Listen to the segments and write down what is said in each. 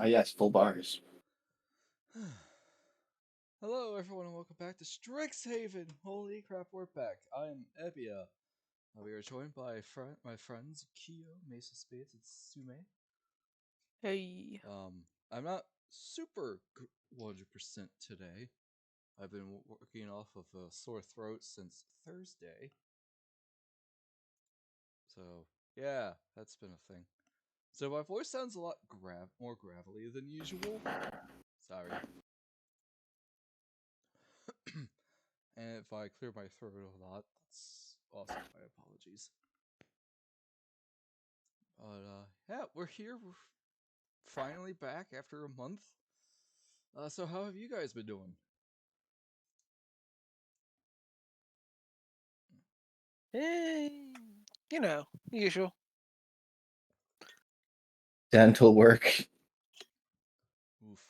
Yes, full bars. Hello, everyone, and welcome back to Strixhaven. Holy crap, we're back. I'm Ebia. We are joined by my friends Kyo, maceofspades, and Sume. Hey. I'm not super 100% today. I've been working off of a sore throat since Thursday. So, yeah, that's been a thing. So my voice sounds a lot more gravelly than usual. Sorry. And if I clear my throat a lot, that's also my apologies. But yeah, we're here. We're finally back after a month. So how have you guys been doing? You know, usual. Dental work. Oof.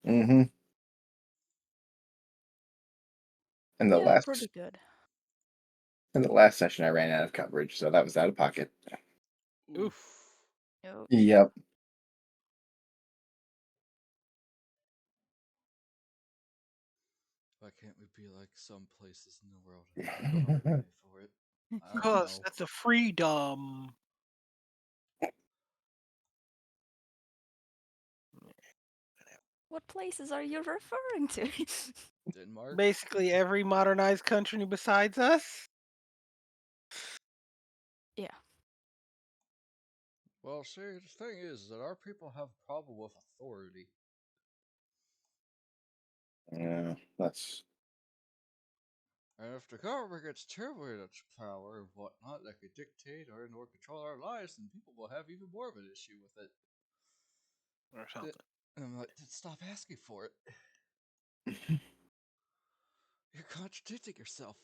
Mm-hmm. And the Yeah, pretty good. last session I ran out of coverage, so that was out of pocket. Oof. Yep. Yep. Why can't we be like some places in the world and people don't have to pay for it? I don't Because know. that's a freedom. What places are you referring to? Denmark? Basically every modernized country besides us. Yeah. Well, see, the thing is that our people have a problem with authority. Yeah, that's And if the government gets too much power and whatnot, that could dictate or control our lives, then people will have even more of an issue with it. Or something. And I'm like, stop asking for it. You're contradicting yourself.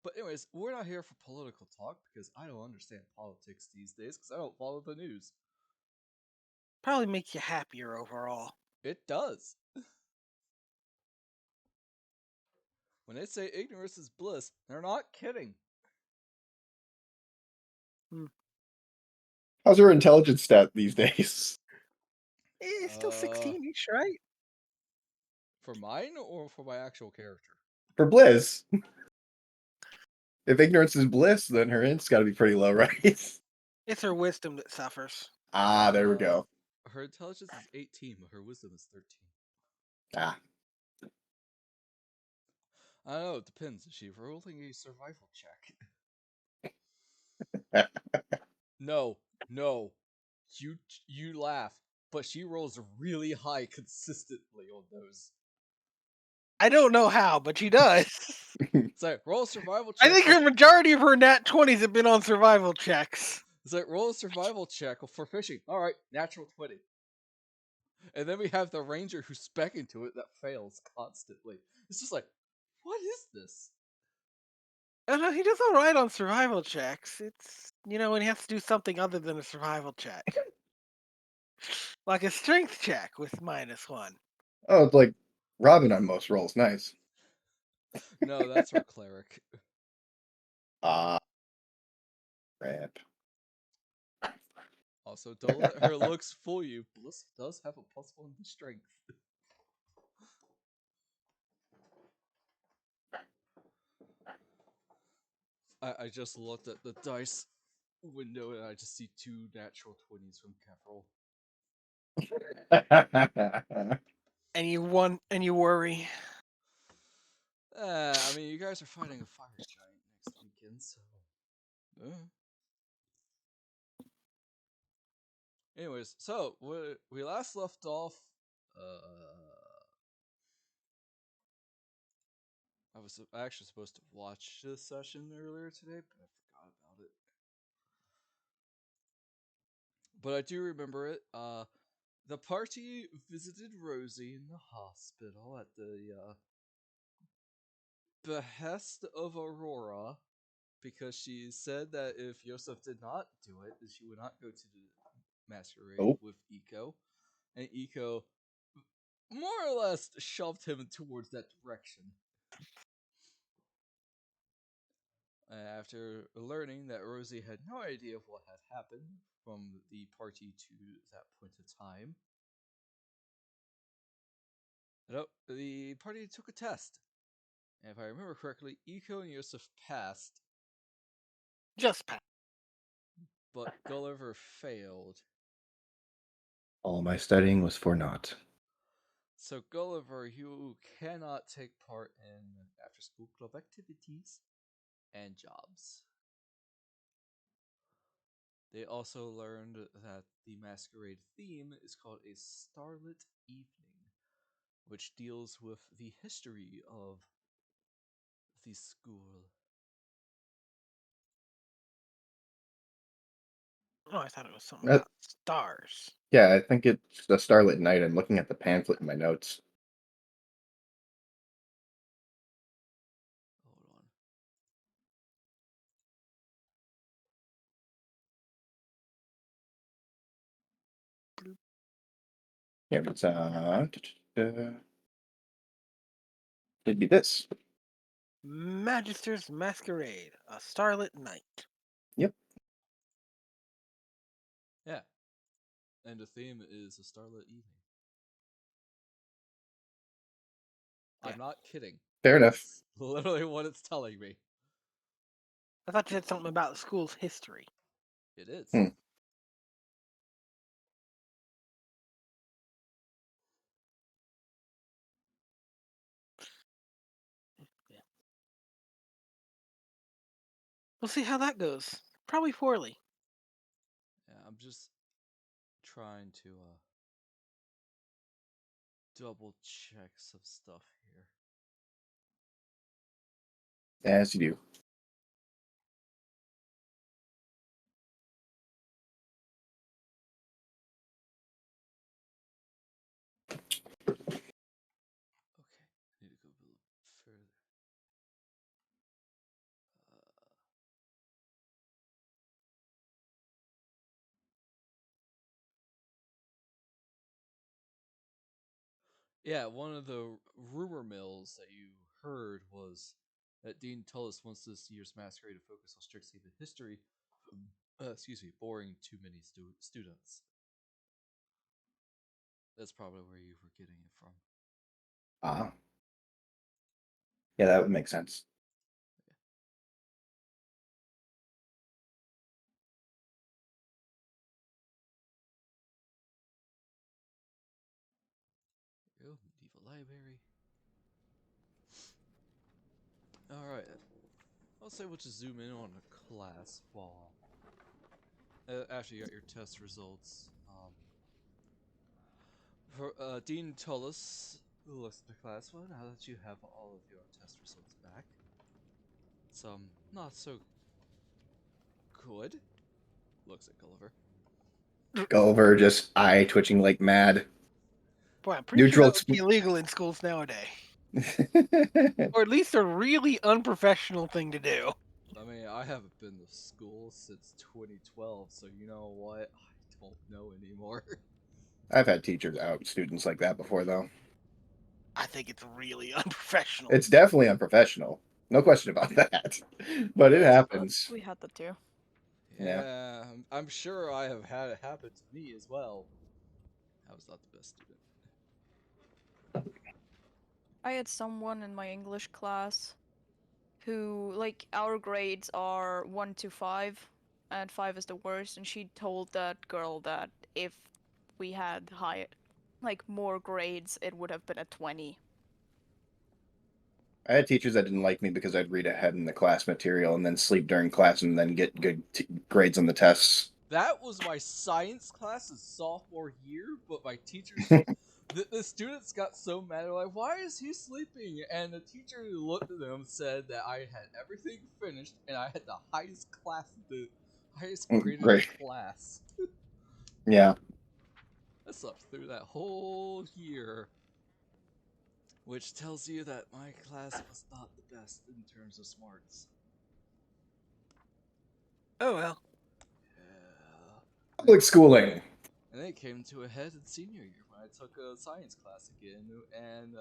But anyways, we're not here for political talk because I don't understand politics these days because I don't follow the news. Probably make you happier overall. It does. When they say ignorance is bliss, they're not kidding. how's her intelligence stat these days? It's still 16-ish, right? For mine or for my actual character? For Bliss. If ignorance is bliss, then her int's got to be pretty low, right? It's her wisdom that suffers. There we go. Her intelligence is 18, but her wisdom is 13. Ah. I don't know, it depends. Is she rolling a survival check? No. You laugh, but she rolls really high consistently on those. I don't know how, but she does. It's like, roll a survival check. I think her majority of her nat 20s have been on survival checks. It's like, roll a survival check for fishing. Alright, natural 20. And then we have the ranger who's spec into it that fails constantly. It's just like, what is this? Oh, no, he does all right on survival checks. It's, when he has to do something other than a survival check. Like a strength check with -1. Oh, it's like Robin on most rolls. Nice. No, that's our cleric. Crap. Also, don't let her looks fool you. Bliss does have a +1 to strength. I just looked at the dice window and I just see 2 natural 20s from Caprol. And you worry. I mean, you guys are fighting a fire giant next weekend, so. Anyways, so we last left off. I was actually supposed to watch this session earlier today, but I forgot about it. But I do remember it. The party visited Rosie in the hospital at the behest of Aurora because she said that if Yoseff did not do it, then she would not go to the masquerade with Eco. And Eco more or less shoved him towards that direction. After learning that Rosie had no idea of what had happened from the party to that point of time, the party took a test. And if I remember correctly, Iko and Yoseff passed, Just pass. but Gulliver failed. All my studying was for naught. So Gulliver, you cannot take part in after-school club activities and jobs. They also learned that the masquerade theme is called a Starlit Evening, which deals with the history of the school. Oh, I thought it was something That- about stars. Yeah, I think it's the Starlit Night. I'm looking at the pamphlet in my notes. Hold on. Here it's it'd be this. Magister's Masquerade, a starlit night. Yep. Yeah. And the theme is a starlit evening. Yeah. I'm not kidding. Fair enough. That's literally what it's telling me. I thought you said something about the school's history. It is. Hmm. Yeah. We'll see how that goes. Probably poorly. Yeah, I'm just trying to double check some stuff here. As you do. Okay, I need to go a little further. Yeah, one of the rumor mills that you heard was that Dean Tullis wants this year's masquerade to focus on Strixhaven history. Boring too many students. That's probably where you were getting it from. Ah. Yeah, that would make sense. There we go, medieval library. Alright, I'll say we'll just zoom in on a class while after you got your test results. For Dean Tullis, who looks at the class, well, now that you have all of your test results back, it's not so good. Looks at Gulliver. Gulliver just eye twitching like mad. Boy, I'm pretty sure Neutral. that would be illegal in schools nowadays. Or at least a really unprofessional thing to do. I mean, I haven't been to school since 2012, so you know what? I don't know anymore. I've had teachers out students like that before, though. I think it's really unprofessional. It's definitely unprofessional. No question about that. But it happens. We had that too. Yeah, I'm sure I have had it happen to me as well. I was not the best student. I had someone in my English class who, like, our grades are 1 to 5, and 5 is the worst, and she told that girl that if we had more grades, it would have been a 20. I had teachers that didn't like me because I'd read ahead in the class material and then sleep during class and then get good grades on the tests. That was my science class's sophomore year, but my teachers, the students got so mad. They're like, "Why is he sleeping?" And the teacher looked at them, said that I had everything finished, and I had the highest grade in the Great. class. Yeah. I slept through that whole year, which tells you that my class was not the best in terms of smarts. Oh well. Yeah. Public schooling. And then it came to a head in senior year when I took a science class again, and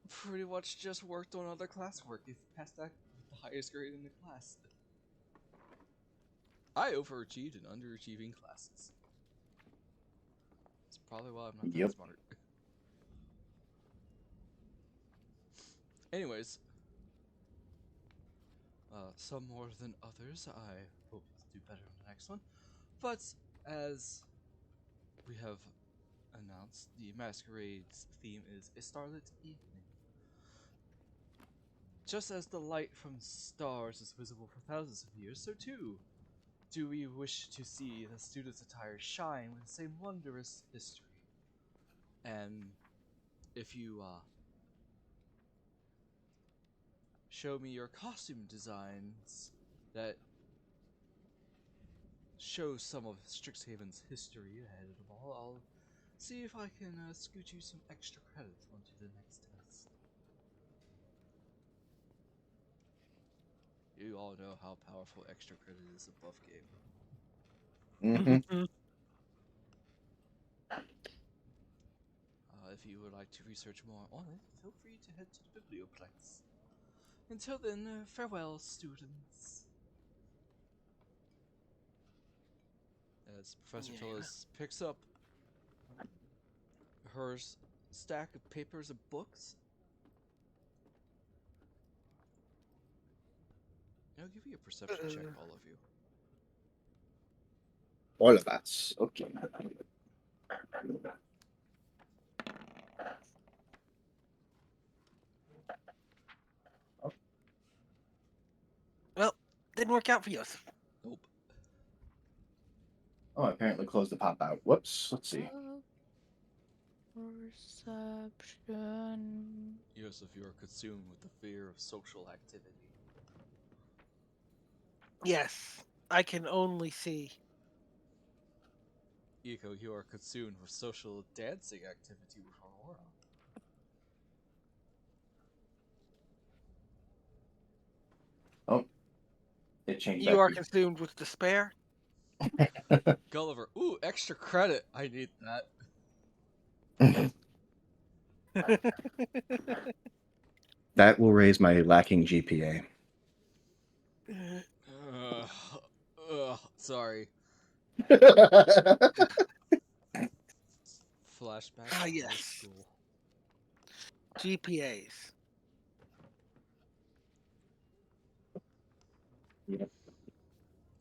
pretty much just worked on other classwork. If past that highest grade in the class. I overachieved in underachieving classes. That's probably why I'm not that Yep. smart. Anyways, some more than others. I hope to do better in the next one. But as we have announced, the masquerade's theme is a starlit evening. Just as the light from stars is visible for thousands of years, so too do we wish to see the students' attire shine with the same wondrous history. And if you show me your costume designs that show some of Strixhaven's history ahead of the ball, I'll see if I can scoot you some extra credit onto the next test. You all know how powerful extra credit is above game. Mm-hmm. If you would like to research more on it, feel free to head to the Biblioplex. Until then, farewell, students. As Professor Tullis picks up her stack of papers and books, I'll give you a perception check, all of you. All of us. Okay. Well, didn't work out for Yoseff. Nope. Oh, I apparently closed the pop out. Whoops. Let's see. Perception. Yoseff, you are consumed with the fear of social activity. Yes, I can only see. Eco, you are consumed with social dancing activity with Aurora. Oh, it changed. You are consumed with despair. Gulliver, ooh, extra credit. I need that. That will raise my lacking GPA. Sorry. Flashback to yes. high school. GPAs.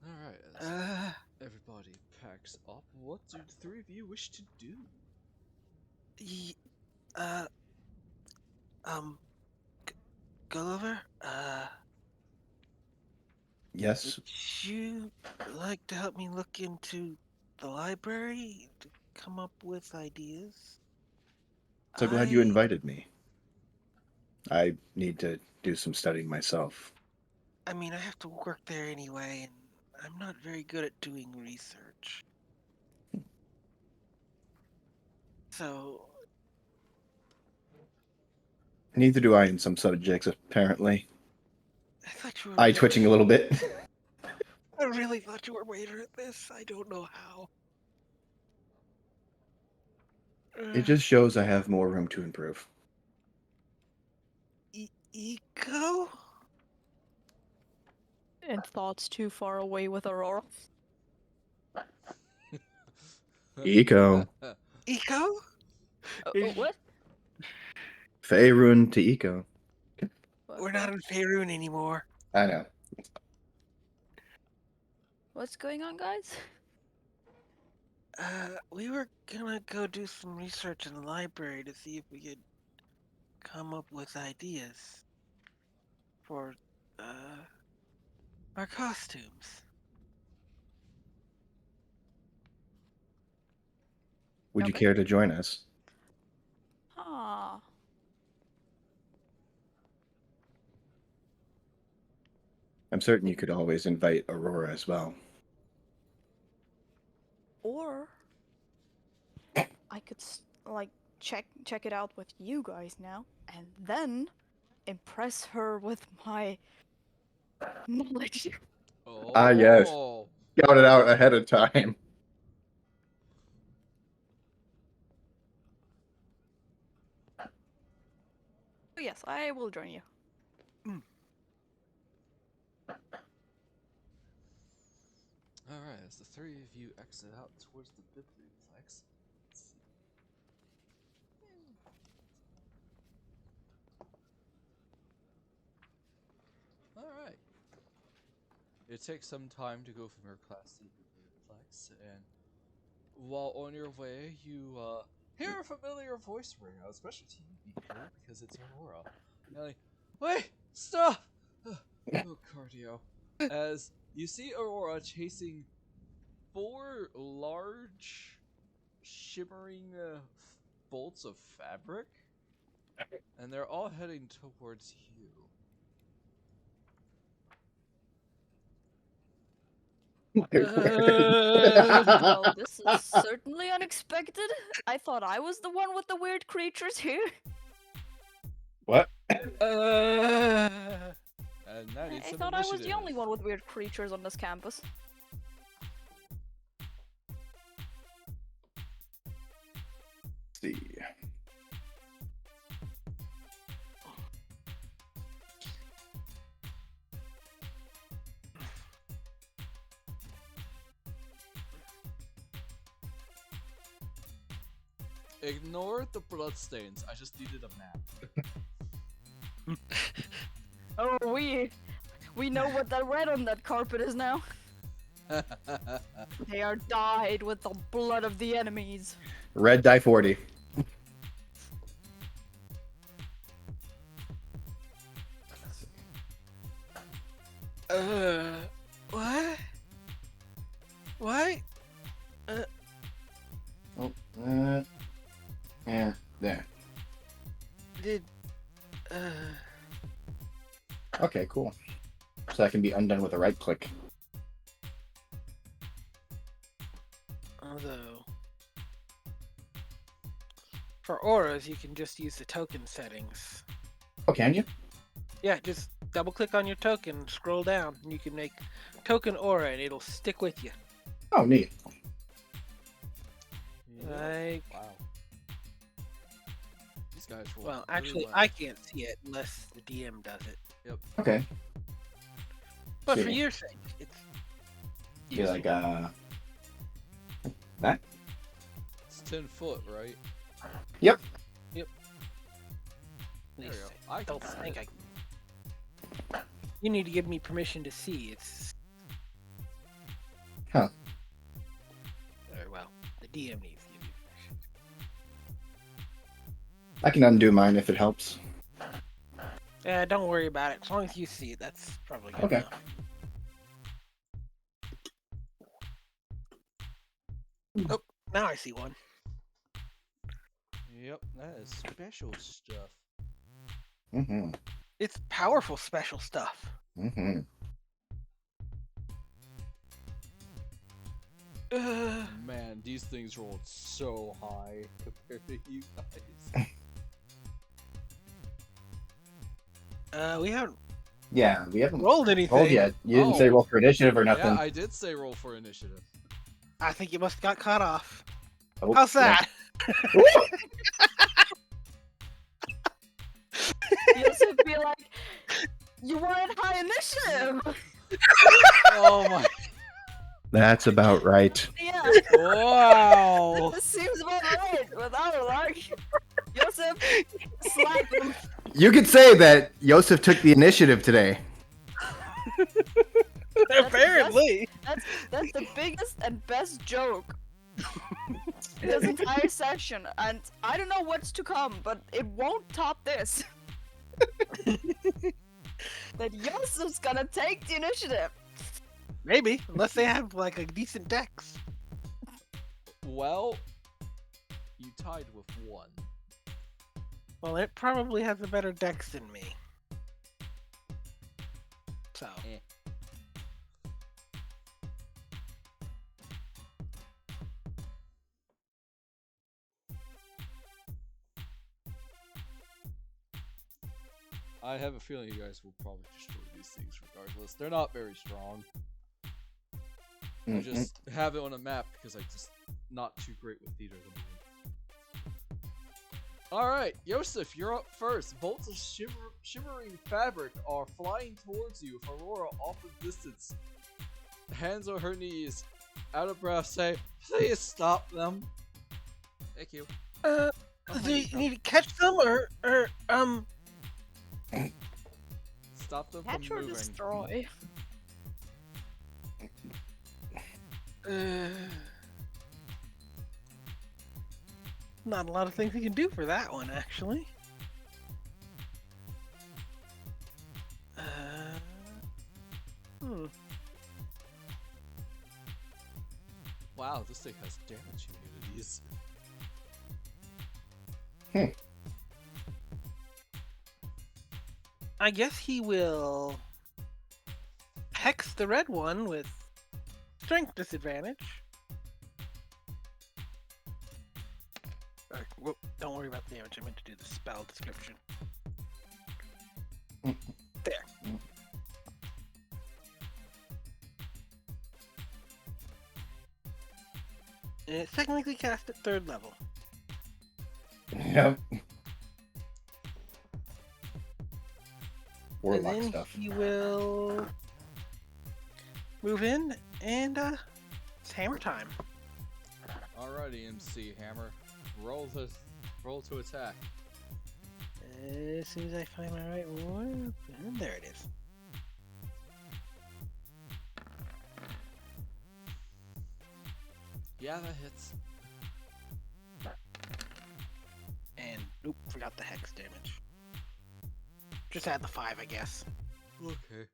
Alright, everybody packs up. What do the three of you wish to do? Gulliver, Yes. would you like to help me look into the library to come up with ideas? So glad you invited me. I need to do some studying myself. I mean, I have to work there anyway, and I'm not very good at doing research. So, Neither do I in some subjects, apparently. I thought you were. Eye twitching a little bit. I really thought you were better at this. I don't know how. It just shows I have more room to improve. Eco? And thoughts too far away with Aurora. Eco. Eco? What? Faerun to Eco. We're not in Faerun anymore. I know. What's going on, guys? We were gonna go do some research in the library to see if we could come up with ideas for, our costumes. Would you care to join us? Ah. I'm certain you could always invite Aurora as well. Or I could check it out with you guys now, and then impress her with my knowledge. Ah, yes. Scout it out ahead of time. Oh, yes, I will join you. as the three of you exit out towards the biblioplex. Let's see. Alright. It takes some time to go from your class to the biblioplex, and while on your way, you hear a familiar voice ring out, especially to you, Nico, because it's Aurora. Yelling, "Wait! Stop!" Oh, cardio. As you see Aurora chasing 4 large, shimmering bolts of fabric, and they're all heading towards you. Well, this is certainly unexpected. I thought I was the one with the weird creatures here. What? And that I is some thought I was the initiative. only one with weird creatures on this campus. Let's see. Ignore the bloodstains. I just needed a map. Oh, we know what that red on that carpet is now. They are dyed with the blood of the enemies. Red die 40. What? What? Oh, yeah, there. Did Okay, cool. So that can be undone with a right click. although for auras you can just use the token settings. Oh, can you? Yeah, just double click on your token, scroll down, and you can make token aura and it'll stick with you. Oh, neat. Like, Wow. These guys roll well, really actually, well. I can't see it unless the DM does it. Yep. Okay. But for See. your sake, it's Be like, that? It's 10 foot, right? Yep. At There least we go. I I don't can see think it. I. You need to give me permission to see. It's. Huh. Or, well, the DM needs to give you permission. I can undo mine if it helps. Yeah, don't worry about it. As long as you see it, that's probably good Okay. enough. Oh, now I see one. Yep, that is special stuff. Mm-hmm. It's powerful special stuff. Mm-hmm. Man, these things rolled so high compared to you guys. We haven't Yeah, we haven't rolled anything. rolled yet. You didn't say Oh. roll for initiative or nothing. Yeah, I did say roll for initiative. I think you must have got cut off. Oh, How's yeah. that? Yoseff be like, you weren't high initiative! Oh my. That's about right. Yeah, Wow. this seems about right, without a luck. Yoseff, slap him. You could say that Yoseff took the initiative today. Apparently. That's the biggest and best joke in this entire section, and I don't know what's to come, but it won't top this. That Yosef's gonna take the initiative. Maybe, unless they have like a decent dex. Well, you tied with 1. Well, it probably has a better dex than me. So. Eh. I have a feeling you guys will probably destroy these things regardless. They're not very strong. I Mhm. just have it on a map because I just not too great with theater at the moment. Alright, Yoseff, you're up first. Bolts of shimmering fabric are flying towards you with Aurora off a distance. Hands on her knees, out of breath, say, "Please stop them." Thank you. Do you need to catch them or Stop them Catch from or moving. destroy? Not a lot of things you can do for that one, actually. Wow, this thing has damage immunities. I guess he will hex the red one with strength disadvantage. Don't worry about the damage. I meant to do the spell description. There. And it's technically cast at 3rd level. Yep. And Warlock then stuff. he will move in and it's hammer time. Alrighty, MC Hammer. Roll to attack. As soon as I find my right one, and there it is. Yeah, that hits. And nope, forgot the hex damage. Just add the 5, I guess. Okay.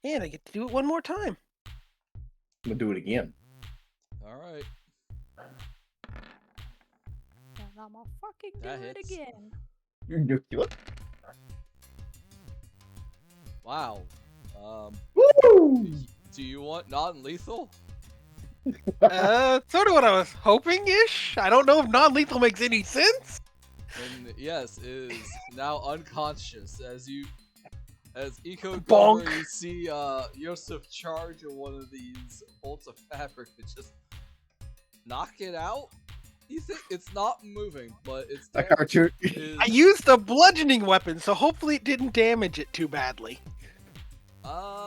And I get to do it one more time. I'm gonna do it again. Alright. And I'ma fucking do That it hits. again. You do it. Wow. Woo! Do you want non-lethal? Sort of what I was hoping-ish. I don't know if non-lethal makes any sense. And yes, is now unconscious as Eco Bonk. Gulliver, you see Yoseff charge in one of these bolts of fabric and just knock it out. You think it's not moving, but it's A cartoon. I used a bludgeoning weapon, so hopefully it didn't damage it too badly.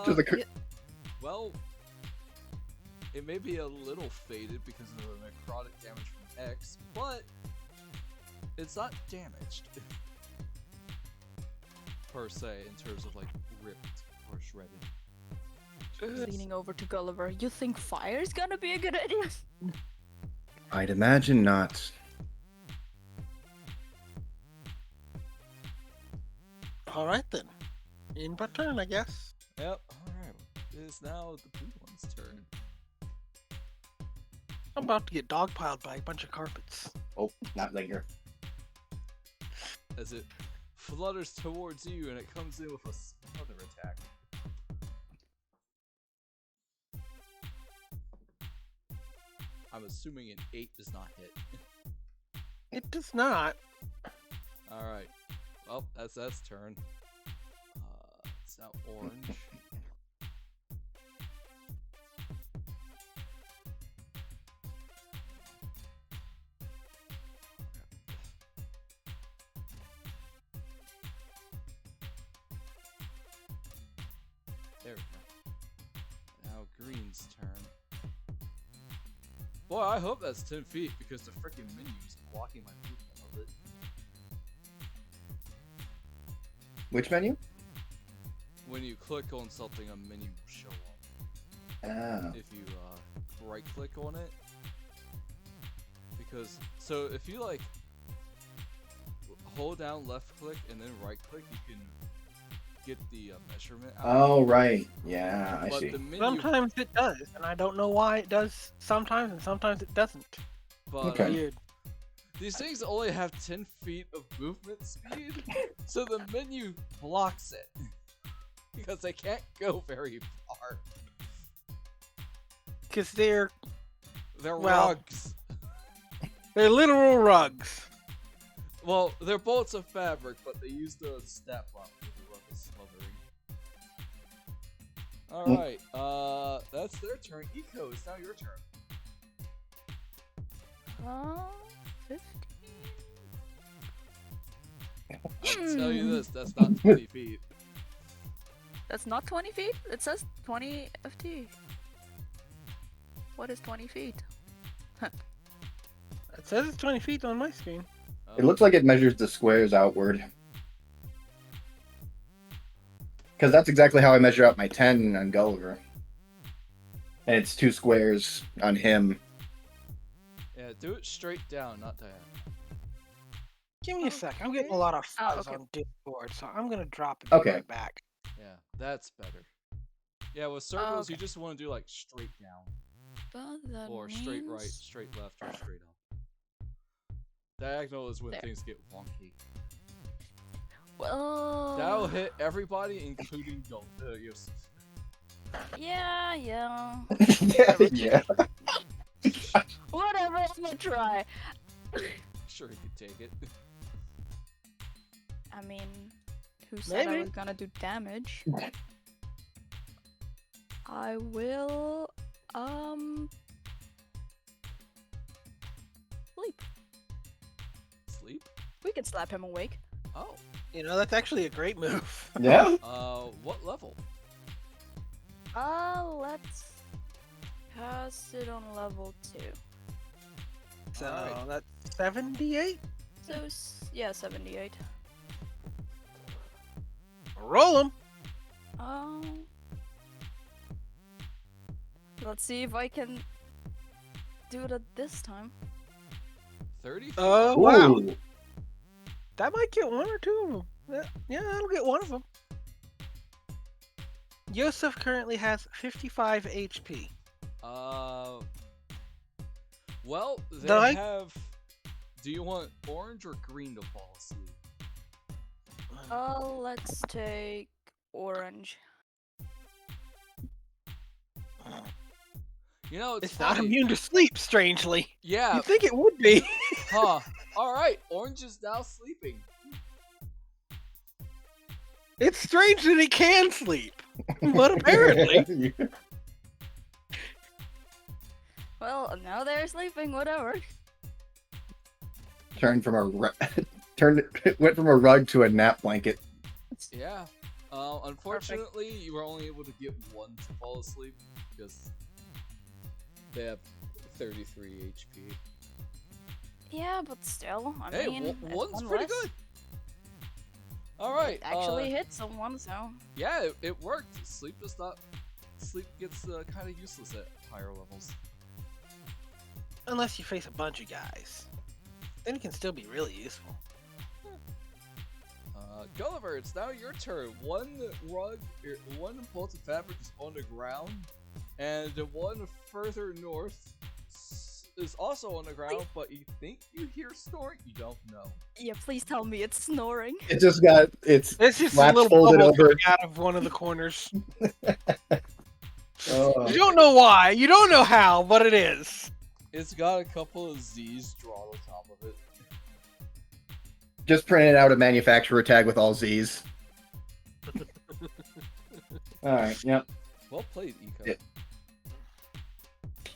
Just a Well, it may be a little faded because of the necrotic damage from X, but it's not damaged per se in terms of like ripped or shredded. Leaning over to Gulliver. You think fire's gonna be a good idea? I'd imagine not. Alright then. In but turn, I guess. Yep. All right. It is now the blue one's turn. I'm about to get dogpiled by a bunch of carpets. Oh, not linger. As it flutters towards you and it comes in with a smother attack. I'm assuming an 8 does not hit. It does not. Alright. Well, that's turn. It's now orange. There we go. Now green's turn. Boy, I hope that's 10 feet because the freaking menu is blocking my movement of it. Which menu? When you click on something, a menu will show up. Ah. If you right click on it. Because, so if you like hold down left click and then right click, you can get the measurement out. Oh, right. Yeah, I But see. the menu, Sometimes it does, and I don't know why it does sometimes, and sometimes it doesn't. but Okay. Weird. these things only have 10 feet of movement speed, so the menu blocks it. Because they can't go very far. Because they're They're rugs. literal rugs. Well, they're bolts of fabric, but they use the step up for the rug is smothering. Alright, that's their turn. Eco, it's now your turn. 15? I'll tell you this, that's not 20 feet. That's not 20 feet? It says 20 FT. What is 20 feet? It says it's 20 feet on my screen. It looks like it measures the squares outward. Because that's exactly how I measure out my 10 on Gulliver. And it's 2 squares on him. Yeah, do it straight down, not diagonal. Give me a sec. I'm getting a lot of fuzz okay. on Discord, so I'm gonna drop and be Okay. right back. Yeah, that's better. Yeah, with circles, you okay. just want to do like straight down, But that or means... straight right, straight left, or straight up. Diagonal is when There. things get wonky. Well... That'll hit everybody, including Yoseff. Yeah. Yeah. Whatever, I'm gonna try. Sure, he could take it. I mean, who said I Maybe. was gonna do damage? I will, sleep. Sleep? We can slap him awake. Oh. You know, that's actually a great move. Yeah? What level? Let's pass it on level 2. So Alright. that's 78? So, yeah, 78. Roll him. Let's see if I can do it this time. 30? Oh, wow. Ooh. That might get 1 or 2 of them. Yeah, that'll get 1 of them. Yoseff currently has 55 HP. Well, they Do I- have... Do you want orange or green to fall asleep? Let's take orange. You know, It's not funny. immune to sleep, strangely. Yeah, You'd think it would be. huh. Alright, orange is now sleeping. It's strange that he can sleep. But apparently. Well, now they're sleeping, whatever. Went from a rug to a nap blanket. Yeah. Unfortunately, you were only able to get 1 to fall asleep because they have 33 HP. Yeah, but still, I Hey, mean, it's one's one pretty less. good. Alright, It actually hit someone, so... yeah, it worked. Sleep gets kind of useless at higher levels. Unless you face a bunch of guys. Then it can still be really useful. Gulliver, it's now your turn. One bolt of fabric is on the ground, and the one further north is also on the ground, but you think you hear snoring? You don't know. Yeah, please tell me it's snoring. It just got its It's just a flaps little folded bubble over. coming out of one of the corners. Oh. You don't know why. You don't know how, but it is. It's got a couple of Z's drawn on top of it. Just printed out a manufacturer tag with all Z's. Alright, yep. Well played, Eco. Yeah.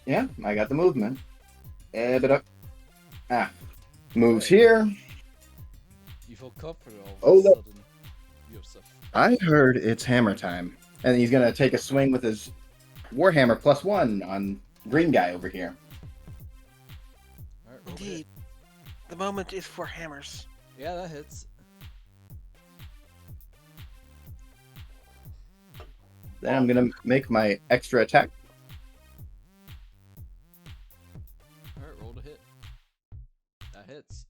Yeah, I got the movement. But up. Moves here. You feel comforted all Oh, of a no. sudden, Yoseff. I heard it's hammer time. And he's gonna take a swing with his Warhammer +1 on green guy over here. Alright, roll to hit. Indeed. The moment is for hammers. Yeah, that hits. Then I'm gonna make my extra attack. Alright, roll to hit. That hits.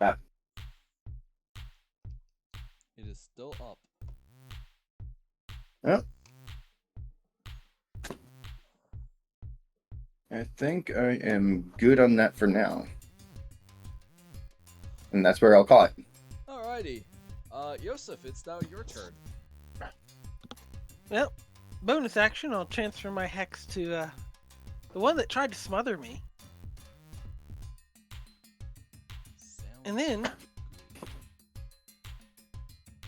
Bap. It is still up. Well, I think I am good on that for now. And that's where I'll call it. Alrighty. Yoseff, it's now your turn. Well, bonus action, I'll transfer my hex to the one that tried to smother me. And then,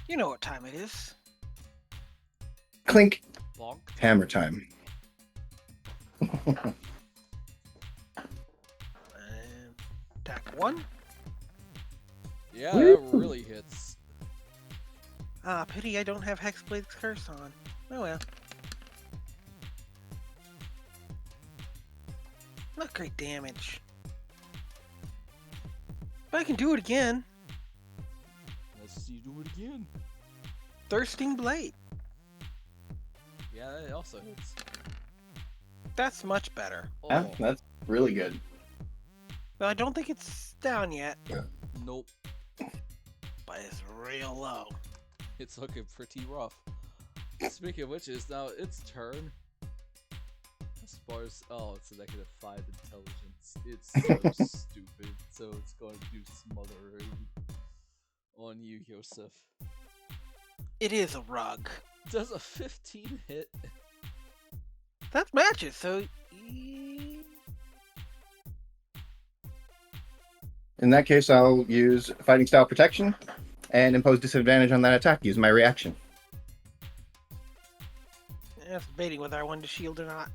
you know what time it is. Clink. Bonk. Hammer time. And attack 1. Yeah, Woo. that really hits. Ah, pity I don't have Hexblade's Curse on. Oh well. Not great damage. But I can do it again. Let's see you do it again. Thirsting Blade. Yeah, it also hits. That's much better. Yeah, Oh, that's really good. But I don't think it's down yet. nope. But it's real low. It's looking pretty rough. Speaking of which, it's now its turn. As far as it's a -5 intelligence. It's so stupid. So it's going to do smothering on you, Yoseff. It is a rug. Does a 15 hit? That matches, so... In that case, I'll use fighting style protection and impose disadvantage on that attack. Use my reaction. I was debating whether I wanted to shield or not.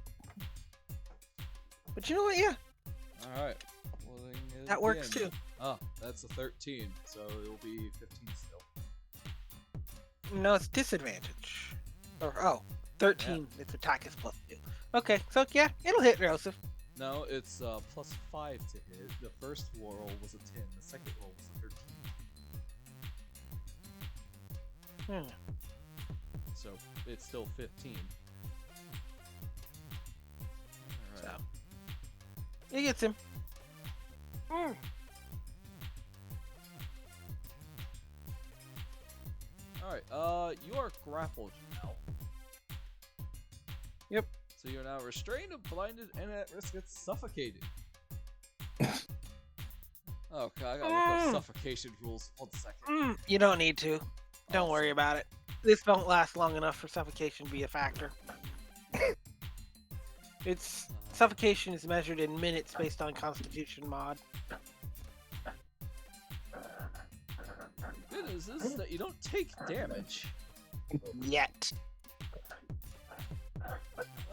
But you know what? Yeah, Alright. Well, then that works too. Oh, that's a 13, so it'll be 15 still. No, it's disadvantage. Or 13. Its attack is +2. Okay, so yeah, it'll hit Yoseff. No, it's +5 to hit. The first roll was a 10, the second roll was a 13. So it's still 15. Alright. So it gets him. Alright, you are grappled now. Yep. So you're now restrained, blinded, and at risk of suffocating. Oh god, I gotta look up suffocation rules. 1 second. You don't need to. Don't Awesome. worry about it. This won't last long enough for suffocation to be a factor. It's suffocation is measured in minutes based on Constitution mod. Good news is that you don't take damage. Yet.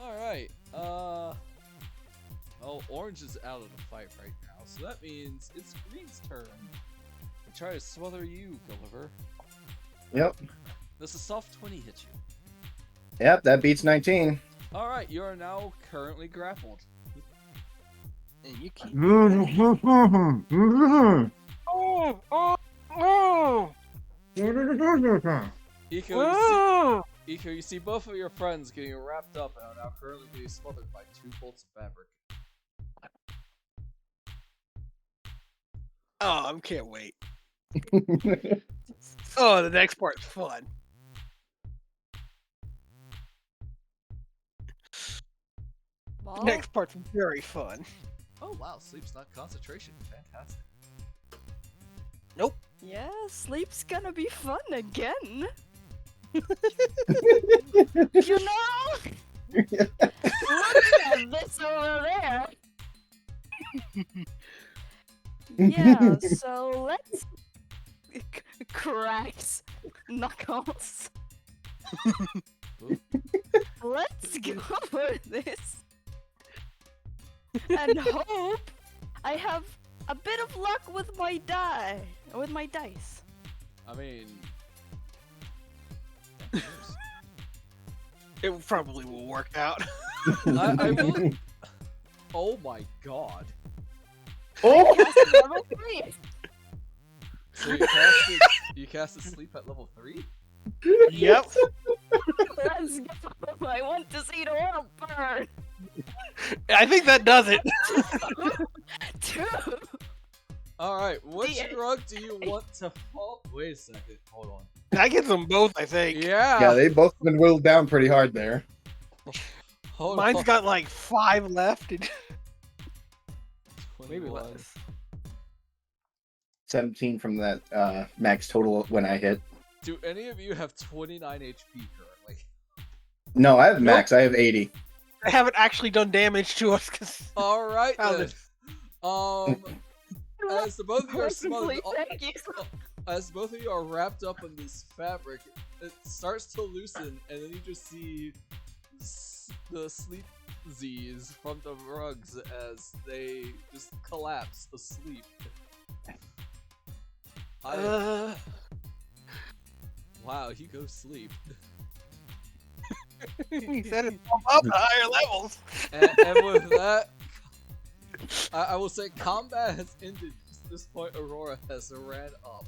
Alright, oh, orange is out of the fight right now, so that means it's green's turn. To try to smother you, Gulliver. Yep. Does a soft 20 hit you? Yep, that beats 19. Alright, you are now currently grappled. And you keep. Iko, you see both of your friends getting wrapped up and are now currently being smothered by 2 bolts of fabric. Oh, I can't wait. Oh, the next part's fun. The next part's very fun. Oh wow, sleep's not concentration. Fantastic. Nope. Yeah, sleep's gonna be fun again. You know? Look at this over there. Yeah, so let's cracks knuckles. Let's go for this and hope I have a bit of luck with my dice. I mean, It probably will work out. I will. Oh my god. Oh! Cast level 3. So you casted sleep at level 3? Yep. Let's go. I want to see the world burn. I think that does it. 2. Alright, which The- drug do you want to fall? Wait a second, hold on. That gets them both, I think. Yeah, they both been whittled down pretty hard there. Hold Mine's on. got like 5 left. And... Maybe 21. less. 17 from that max total when I hit. Do any of you have 29 HP currently? No, I have max. I have 80. I haven't actually done damage to us because Alright How then. As the both of you are smothered, Thank you. as both of you are wrapped up in this fabric, it starts to loosen, and then you just see the sleep Z's from the rugs as they just collapse asleep. Wow, you go sleep. He said it up to higher levels. And with that, I will say combat has ended. At this point, Aurora has ran up.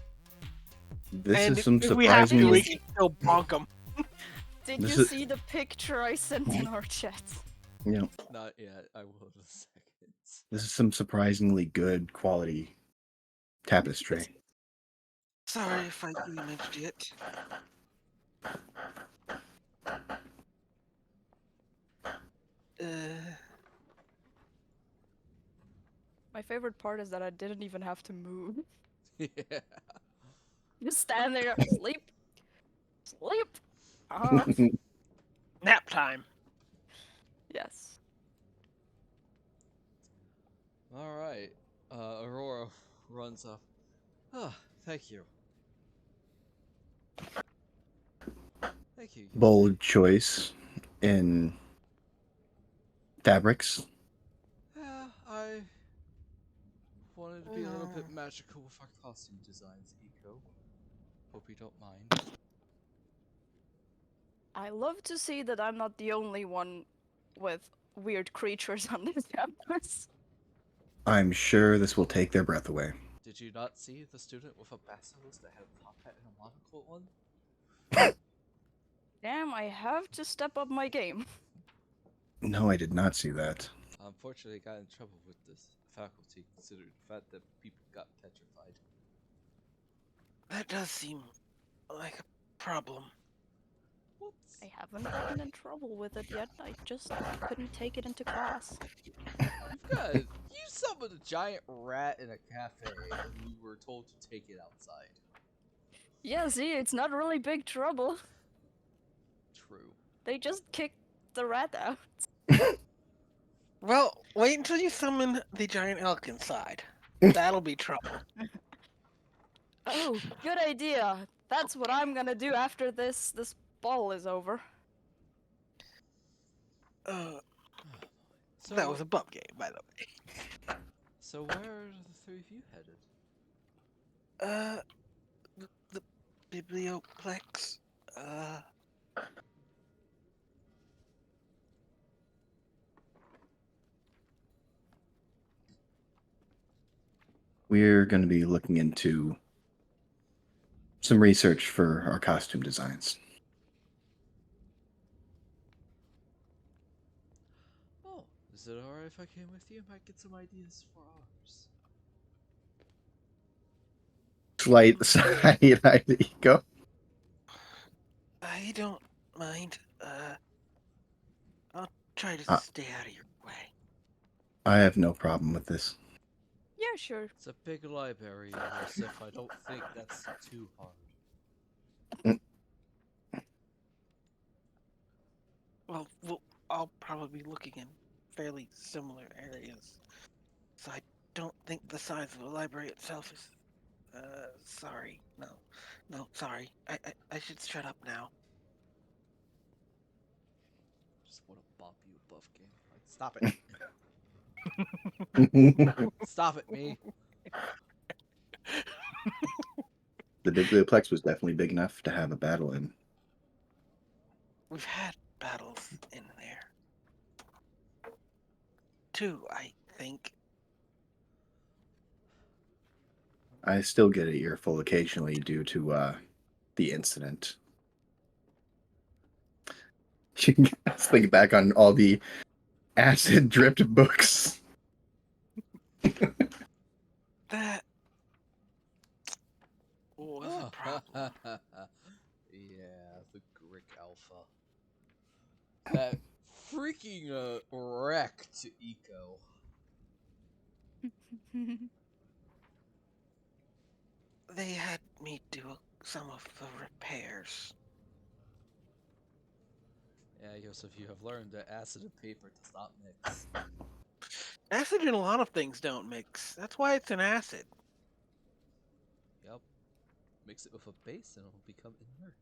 This And is some if we have to, we surprisingly. can still bonk him. Did This you is- see the picture I sent in our chat? You know, Not yet. I will in a second. this is some surprisingly good quality tapestry. Sorry if I damaged it. My favorite part is that I didn't even have to move. Yeah. Just stand there, sleep, sleep. Uh-huh. Nap time. Yes. All right. Aurora runs up. Ah, thank you. Thank you. Bold choice in fabrics. Yeah, I wanted to be a little bit magical with our costume designs, Eco. Hope you don't mind. I love to see that I'm not the only one with weird creatures on this campus. I'm sure this will take their breath away. Did you not see the student with a basilisk that had a top hat and a monocle on? Damn, I have to step up my game. No, I did not see that. Unfortunately, I got in trouble with this faculty, considering the fact that people got petrified. That does seem like a problem. Whoops. I haven't gotten in trouble with it yet, I just couldn't take it into class. You summoned a giant rat in a cafe, and you were told to take it outside. Yeah, see, it's not really big trouble. True. They just kicked the rat out. Well, wait until you summon the giant elk inside. That'll be trouble. Oh, good idea. That's what I'm gonna do after this ball is over. So, That was a bub game, by the way. So where are the three of you headed? The biblioplex. We're going to be looking into some research for our costume designs. Oh, is it alright if I came with you? Might get some ideas for ours. Slight side eye to Eco. I don't mind. I'll try to stay out of your way. I have no problem with this. Yeah, sure. It's a big library, Yoseff. I don't think that's too hard. Well, I'll probably be looking in fairly similar areas, so I don't think the size of the library itself is. Sorry, no, sorry. I should shut up now. Just want to bump you above game. Like, stop it. Stop it, me. The biblioplex was definitely big enough to have a battle in. We've had battles in there. 2, I think. I still get an earful occasionally due to the incident. You guys think back on all the acid dripped books. That was a problem. Yeah, the Grick Alpha. That freaking wrecked Eco. They had me do some of the repairs. Yeah, Yoseff, you have learned that acid and paper does not mix. Acid and a lot of things don't mix. That's why it's an acid. Yep. Mix it with a base and it'll become inert.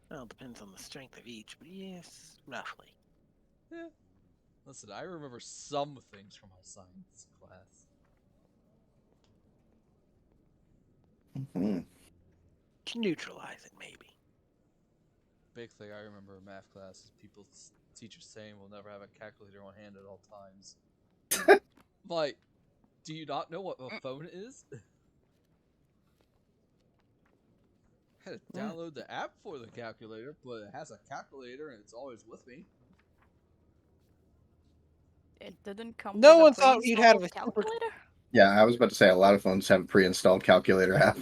Well, it depends on the strength of each, but yes, roughly. Yeah. Listen, I remember some things from my science class. Hmm. to neutralize it, maybe. Big thing I remember in math class is teachers saying we'll never have a calculator on hand at all times. Like, do you not know what a phone is? I had to download the app for the calculator, but it has a calculator and it's always with me. It didn't come No with one a thought you'd have pre-installed a super. calculator? Yeah, I was about to say a lot of phones have a pre-installed calculator app,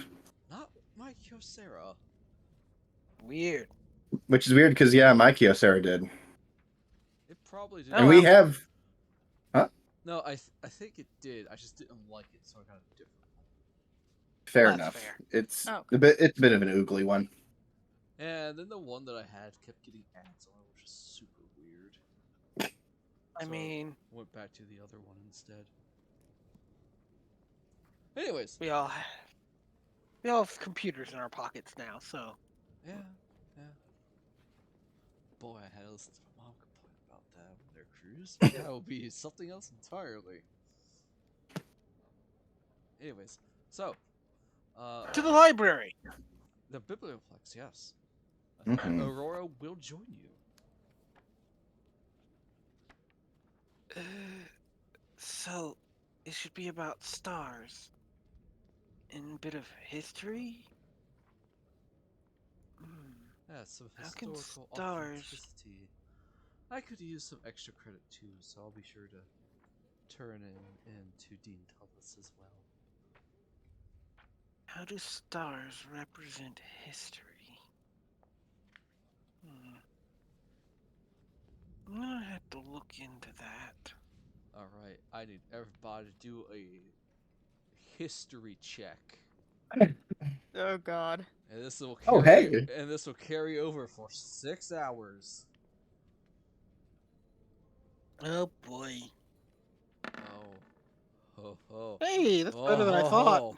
Not my Kyocera. Weird. which is weird because yeah, my Kyocera did, It probably did. Oh, and we well. have. No, I think it did. I just didn't like it, so I got a different one. Fair That's enough. fair. It's Oh, it's a bit of an oogly one. And then the one that I had kept getting ads on it, which is super weird. I So mean, went back to the other one instead. Anyways, we all have computers in our pockets now, so yeah. Boy, I had to listen to my mom complain about that on their cruise. That would be something else entirely. Anyways, so to the library. the Biblioplex, yes. Mhm. Aurora will join you. So, it should be about stars and a bit of history. Yeah, some How can historical stars- authenticity. I could use some extra credit too, so I'll be sure to turn into Dean Tullis as well. How do stars represent history? I'm gonna have to look into that. Alright, I need everybody to do a history check. oh god. And this will Oh, carry hey. and this will carry over for 6 hours. Oh boy. Oh. Hey, that's better than I thought.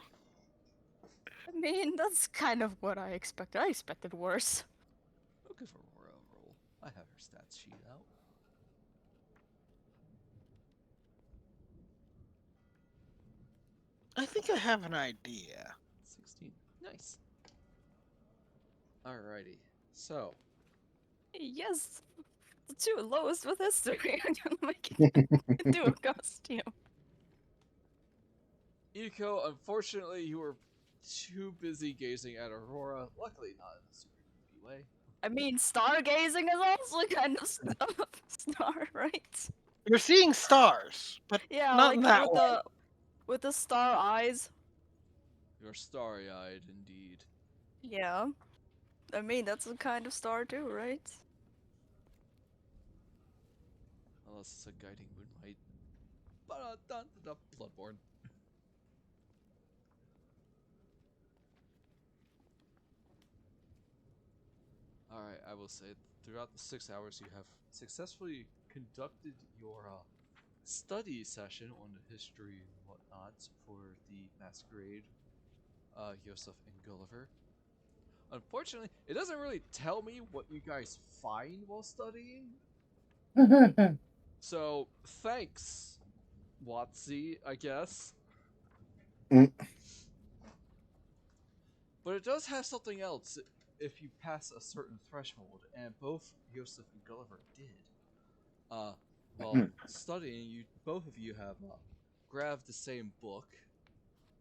I mean, that's kind of what I expected. I expected worse. I'll give Aurora a roll. I have her stats sheet out. I think I have an idea. 16. Nice. Alrighty. So, Yes, the two lowest with history. I'm gonna make it do a costume. Eco, unfortunately, you were too busy gazing at Aurora. Luckily, not in a super creepy way. I mean, stargazing is also kind of star, right? You're seeing stars, but Yeah, not like in that with way. the star eyes. You're starry-eyed indeed. Yeah. I mean, that's a kind of star too, right? Unless it's a guiding moonlight. Bloodborne. Alright, I will say, throughout the 6 hours you have successfully conducted your study session on the history and whatnot for the Masquerade, Yoseff and Gulliver. Unfortunately, it doesn't really tell me what you guys find while studying. So, thanks, Watsy, I guess. Mm. But it does have something else if you pass a certain threshold, and both Yoseff and Gulliver did. While studying, both of you have grabbed the same book,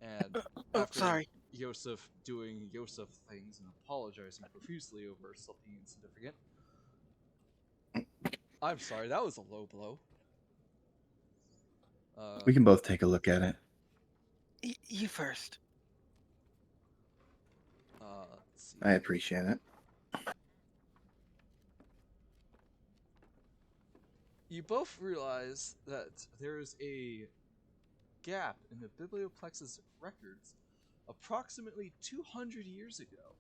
and after sorry. Yoseff doing Yoseff things and apologizing profusely over something insignificant. I'm sorry, that was a low blow. We can both take a look at it. You first. Let's see. I appreciate it. You both realize that there is a gap in the Biblioplex's records approximately 200 years ago.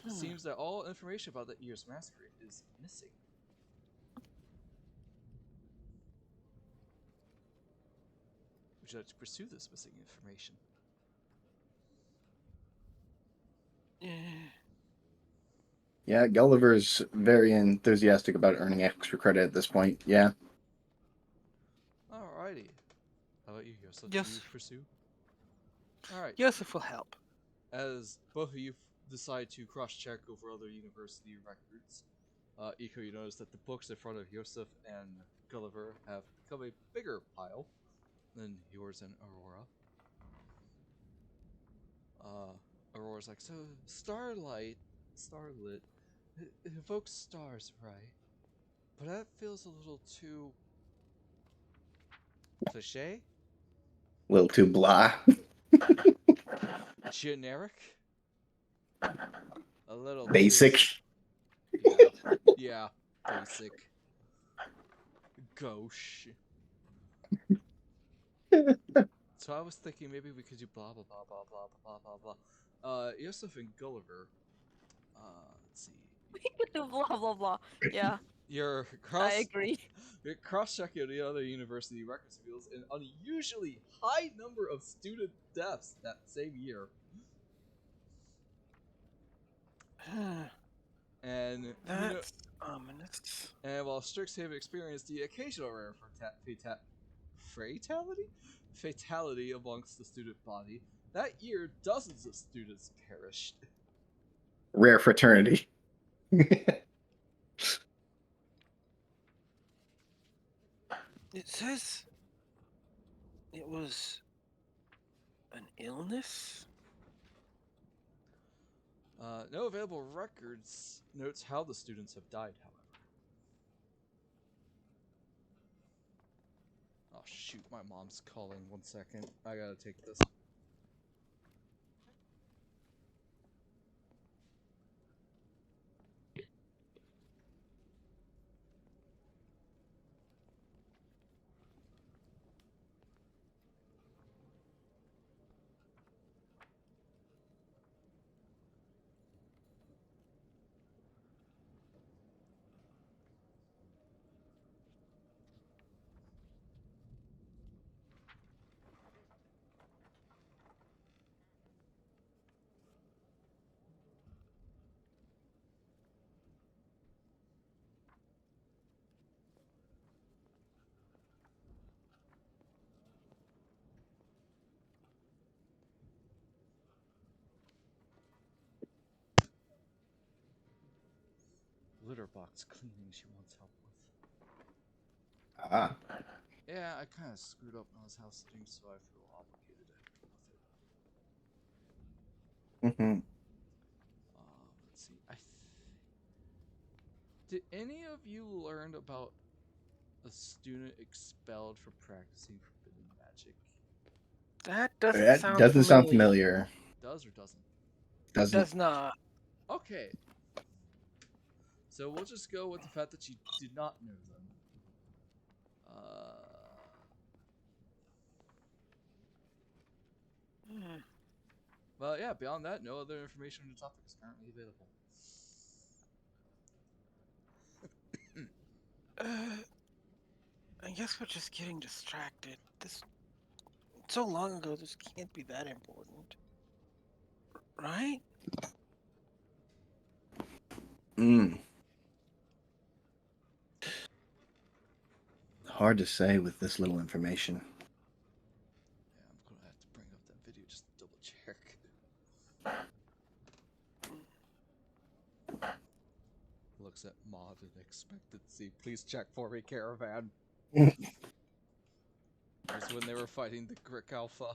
It seems that all information about that year's masquerade is missing. Would you like to pursue this missing information? Yeah, Gulliver's very enthusiastic about earning extra credit at this point. Yeah. Alrighty. How about you, Yoseff? Yes. Do you pursue? Alright. Yoseff will help. as both of you decide to cross-check over other university records, Iko, you notice that the books in front of Yoseff and Gulliver have become a bigger pile than yours and Aurora. Aurora's like, so starlit, it evokes stars, right? But that feels a little too cliche, A little too blah. generic, a little Basic. Too, yeah, basic, gauche. So I was thinking maybe we could do blah blah blah blah blah blah blah blah. Yoseff and Gulliver. Let's see. blah blah blah. Yeah, Your I agree. Your cross-checking the other university records reveals an unusually high number of student deaths that same year. And That's ominous. and while Strixhaven experienced the occasional rare fatality amongst the student body, that year dozens of students perished. Rare fraternity. It says it was an illness? No available records notes how the students have died, however. Oh shoot, my mom's calling. 1 second. I gotta take this. Litter box cleaning she wants help with. Ah. Yeah, I kind of screwed up Noah's house sitting, so I feel obligated to help with it. Mm-hmm. Let's see. Did any of you learn about a student expelled for practicing forbidden magic? That doesn't That sound doesn't sound familiar. familiar. Does or doesn't? It does not. Okay. So we'll just go with the fact that you did not know them. But yeah, beyond that, no other information on the topic is currently available. I guess we're just getting distracted. This so long ago. This can't be that important, right? Hard to say with this little information. Yeah, I'm gonna have to bring up that video just to double check. Looks at mod and expectancy. Please check for me, Caravan. It was when they were fighting the Grick Alpha.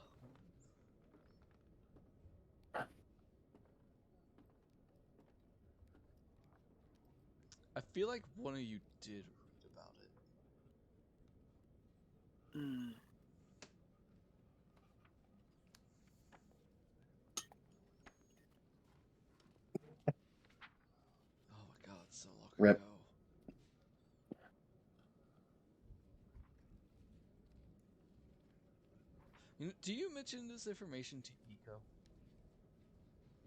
I feel like one of you did read about it. Oh my god, so long Rip. ago. Do you mention this information to Eco?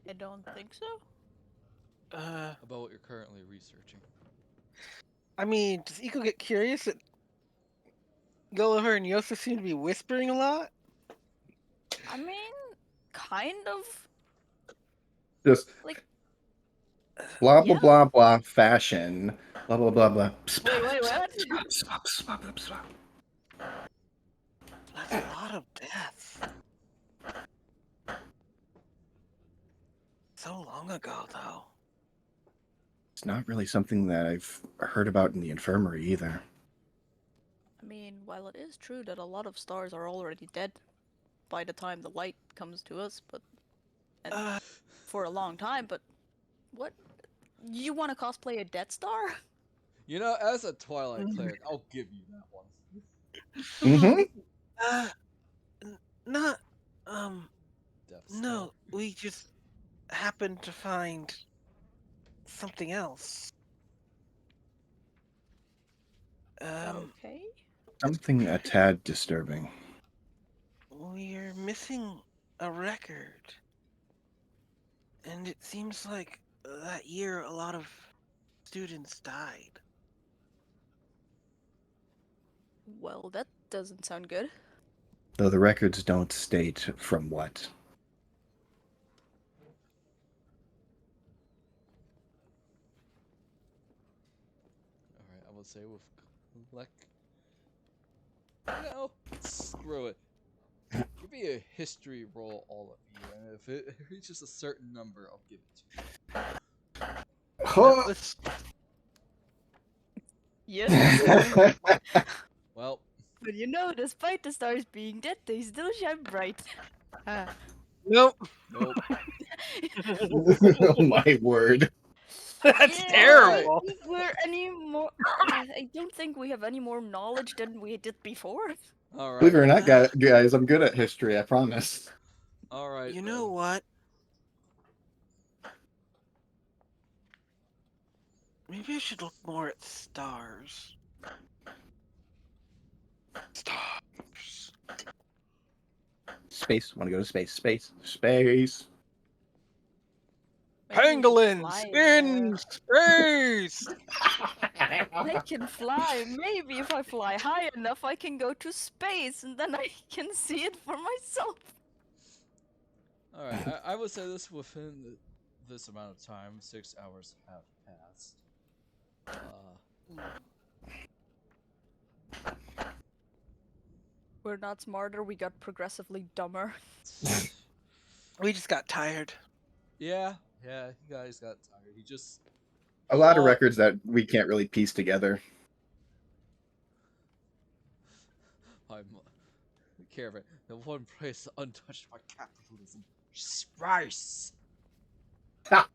I don't think so. About what you're currently researching? I mean, does Eco get curious that Gulliver and Yoseff seem to be whispering a lot? I mean, kind of. Just Like, blah blah yeah. blah blah fashion. Blah blah blah blah. Wait, what? That's a lot of deaths. so long ago, though. It's not really something that I've heard about in the infirmary either. I mean, while it is true that a lot of stars are already dead by the time the light comes to us, but and Uh, for a long time, but what? You want to cosplay a Death Star? You know, as a Twilight Mm. cleric, I'll give you that one. Mm-hmm. uh, not, Death Star. no, we just happened to find something else. Okay. Something a tad disturbing. We're missing a record. And it seems like that year a lot of students died. Well, that doesn't sound good. Though the records don't state from what. Alright, I will say with collect. You know, screw it. Give me a history roll, all of you, and if it reaches a certain number, I'll give it to you. Let's Yes. Well, But you know, despite the stars being dead, they still shine bright. nope. nope. Oh my word. That's Yeah, terrible. I don't think we're any more. I don't think we have any more knowledge than we did before. Alright. Believe it or not, guys, I'm good at history, I promise. Alright. You know what? Maybe I should look more at stars. Stars. Space. Want to go to space. Space. Space. Maybe we should Pangolins fly in space. I can fly. Maybe if I fly high enough, I can go to space, and then I can see it for myself. Alright, I would say this within this amount of time, 6 hours have passed. We're not smarter, we got progressively dumber. We just got tired. Yeah, you guys got tired. You just. A lot of Oh. records that we can't really piece together. I'm. Care of it. The one place untouched by capitalism. Spice! Ha!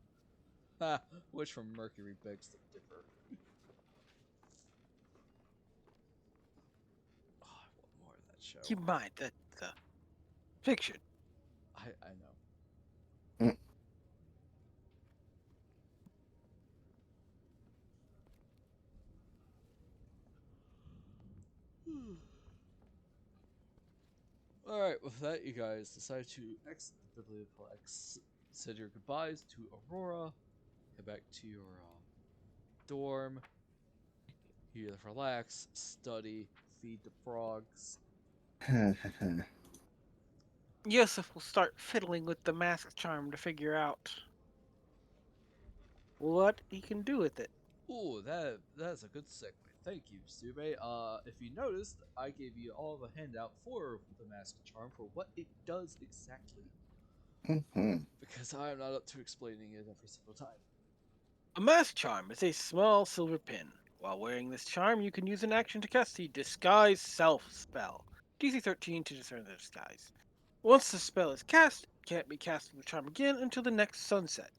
Which from Mercury begs to differ. Oh, I want more of that show. Keep in mind that fiction. I know. Alright, with that, you guys decide to exit the biblioplex, said your goodbyes to Aurora, head back to your dorm, you either relax, study, feed the frogs. Yoseff will start fiddling with the mask charm to figure out what he can do with it. Ooh, that's a good segue. Thank you, Sume. If you noticed, I gave you all the handout for the mask charm for what it does exactly. Because I am not up to explaining it every single time. A mask charm is a small silver pin. While wearing this charm, you can use an action to cast the Disguise Self spell. DC 13 to discern the disguise. Once the spell is cast, it can't be casting the charm again until the next sunset.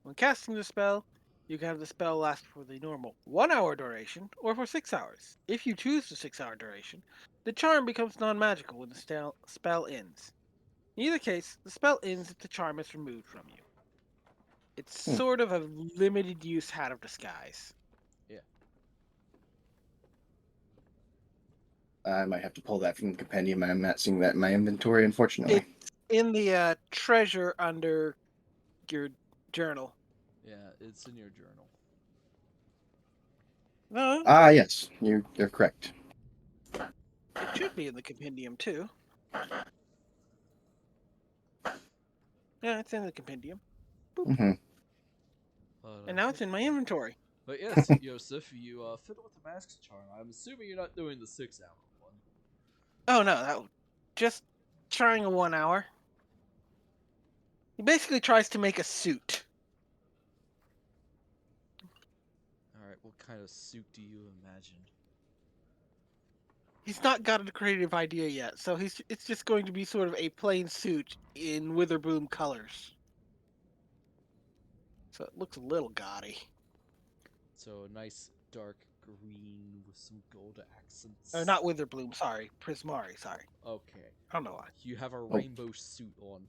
When casting the spell, you can have the spell last for the normal 1 hour duration or for 6 hours. If you choose the 6 hour duration, the charm becomes non magical when the spell ends. In either case, the spell ends if the charm is removed from you. It's sort of a limited use hat of disguise. Yeah. I might have to pull that from the compendium. I'm not seeing that in my inventory, unfortunately. It's in the treasure under your journal. Yeah, it's in your journal. No, Yes, you're correct. it should be in the compendium too. Yeah, it's in the compendium. Mm-hmm. And now it's in my inventory. But yes, Yoseff, you fiddle with the mask charm. I'm assuming you're not doing the 6 hour one. Oh no, just trying a 1 hour. He basically tries to make a suit. Alright, what kind of suit do you imagine? He's not got a creative idea yet, so it's just going to be sort of a plain suit in Witherbloom colors. So it looks a little gaudy. So a nice dark green with some gold accents. Or not Witherbloom, sorry. Prismari, sorry. Okay. I don't know why. You have a rainbow suit on.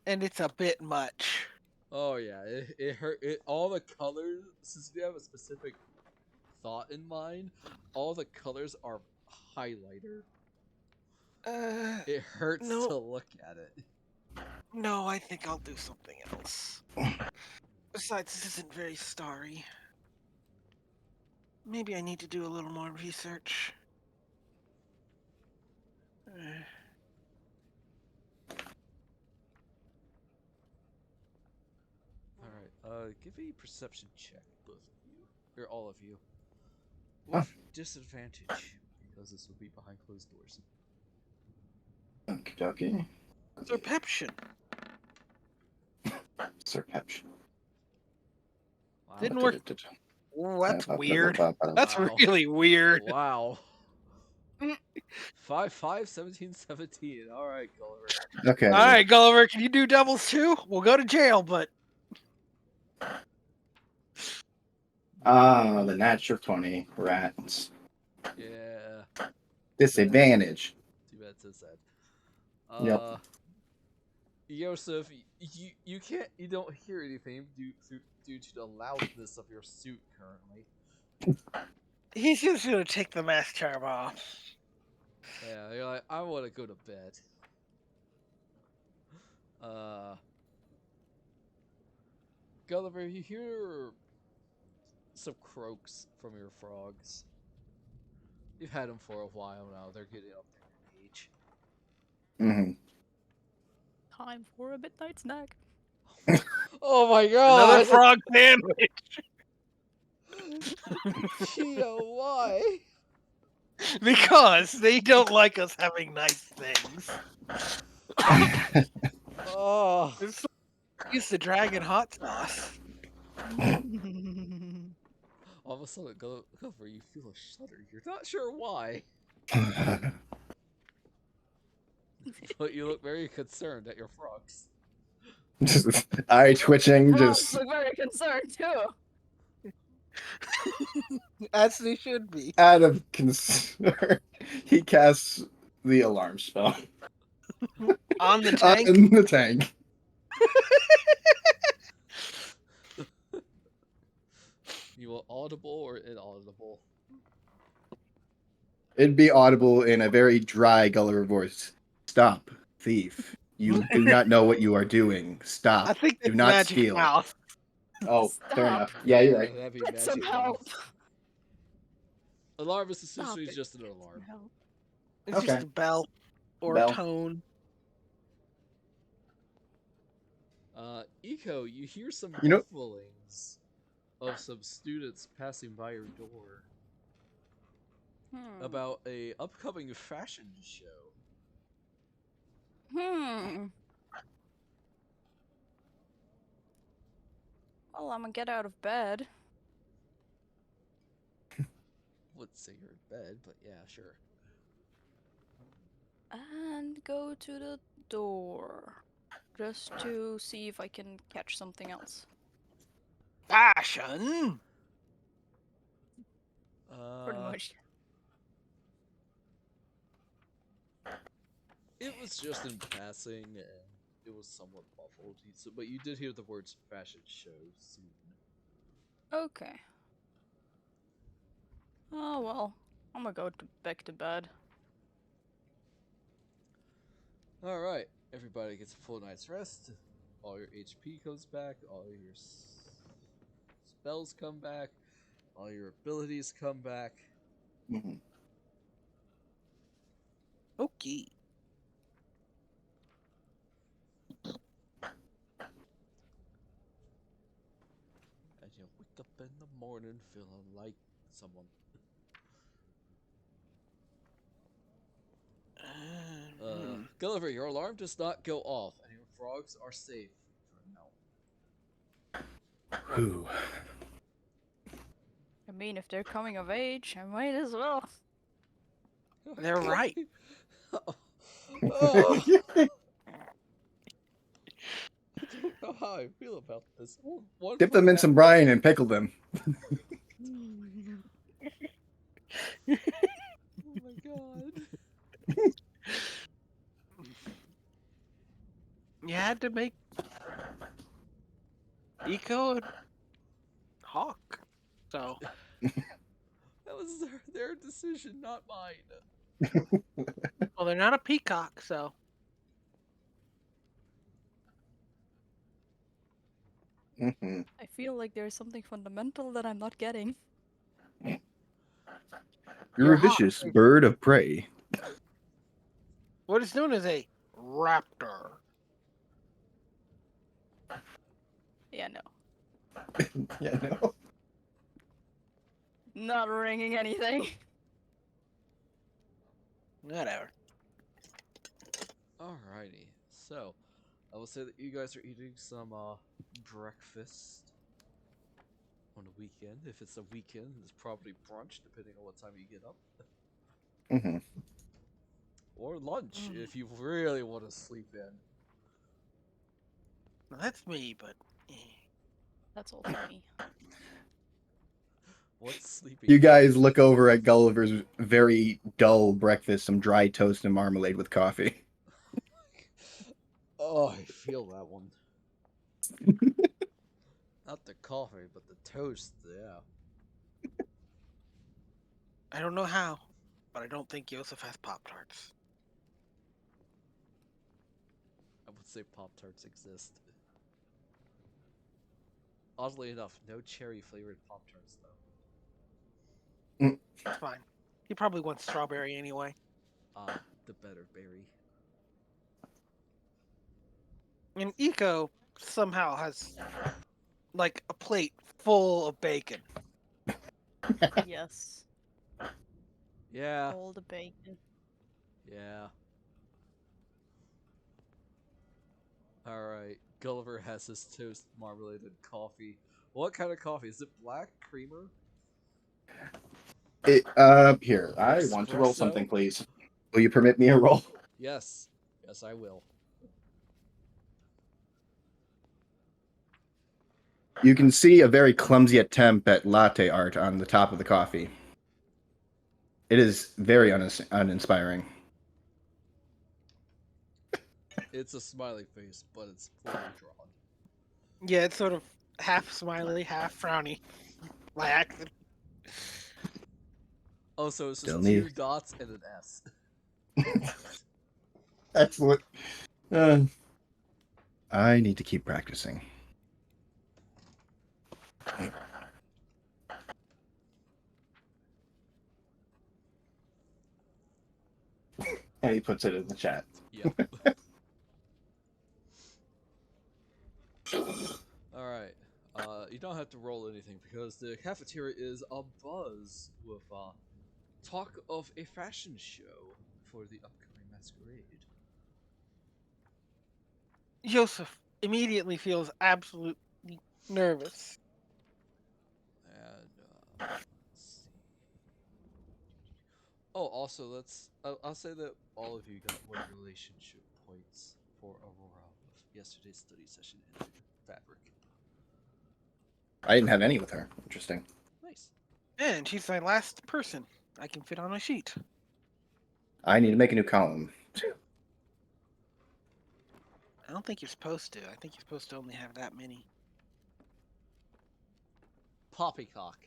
And it's a bit much. Oh yeah, it hurt. All the colors, since we have a specific thought in mind, all the colors are highlighter. It hurts no. to look at it. No, I think I'll do something else. Besides, this isn't very starry. Maybe I need to do a little more research. Alright, give me a perception check, both of you. Or all of you. With disadvantage, because this will be behind closed doors. Okie Perception. Serpeption. Wow. Didn't work. Oh, that's weird. That's Wow. really weird. Wow. 5, 17, 17. Alright, Gulliver. Okay. Alright, Gulliver, can you do doubles too? We'll go to jail, but... The natural 20 rats. Yeah. Disadvantage. Too bad, so sad. Yep. Yoseff, you don't hear anything due to the loudness of your suit currently. He's just gonna take the mask charm off. Yeah, you're like, I want to go to bed. Gulliver, you hear some croaks from your frogs. You've had them for a while now. They're getting up there in age. Mm-hmm. Time for a midnight snack. Oh my god! Another frog sandwich! Gio, why? Because they don't like us having nice things. Oh. Use the dragon hot sauce. All of a sudden, Gulliver, you feel a shudder. You're not sure why, but you look very concerned at your frogs. Eye twitching, Frogs just look very concerned too. As they should be. out of concern. He casts the alarm spell On the tank? in the tank. You want audible or inaudible? It'd be audible in a very dry Gulliver voice. Stop, thief. You do not know what you are doing. Stop. I think Do it's not magic steal. mouth. Oh, fair Stop. enough. Yeah, you're right. That'd be Get some magic help. mouth. Alarm is essentially Stop it. just an alarm. Help. It's Okay. just a bell or Bell. a tone. Eco, you hear some You know- rumblings of some students passing by your door about a upcoming fashion show. Well, I'm gonna get out of bed. Wouldn't say you're in bed, but yeah, sure. And go to the door. Just to see if I can catch something else. Fashion? Pretty much. It was just in passing, and it was somewhat muffled. But you did hear the words "fashion show" soon. Okay. Oh well. I'm gonna go back to bed. All right, everybody gets a full night's rest. All your HP comes back. All your spells come back. All your abilities come back. Mm-hmm. Okay. And you wake up in the morning feeling like someone. Gulliver, your alarm does not go off, and your frogs are safe for now. Whew. I mean, if they're coming of age, I might as well. They're right. Oh, I don't know how I feel about this. One Dip foot them in back. some brine and pickle them. Oh my god. You had to make Eco and Hawk. So That was their decision, not mine. well, they're not a peacock, so Mm-hmm. I feel like there's something fundamental that I'm not getting. You're a hawk vicious is bird of prey. what is known as a raptor. Yeah, no. Yeah, no. Not ringing anything. Whatever. Alrighty. So, I will say that you guys are eating some breakfast on a weekend. If it's a weekend, it's probably brunch, depending on what time you get up. Mm-hmm. Or lunch, if you really want to sleep in. Now, that's me, but That's also me. What's sleeping? You guys look over at Gulliver's very dull breakfast, some dry toast and marmalade with coffee. Oh, I feel that one. Not the coffee, but the toast, yeah. I don't know how, but I don't think Yoseff has Pop Tarts. I would say Pop-Tarts exist. Oddly enough, no cherry-flavored Pop-Tarts, though. It's fine. He probably wants strawberry anyway. The better berry. And Eco somehow has like a plate full of bacon. Yes. Yeah, All the bacon. yeah. Alright, Gulliver has his toast marmaladed coffee. What kind of coffee? Is it black? Creamer? Here, I want to roll Espresso? something, please. Will you permit me a roll? Yes. Yes, I will. You can see a very clumsy attempt at latte art on the top of the coffee. It is very uninspiring. It's a smiley face, but it's poorly drawn. Yeah, it's sort of half smiley, half frowny. By accident. Oh, so it's Still just two need- dots and an S. Excellent. I need to keep practicing. And he puts it in the chat. Yep. Alright. You don't have to roll anything because the cafeteria is abuzz with talk of a fashion show for the upcoming masquerade. Yoseff immediately feels absolutely nervous. And let's see. Oh, also, I'll say that all of you got 1 relationship points for Aurora with yesterday's study session in fabric. I didn't have any with her. Interesting. Nice. And she's my last person I can fit on a sheet. I need to make a new column. I don't think you're supposed to. I think you're supposed to only have that many. Poppycock.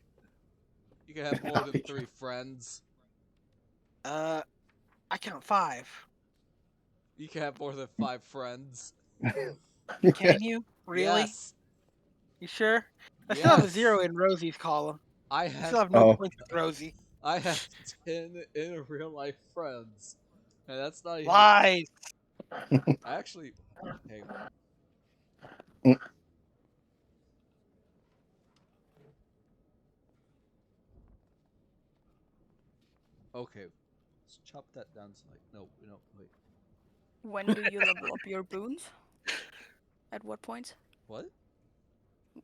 You can have more than 3 friends. I count 5. You can have more than 5 friends. Can you? Really? Yes. You sure? I still have a Yes. 0 in Rosie's column. I I have still have no Oh. points with Rosie. I have 10 in real life friends. And that's not even Lies! actually hey. Okay. Let's chop that down to like no, wait. When do you level up your boons? At what point? What?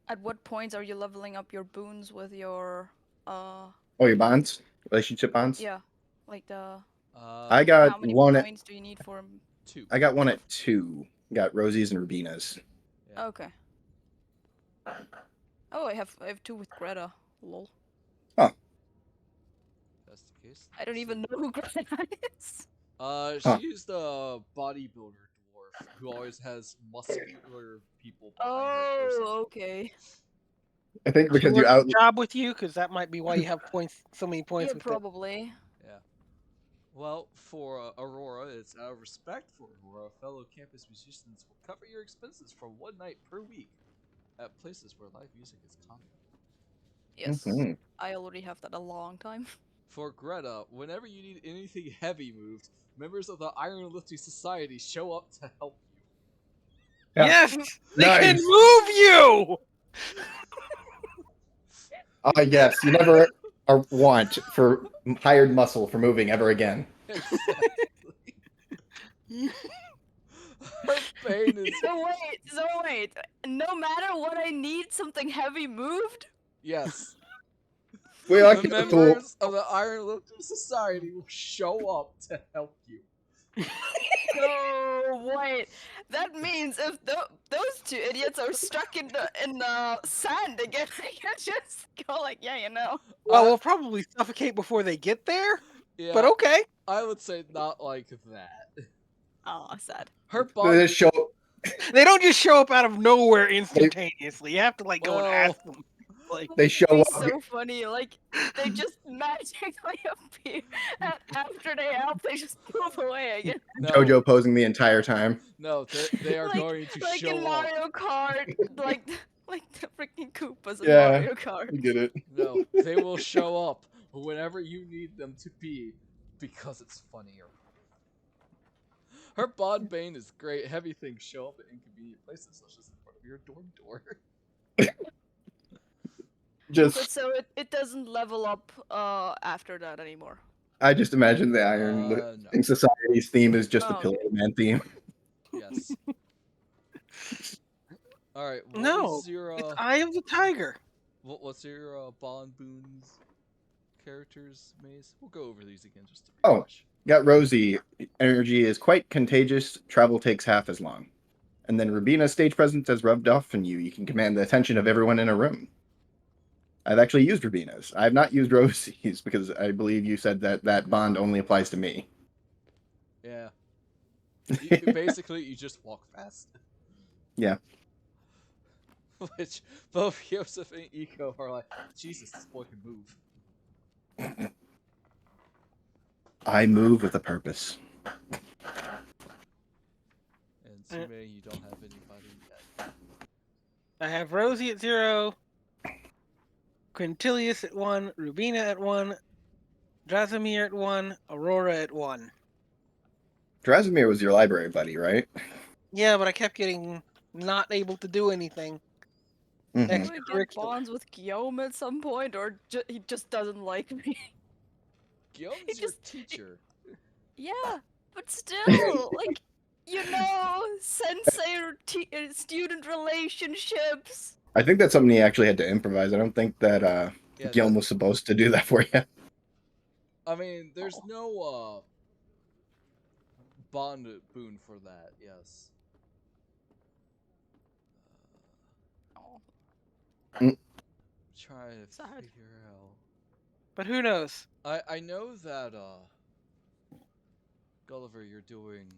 At what points are you leveling up your boons with your Oh, your bonds, relationship bonds. yeah, like the I Uh, got how many one. points do you need for 2. I got one at 2. Got Rosie's and Rubina's. Yeah. Okay. Oh, I have 2 with Greta. Lol. That's the case. I don't let's even see. know who Greta is. Huh. She's the bodybuilder dwarf who always has muscular people behind her person. Oh, okay. I think She because you works out. a job with you, because that might be why you have points. So many points Yeah, with it. probably. Yeah. Well, for Aurora, it's out of respect for Aurora, fellow campus musicians will cover your expenses for 1 night per week at places where live music is common. Yes. Mhm. I already have that a long time. For Greta, whenever you need anything heavy moved, members of the Iron Lifting Society show up to help you. Yeah. Yes, they can Nice. move you. Yes, you never are want for hired muscle for moving ever again. Exactly. Her pain is So wait. No matter what I need, something heavy moved? yes. We are The careful. members of the Iron Lifting Society will show up to help you. So wait, that means if those 2 idiots are stuck in the sand again, I can just go like, yeah, you know. Well, we'll probably suffocate before they get there. Yeah, But okay. I would say not like that. Oh, sad. Her They bond. just show. They don't just show up out of nowhere instantaneously. You have to like go and Well, ask them. Like, They It'd show be up. so funny. Like they just magically appear, and after they help, they just move away again. no, JoJo posing the entire time. no, they are like going to like show in up. Mario Kart, like like the freaking Koopas in Yeah, Mario Kart. you get it. No, they will show up whenever you need them to be, because it's funnier. Her Bod Bane is great. Heavy things show up at inconvenient places, such as in front of your dorm door. But Just, so it doesn't level up after that anymore. I just imagine the Iron No. Lifting Society's theme is just the Oh, Pillow okay. Man theme. Yes. All right. What no, was your it's Eye of the Tiger. what's your Bond Boons characters, Maze? We'll go over these again just to Oh. refresh. Got Rosie. Energy is quite contagious. Travel takes half as long. And then Rubina's stage presence has rubbed off on you. You can command the attention of everyone in a room. I've actually used Rubina's. I have not used Rosie's because I believe you said that that bond only applies to me. Yeah. Basically, you just walk fast. Yeah. Which both Yoseff and Eco are like, Jesus, this boy can move. I move with a purpose. And Sume, you don't have anybody yet. I have Rosie at 0, Quintilius at 1, Rubina at 1, Drazimir at 1, Aurora at 1. Drasimir was your library buddy, right? Yeah, but I kept getting not able to do anything. Mhm. Do I get Extracurricular. bonds with Guillaume at some point, or he just doesn't like me? Guillaume's your teacher. Yeah, but still, like, you know, student relationships. I think that's something he actually had to improvise. I don't think that Yeah, Guillaume was supposed to do that for you. I mean, there's no bond boon for that. Yes. Oh, Try to sad. figure out. But who knows? I know that Gulliver, you're doing.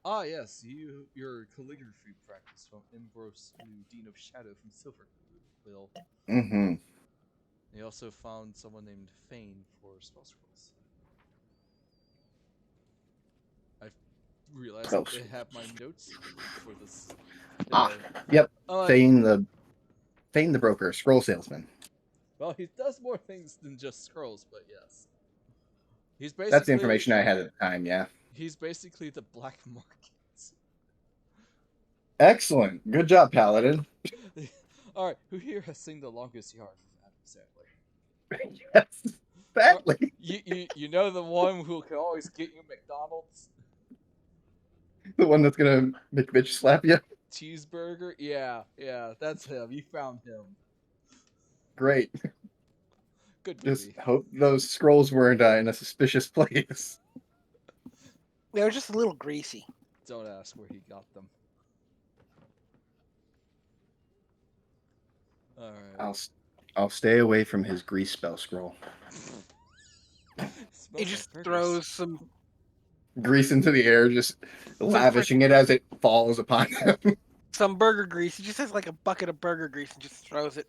Ah yes, your calligraphy practice from Ambrose to Dean of Shadow from Silverquill. Mm-hmm. They also found someone named Fane for spell scrolls. I realized Oh. that they have my notes for this. Ah, there. yep. I'm like, Fane the broker, scroll salesman. well, he does more things than just scrolls, but yes. He's basically That's the information I had at the time, yeah. He's basically the black market. Excellent. Good job, Paladin. Alright, who here has seen the longest yard with Adam Sandler? Yes. badly. You know the one who can always get you McDonald's The one that's gonna make Mitch slap you. cheeseburger? Yeah, that's him. You found him. Great. Good Just movie. hope those scrolls weren't in a suspicious place. They were just a little greasy. Don't ask where he got them. All right. I'll stay away from his grease spell scroll. He just throws some Grease into the air, just lavishing it as it falls upon him. some burger grease. He just has like a bucket of burger grease and just throws it.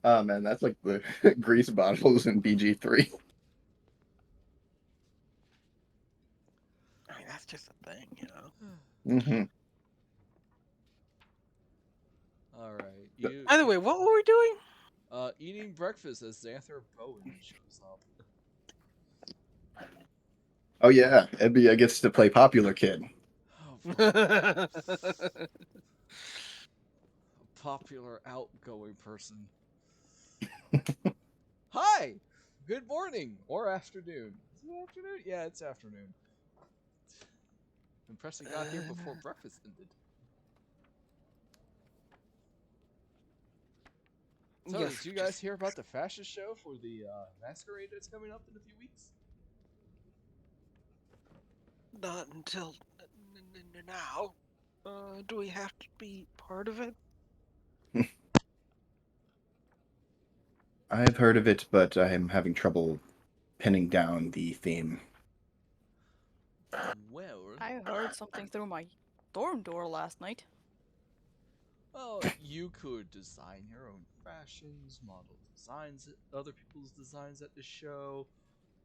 Oh man, that's like the grease bottles in BG3. I mean, that's just a thing, you know. Mm-hmm. All right. You. By the way, what were we doing? Eating breakfast as Xanther Bowen shows up. Oh yeah, Ebby gets to play popular kid. Oh, boy. A popular, outgoing person. Hi! Good morning! Or afternoon. Is it afternoon? Yeah, it's afternoon. Impressing got here before breakfast ended. So, Yes, did you guys hear about the fashion show for the masquerade that's coming up in a few weeks? Not until now. Do we have to be part of it? I've heard of it, but I'm having trouble pinning down the theme. Well, I heard something through my dorm door last night. well, you could design your own fashions, model designs, other people's designs at the show,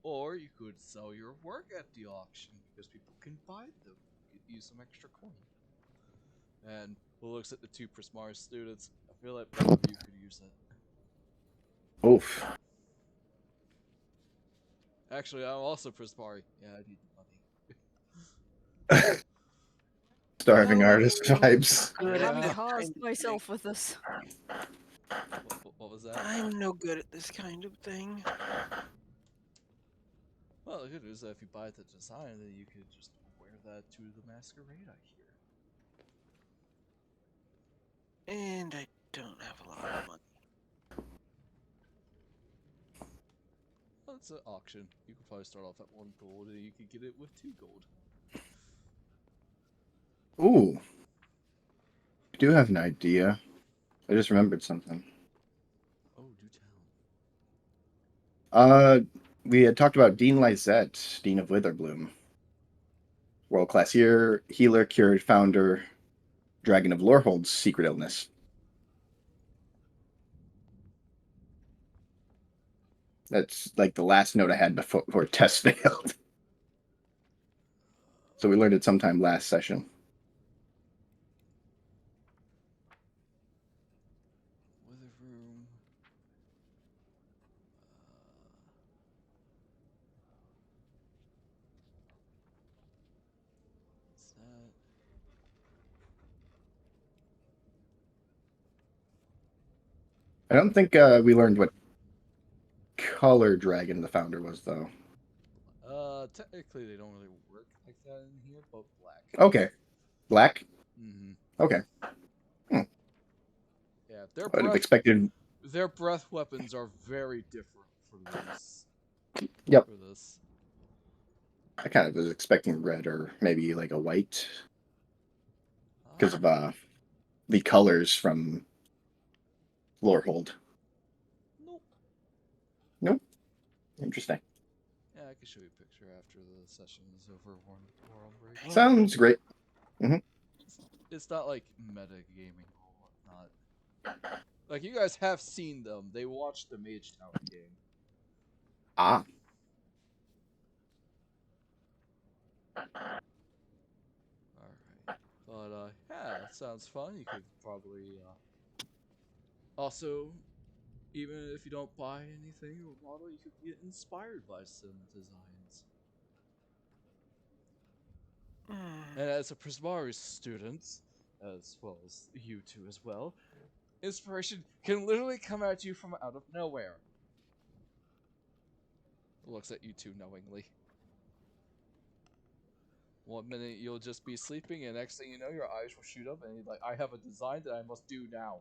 or you could sell your work at the auction because people can buy them. Get you some extra coin. And who looks at the two Prismari students? I feel like both of you could use it. Oof. Actually, I'm also Prismari. Yeah, I need the money. Starving No, artist vibes. good Yeah. at I'm this caused kind of myself thing. with this. What was that? I'm no good at this kind of thing. Well, the good news is that if you buy the design, then you could just wear that to the masquerade, I hear. And I don't have a lot of money. Well, it's an auction. You could probably start off at 1 gold, and you could get it with 2 gold. Ooh. I do have an idea. I just remembered something. Oh, do tell. We had talked about Dean Lysette, Dean of Witherbloom. World-class healer, cured founder, Dragon of Lorehold's secret illness. That's like the last note I had before test failed. So we learned it sometime last session. Weather room. What's that? I don't think we learned what color dragon the founder was, though. Technically they don't really work like that in here, but black. Okay. Black? Mm-hmm. Okay. Yeah, I would have expected... their breath weapons are very different for this. Yep. For this. I kind of was expecting red or maybe like a white. Because of the colors from Lorehold. Nope. Nope. Interesting. Yeah, I can show you a picture after the session is over. We're on break. Sounds great. It's not like meta gaming or whatnot. Like, you guys have seen them. They watched the Mage Tower game. Ah. Alright. But, yeah, that sounds fun. You could probably, also, even if you don't buy anything or model, you could get inspired by some designs. And as a Prismari student, as well as you two as well, inspiration can literally come at you from out of nowhere. Looks at you two knowingly. One minute you'll just be sleeping, and next thing you know, your eyes will shoot up, and you're like, I have a design that I must do now.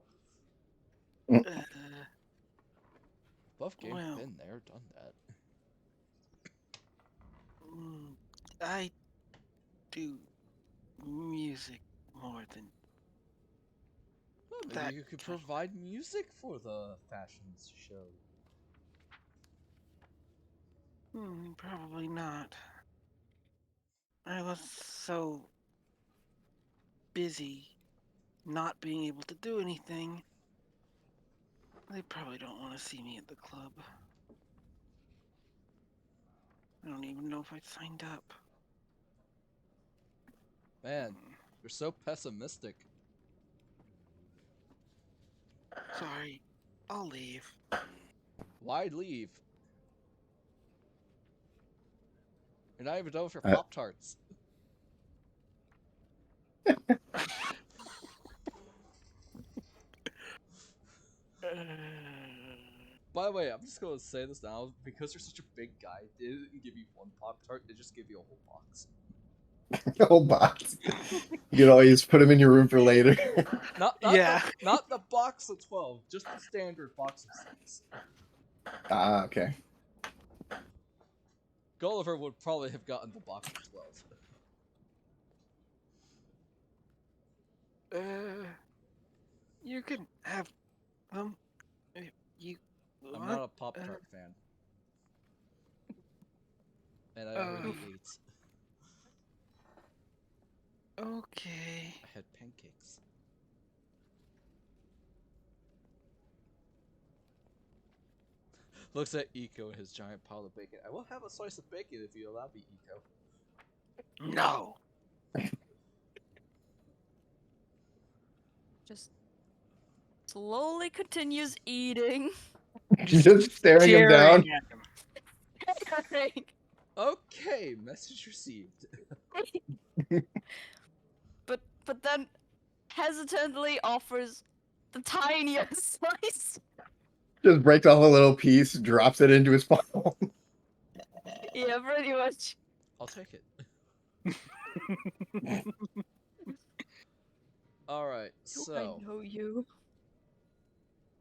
Uh, Buff game, well, been there, done that. I do music more than Well, maybe that. you could provide music for the fashion show. Probably not. I was so busy not being able to do anything. They probably don't want to see me at the club. I don't even know if I signed up. Man, you're so pessimistic. Sorry, I'll leave. Why leave? You're not even done with your Pop-Tarts. By the way, I'm just gonna say this now, because you're such a big guy, they didn't give you one Pop-Tart, they just give you a whole box. A whole box. You can always put them in your room for later. Not Yeah. not the box of 12, just the standard box of 6. Ah, okay. Gulliver would probably have gotten the box of 12. You can have them if you I'm want. not a Pop-Tart fan. And I already ate. Okay. I had pancakes. Looks at Eco and his giant pile of bacon. I will have a slice of bacon if you allow me, Eco. No. Just slowly continues eating. Just staring him down. At him. Okay, message received. but then hesitantly offers the tiniest slice. Just breaks off a little piece, drops it into his palm. Yeah, pretty much. I'll take it. Alright, so I know you.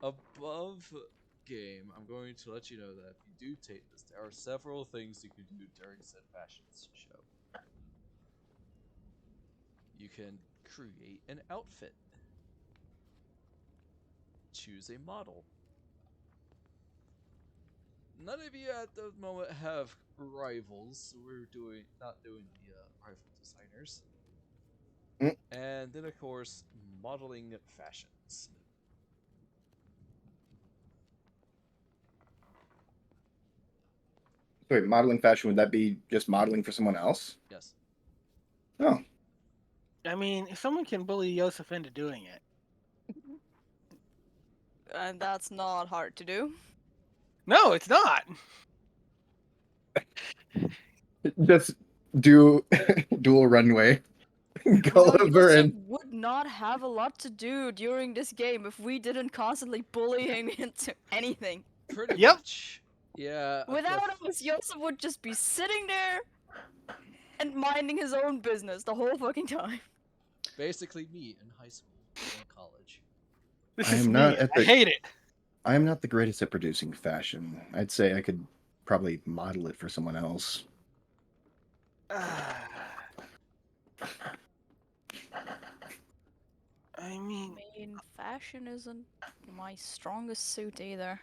above game, I'm going to let you know that if you do take this, there are several things you can do during said fashion show. You can create an outfit. Choose a model. None of you at the moment have rivals, so we're not doing the rival designers. And then of course, modeling fashions. Wait, modeling fashion, would that be just modeling for someone else? Yes. Oh. I mean, if someone can bully Yoseff into doing it. And that's not hard to do. No, it's not. Just do dual runway. Gulliver Yoseff and would not have a lot to do during this game if we didn't constantly bully him into anything. Pretty Yep. much. Yeah. Without us, Yoseff would just be sitting there and minding his own business the whole fucking time. Basically me in high school and college. This I is am me. not at I the- hate it. I am not the greatest at producing fashion. I'd say I could probably model it for someone else. I mean, Fashion isn't my strongest suit either.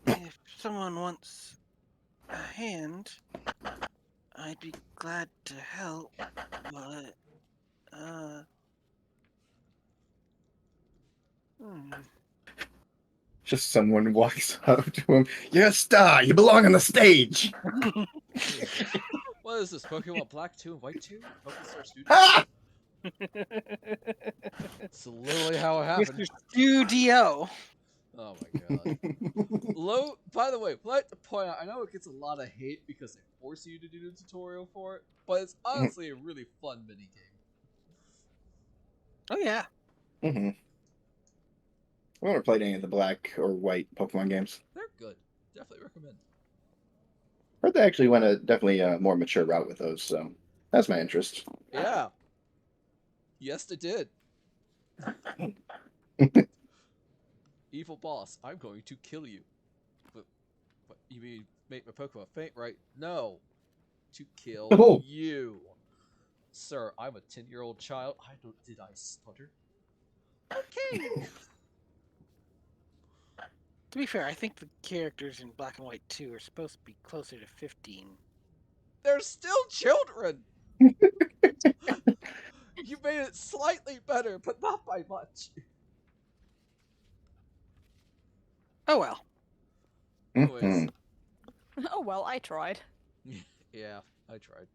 if someone wants a hand, I'd be glad to help, but, Just someone walks up to him. You're a star. You belong on the stage. What is this? Pokemon Black 2 and White 2? Pokemon Star Studio? Ah! It's literally how it happened. Mr. Studio. Oh my god. By the way, I'd like to point out, I know it gets a lot of hate because they force you to do the tutorial for it, but it's honestly a really fun minigame. Oh, yeah. Mm-hmm. I never played any of the black or white Pokemon games. They're good. Definitely recommend. heard they actually went a definitely a more mature route with those, so that's my interest. Yeah. Yes, they did. Evil boss, I'm going to kill you. But you mean make my Pokemon faint, right? No. To kill Oh. you. Sir, I'm a 10-year-old child. Did I stutter? Okay. To be fair, I think the characters in Black and White 2 are supposed to be closer to 15. They're still children. You made it slightly better, but not by much. Oh well. Anyways. Mhm. Oh well, I tried. Yeah, I tried.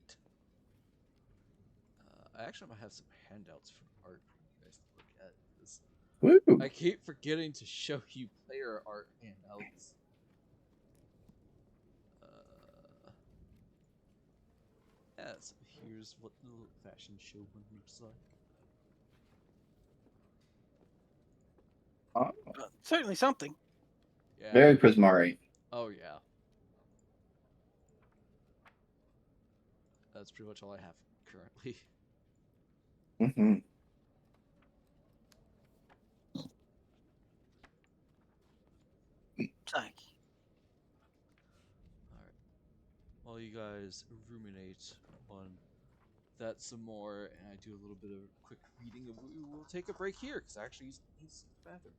I actually might have some handouts for art for you guys to look at. Because Woo. I keep forgetting to show you player art handouts. Yeah, so here's what the little fashion show one looks like. Oh, Certainly something. Yeah. very Prismari. Oh, yeah. That's pretty much all I have currently. Mm-hmm. Psyche. Alright. While you guys ruminate on that some more, and I do a little bit of quick reading, we will take a break here, because I actually need to use the bathroom.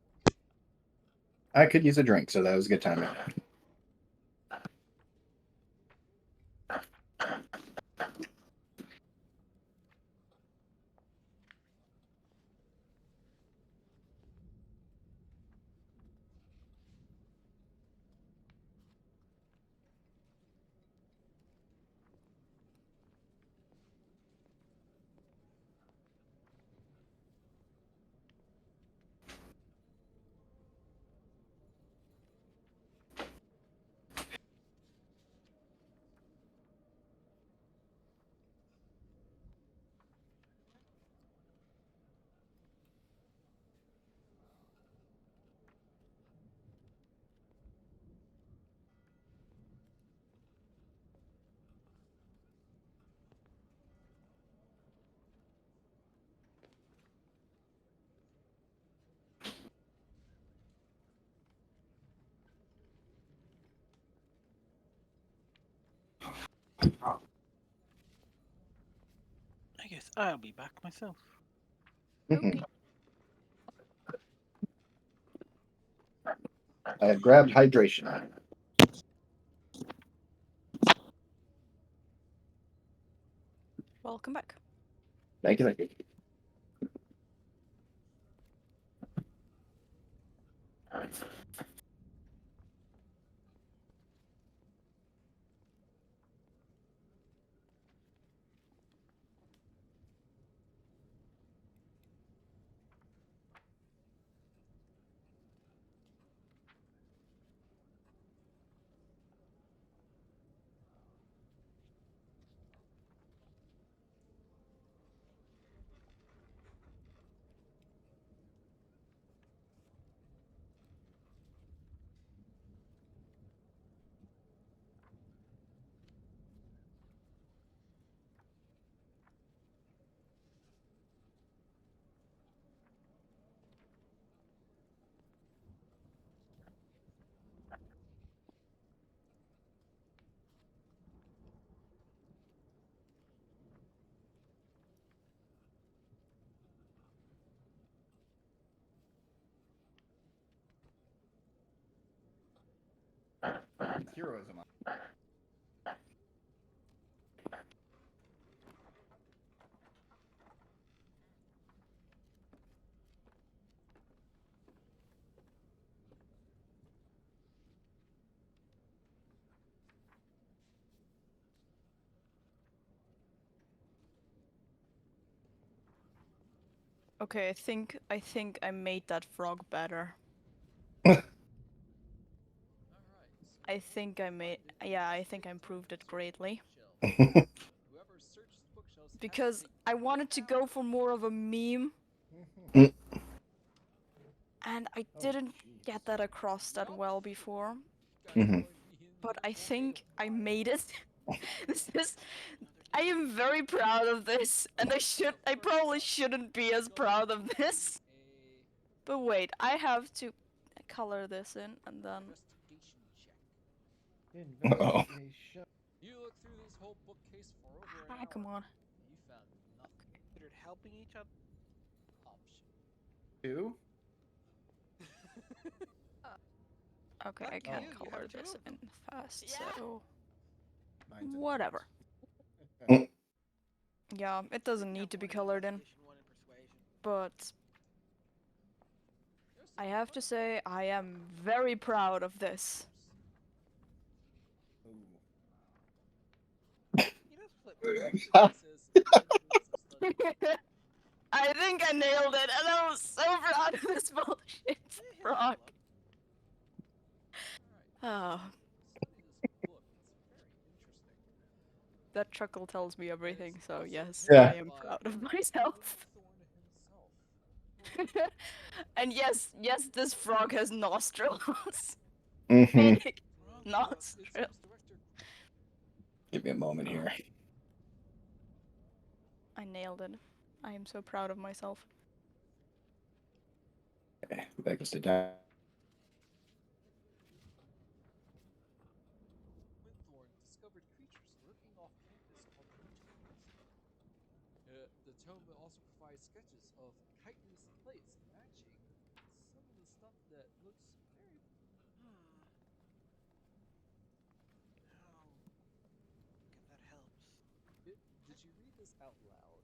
I could use a drink, so that was a good timing. I guess I'll be back myself. Mhm. Okay. I have grabbed hydration. Welcome back. Thank you, thank you. Heroism. Okay, I think I made that frog better. Alright. I think I made yeah, I think I improved it greatly. Whoever searches the bookshelves Because I wanted to go for more of a meme and I didn't get that across that well before. Mhm. but I think I made it. This is. I am very proud of this, and I probably shouldn't be as proud of this. But wait, I have to color this in, and then. Investigation check. Uh-oh. Investigation. You look through this whole bookcase for over an Ah, hour. come on. You found nothing. Considered helping each other. Option. 2? Okay, I Lucky can't you color have two this of them. in fast, Yeah. so. Mine's in Whatever. print. Yeah, it doesn't need to be colored in, One in persuasion. but I have to say I am very proud of this. Ooh. You just flip. I think I nailed it, and I was so proud of this bullshit frog. Oh, that chuckle tells me everything, so yes, Yeah. I am proud of myself. And yes, this frog has nostrils. Mm-hmm. Big nostrils. Give me a moment here. I nailed it. I am so proud of myself. Okay, that goes to down. Quinthorn discovered creatures lurking off campus called leeches. The tome also provides sketches of chitinous plates matching some of the stuff that looks very. Oh, if that helps. Did you read this out loud?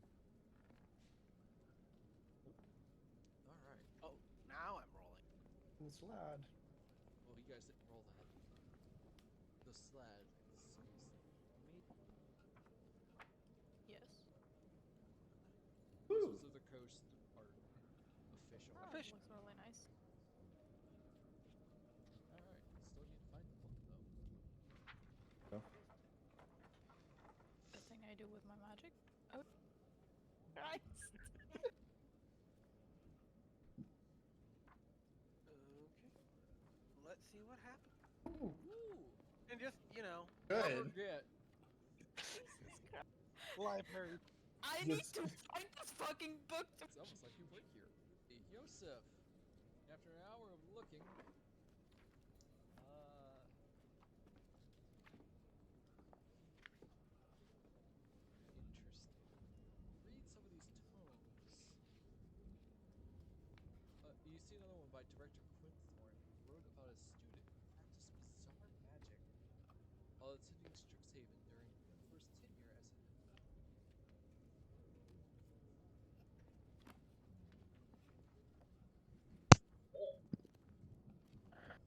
Alright. Oh, now I'm rolling. The slide. Well, you guys didn't roll that. The sled seems made. Yes. Woo. Wizards of the Coast are official. Oh, Official. looks really nice. Alright, still need to find the book though. The thing I do with my magic. Oh, Christ. Okay. Let's see what happens. Woo! And just, Good. Forget. library. I need to find this fucking book to. It's almost like you work here. Yoseff, after an hour of looking, interesting. Read some of these tomes. You see another one by director Quinthorn, who wrote about a student who practiced bizarre magic while attending Strixhaven during Gulliver's tenure as an.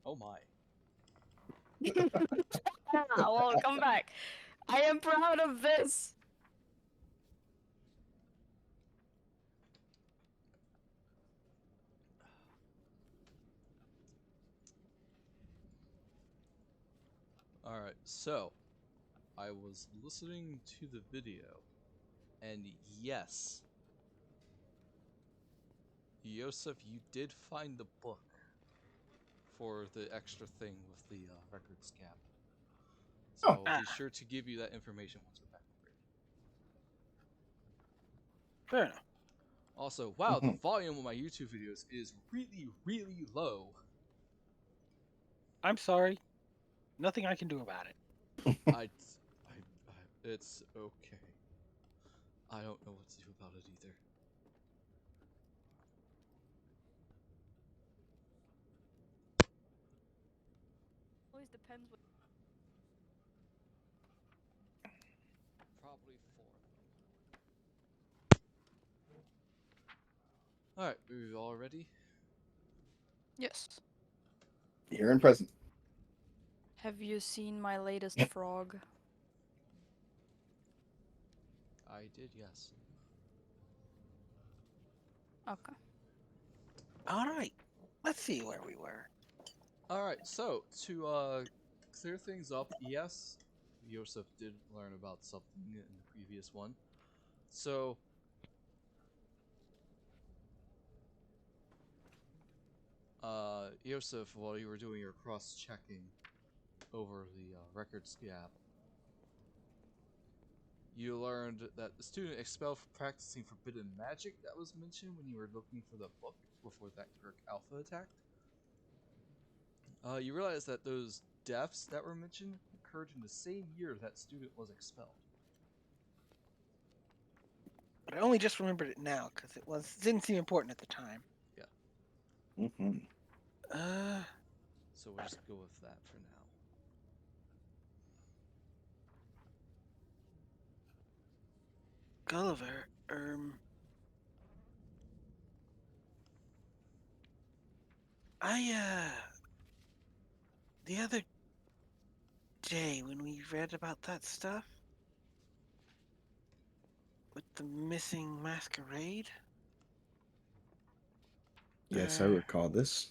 Oh my. Well, come back. I am proud of this. Alright, so I was listening to the video, and yes, Yoseff, you did find the book for the extra thing with the records gap. So Oh. I'll be sure to give you that information once we're back from break. Fair enough. Also, wow, the volume of my YouTube videos is really, really low. I'm sorry. Nothing I can do about it. It's okay. I don't know what to do about it either. Always depends what. Probably 4 of them. Alright, are you all ready? Yes. Here and present. Have you seen my latest frog? I did, yes. Okay. All right. Let's see where we were. Alright, so to clear things up, yes, Yoseff did learn about something in the previous one. So Yoseff, while you were doing your cross-checking, over the records gap, you learned that the student expelled for practicing forbidden magic that was mentioned when you were looking for the book before that Kirk Alpha attacked. You realize that those deaths that were mentioned occurred in the same year that student was expelled. But I only just remembered it now because it didn't seem important at the time. Yeah. Mm-hmm. So we'll just go with that for now. Gulliver, the other day when we read about that stuff with the missing masquerade. Yes, I recall this.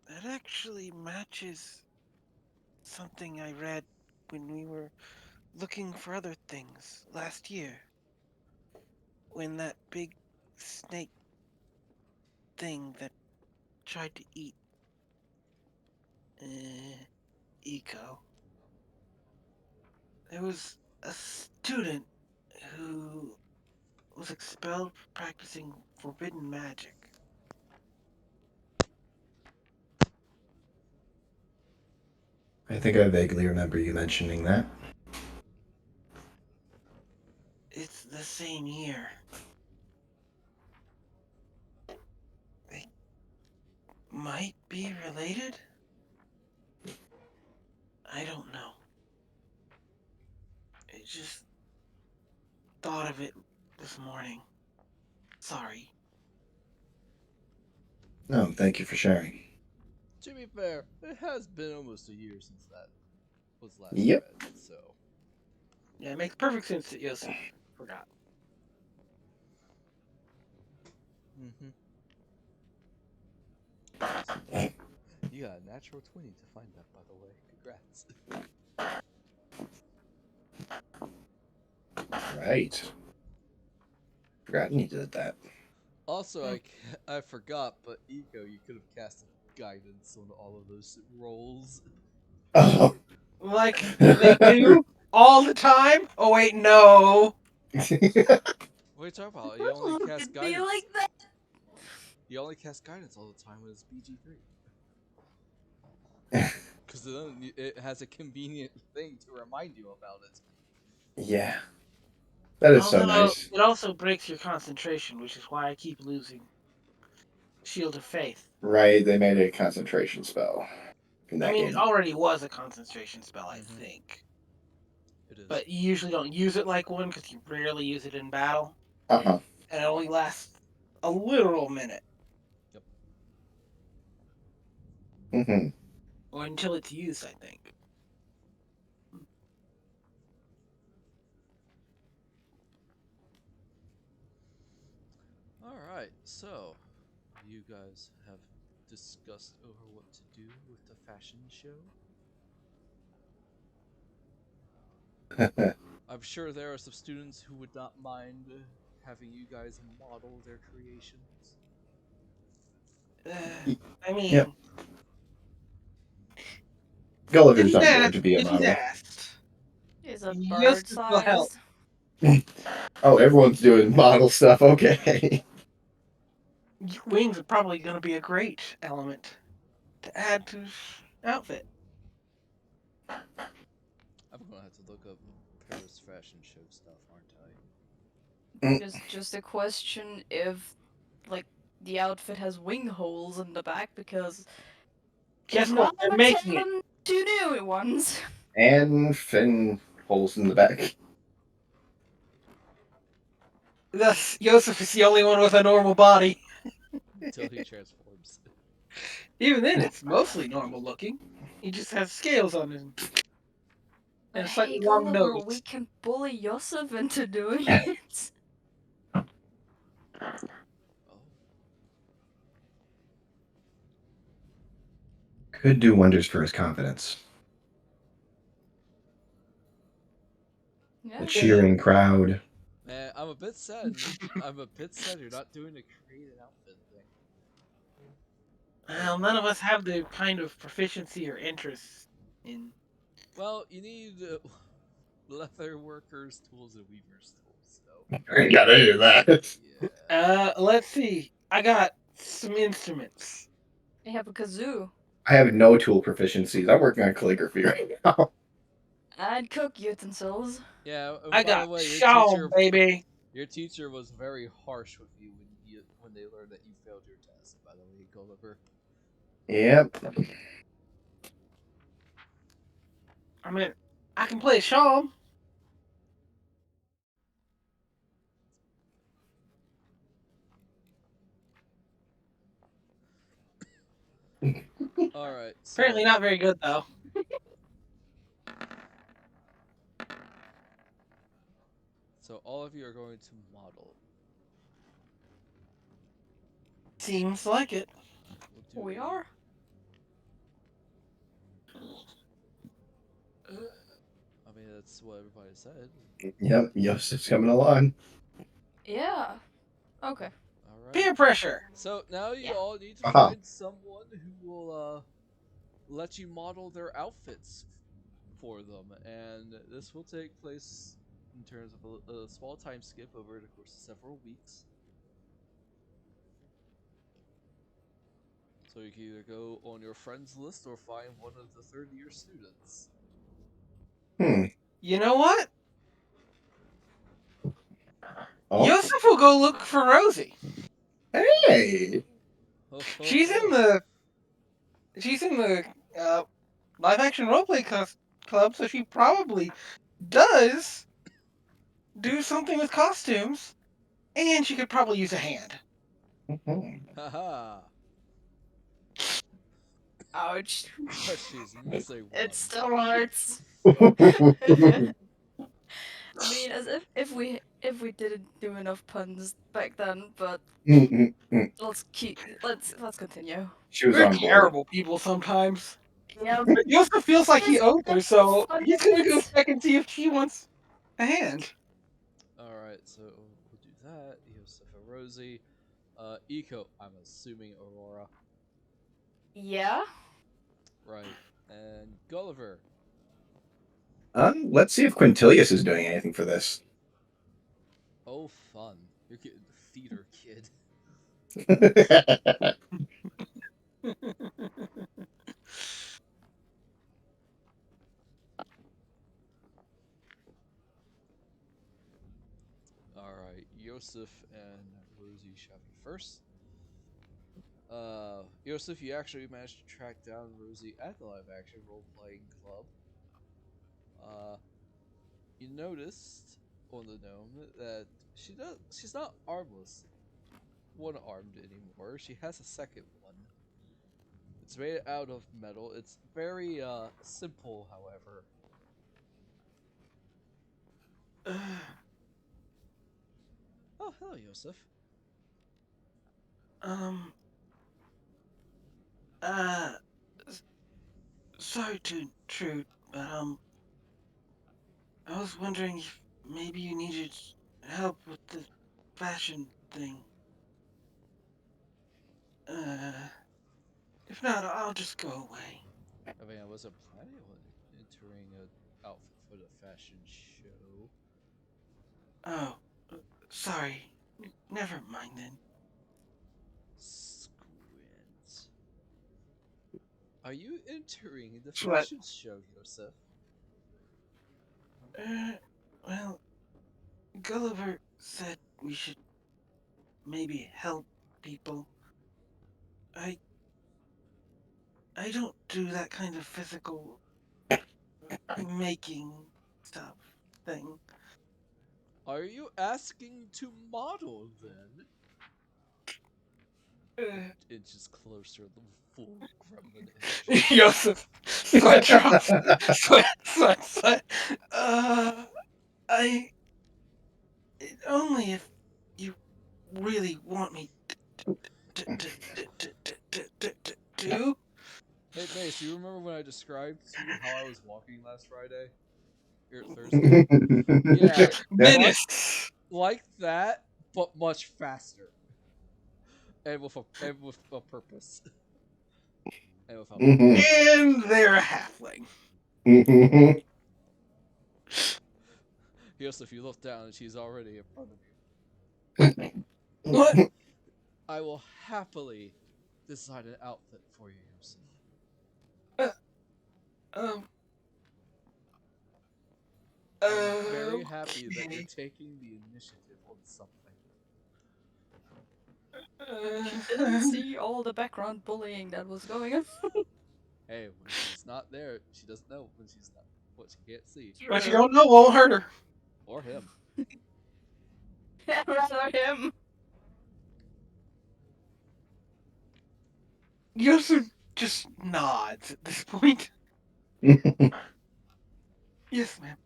That actually matches something I read when we were looking for other things last year. When that big snake thing that tried to eat Eco. There was a student who was expelled for practicing forbidden magic. I think I vaguely remember you mentioning that. It's the same year. They might be related? I don't know. I just thought of it this morning. Sorry. No, thank you for sharing. To be fair, it has been almost a year since that was last Yep. read, so. Yeah, it makes perfect sense that Yoseff forgot. Mm-hmm. You got a natural 20 to find that, by the way. Congrats. Right. Forgotten you did that. Also, I forgot, but Eco, you could have casted guidance on all of those rolls. Oh. Like they do all the time? Oh wait, no. What are you talking about? You only Look cast at me guidance. like that. You only cast guidance all the time when it's BG3. Because then it has a convenient thing to remind you about it. Yeah. That is so nice. It also breaks your concentration, which is why I keep losing Shield of Faith. Right, they made a concentration spell in that I mean, game. it already was a concentration spell, I Mhm. think. It is. But you usually don't use it like one because you rarely use it in battle. Uh-huh. And it only lasts a literal minute. Yep. Mm-hmm. Or until it's used, I think. Alright, so you guys have discussed over what to do with the fashion show. I'm sure there are some students who would not mind having you guys model their creations. I mean, Yep. Gulliver's if on board to be a he's model. asked. Is a Yoseff bird will help. sized. Oh, everyone's doing model stuff. Okay. Wings are probably going to be a great element to add to his outfit. I'm gonna have to look up Paris fashion show stuff, aren't I? Just a question if like the outfit has wing holes in the back because Guess if what? not, They're I'm making it. them 2 new ones. And fin holes in the back. Thus, Yoseff is the only one with a normal body. Until he transforms. Even then, it's mostly normal looking. He just has scales on him. But And a slightly hey, long Gulliver, nose. we can bully Yoseff into doing it. Oh. Could do wonders for his confidence. Yeah. The cheering crowd. Man, I'm a bit sad. I'm a bit sad you're not doing a creative outfit thing. Well, none of us have the kind of proficiency or interest in. Well, you need leather workers' tools and weavers' tools. So I ain't got any of that. yeah. Let's see. I got some instruments. I have a kazoo. I have no tool proficiencies. I'm working on calligraphy right now. And cook utensils. Yeah. I By the got way, Shaw, baby. your teacher was very harsh with you when they learned that you failed your test. By the way, Gulliver. Yep. I mean, I can play Shaw. All right. So Apparently not very good though. all of you are going to model. Seems like it. We'll do We a are. I mean, that's what everybody said. Yep. Yosef's coming along. Yeah. Okay. All right. Peer pressure. So now you Yeah. all need to Uh-huh. find someone who will let you model their outfits for them, and this will take place in terms of a small time skip over the course of several weeks. So you can either go on your friends list or find one of the third-year students. You know what? Oh. Yoseff will go look for Rosie. Hey. Ho, ho, She's ho. in the live action roleplay club, so she probably does do something with costumes, and she could probably use a hand. Haha. Ouch. But she's missing one. It still hurts. I mean, as if we didn't do enough puns back then, but let's continue. She was We're on board. terrible people sometimes. Yeah. But Yoseff feels like he It's owes her, so fun he's gonna go bits. check and see if she wants a hand. Alright, so we'll do that. Yoseff and Rosie. Eco, I'm assuming Aurora. Yeah. Right. And Gulliver. Let's see if Quintilius is doing anything for this. Oh, fun. You're getting the theater kid. Alright, Yoseff and Rosie shall be first. Yoseff, you actually managed to track down Rosie at the live action role playing club. You noticed on the gnome that she's not armless, one armed anymore. She has a second one. It's made out of metal. It's very simple, however. Oh, hello, Yoseff. um, uh, sorry to intrude, but I was wondering if maybe you needed help with the fashion thing. Uh, if not, I'll just go away. I mean, I wasn't planning on entering an outfit for the fashion show. Oh, sorry. Never mind then. Squint. Are you entering the What? fashion show, Yoseff? Uh, well, Gulliver said we should maybe help people. I I don't do that kind of physical making stuff thing. Are you asking to model then? Inches closer, the full gremlin energy. Joseph, sweat drop, sweat. Uh, I only if you really want me to. Hey, Mace, you remember when I described to you how I was walking last Friday? Or Thursday? Yeah, like, Menace. like that, but much faster. And with a purpose. And with a Mhm. And they're a halfling. Yoseff, you look down and she's already in front of you. What? I will happily design an outfit for you, Yoseff. Um. I'm very happy that you're Okay. taking the initiative on something. She didn't see all the background bullying that was going on. Hey, when she's not there, she doesn't know when she's not what she can't see. What you don't know won't hurt her. Or him. Rather him. Yusuf just nods at this point. Yes, ma'am.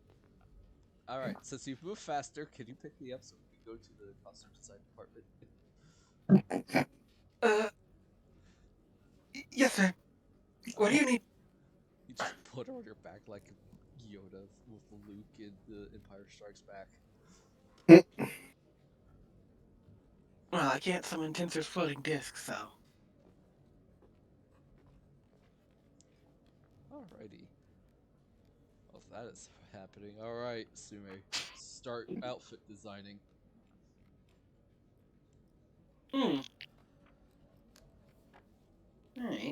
Alright, since you've moved faster, can you pick me up so we can go to the costume design department? Yes, ma'am. What do you need? You just put her on your back like Yoda with Luke in the Empire Strikes Back. Well, I can't summon Tensor's floating disc, so. Alrighty. Well, that is happening. Alright, Sume. Start outfit designing. Alright.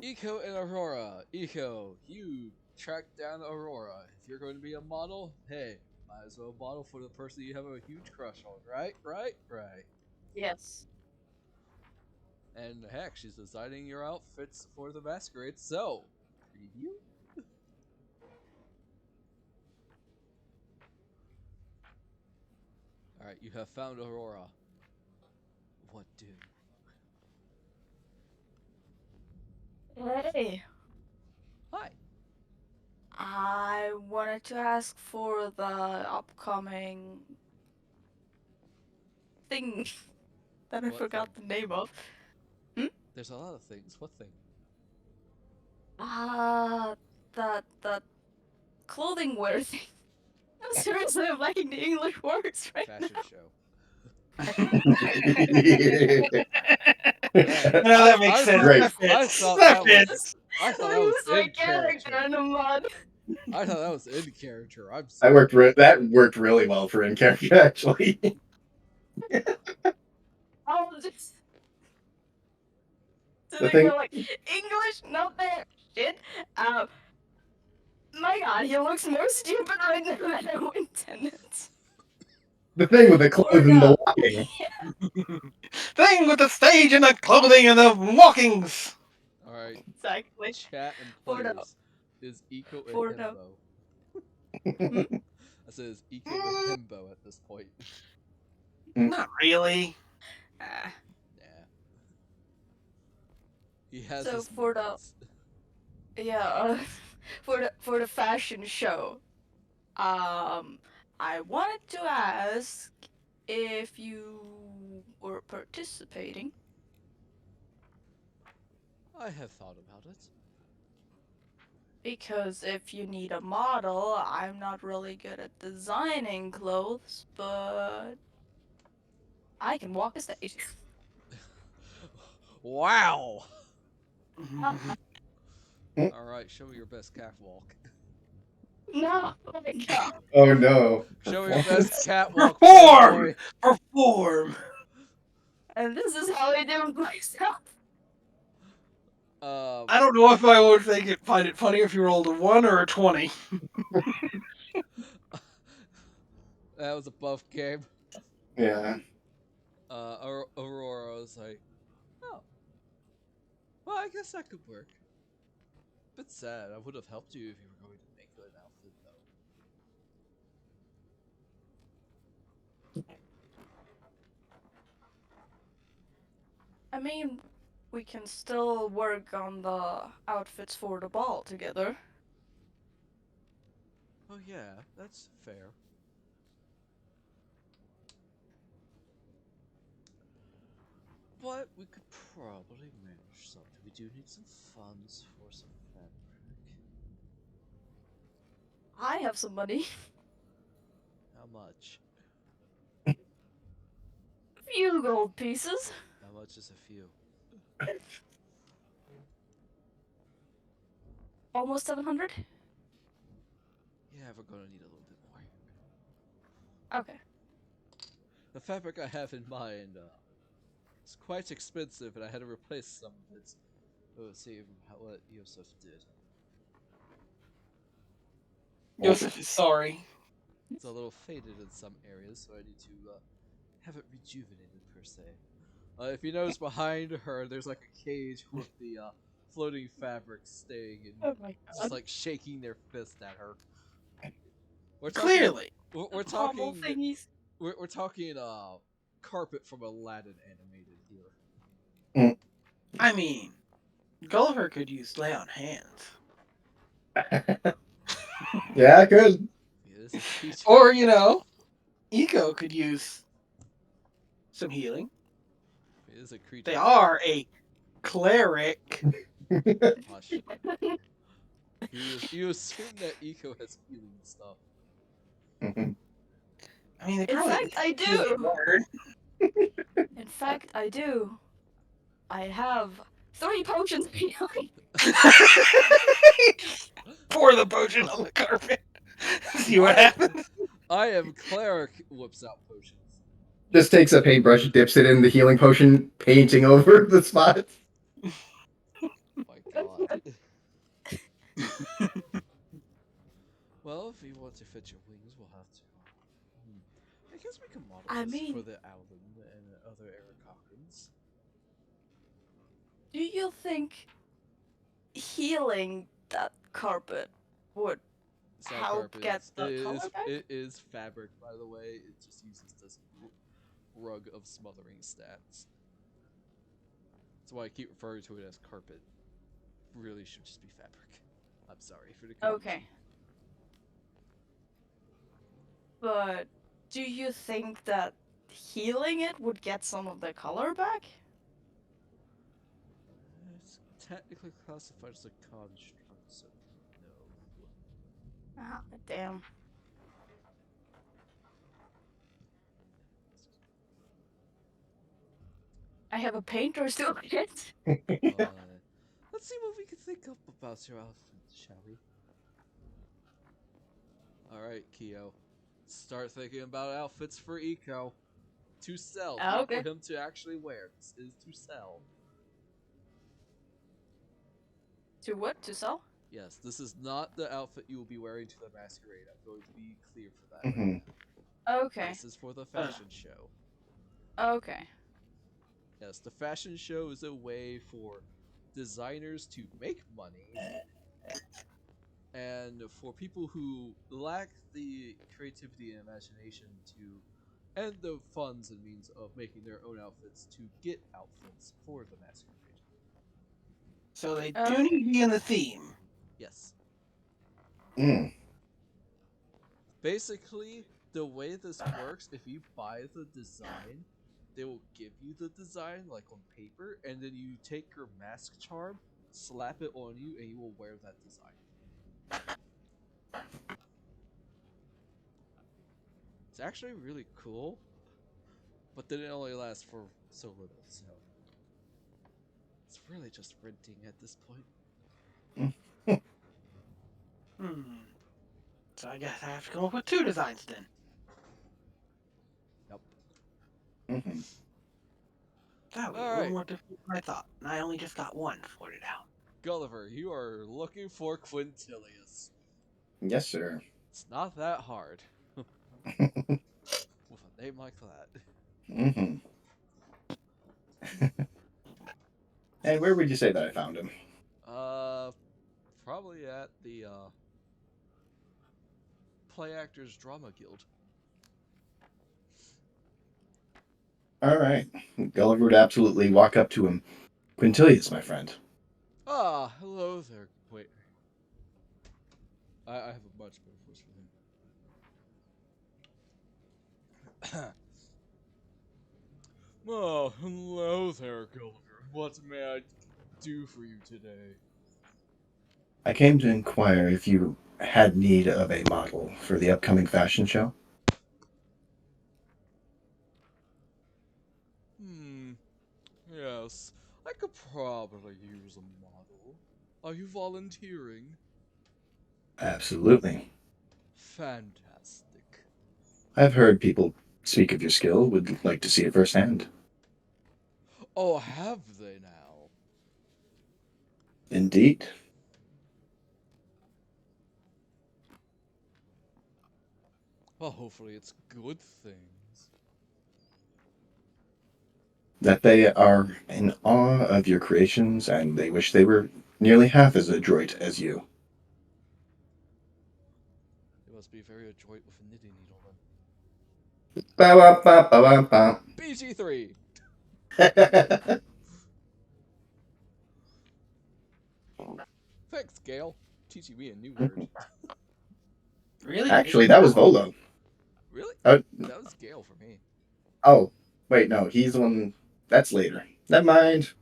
Eco and Aurora. Eco, you track down Aurora. If you're going to be a model, hey, might as well model for the person you have a huge crush on, right? Yes. And heck, she's designing your outfits for the masquerade, so preview? Alright, you have found Aurora. What do? Hey. Hi. I wanted to ask for the upcoming thing that I What forgot thing? the name of. There's a lot of things. What thing? That clothing wear thing. I'm seriously lacking the English words right Fashion now. show. Now that makes sense. Great. That I fits. thought That that was fits. I thought I that was lose my in character character. in a month. I thought that was in character. I'm I sorry. that worked really well for in character actually. I'll just The sitting thing there like English, not that shit. My God, he looks more stupid right now than I intended. the thing with the Or clothes and the no. walking. Thing with the stage and the clothing and the walkings. Alright. Exactly. Chat and For the players. Is Eco a for the himbo? I said is Eco a himbo at this point? Not really. uh, Nah. He has so his for the moments. for the fashion show, I wanted to ask if you were participating. I have thought about it. Because if you need a model, I'm not really good at designing clothes, but I can walk a stage. Wow! Mhm. Alright, show me your best catwalk. No, oh my God. Oh no. Show me your best Performance. catwalk, Perform! boy. Perform! And this is how I do it myself. I don't know if I would find it funny if you rolled a 1 or a 20. That was a buff game. Yeah. Aurora was like, oh, well, I guess that could work. Bit sad. I would have helped you if you were going to make an outfit, though. I mean, we can still work on the outfits for the ball together. Oh yeah, that's fair. But we could probably manage something. We do need some funds for some fabric. I have some money. How much? A few gold pieces. How much is a few? Almost 700. Yeah, we're gonna need a little bit more. Okay. The fabric I have in mind is quite expensive, and I had to replace some of it. Let's see what Yoseff did. Yoseff is sorry. It's a little faded in some areas, so I need to have it rejuvenated per se. If you notice behind her, there's like a cage with the floating fabric staying and Oh my just like shaking their fist at her. We're talking. Clearly. We're Horrible talking. thingies. We're talking. Carpet from Aladdin animated here. I mean, Gulliver could use lay on hands. Yeah, I could. It is a creature. Or, Eco could use some healing. It is a creature. They are a cleric. Hush. You assume that Eco has healing stuff. Mhm. I mean, they In probably fact, I use a do. word. In fact, I do. I have 3 potions of healing. Pour the potion on the carpet. See what I- happens. I am cleric. Whips out potions. Just takes a paintbrush, dips it in the healing potion, painting over the spot. My God. Well, if you want to fit your wings, we'll have to. I guess we can model I this for mean- the Owlin and other Ericockins. Do you think healing that carpet would It's not help carpet. get the color back? It is fabric, by the way. It just uses this rug of smothering stats. That's why I keep referring to it as carpet. Really should just be fabric. I'm sorry for the confusion. Okay. But do you think that healing it would get some of the color back? It's technically classified as a construct, so no. Ah, damn. I have a painter's toolkit. Let's see what we can think up about your outfit, shall we? Alright, Keo. Start thinking about outfits for Eco. To sell, not Okay. for him to actually wear. This is to sell. To what? To sell? Yes, this is not the outfit you will be wearing to the masquerade. I'm going to be clear for that Mhm. right now. Okay. This is for the fashion show. Okay. Yes, the fashion show is a way for designers to make money and for people who lack the creativity and imagination to and the funds and means of making their own outfits to get outfits for the masquerade. So they do Okay. need to be in the theme. Yes. Mm. Basically, the way this works, if you buy the design, they will give you the design like on paper, and then you take your mask charm, slap it on you, and you will wear that design. It's actually really cool, but then it only lasts for so little, so it's really just renting at this point. Hmm. So I guess I have to come up with 2 designs then. Yep. Mhm. That was a All little right, more difficult than I thought. And I only just got one sorted out. Gulliver, you are looking for Quintilius. Yes, sir. It's not that hard. With a name like that. Hmm. And where would you say that I found him? Probably at the Play Actors Drama Guild. All right. Gulliver would absolutely walk up to him. Quintilius, my friend. Ah, hello there. Wait. I have a much better voice for him. Oh, hello there, Gulliver. What may I do for you today? I came to inquire if you had need of a model for the upcoming fashion show. Yes. I could probably use a model. Are you volunteering? Absolutely. Fantastic. I've heard people speak of your skill. Would like to see it firsthand. Oh, have they now? Indeed. Well, hopefully it's good things. That they are in awe of your creations and they wish they were nearly half as adroit as you. They must be very adroit with a knitting needle then. Ba ba ba ba ba BG3! ba. Thanks, Gail. Teaching me a new word. Really? Actually, that was Volo. Really? Uh, That was Gail for me. oh, wait, no, he's the one. That's later. Never mind.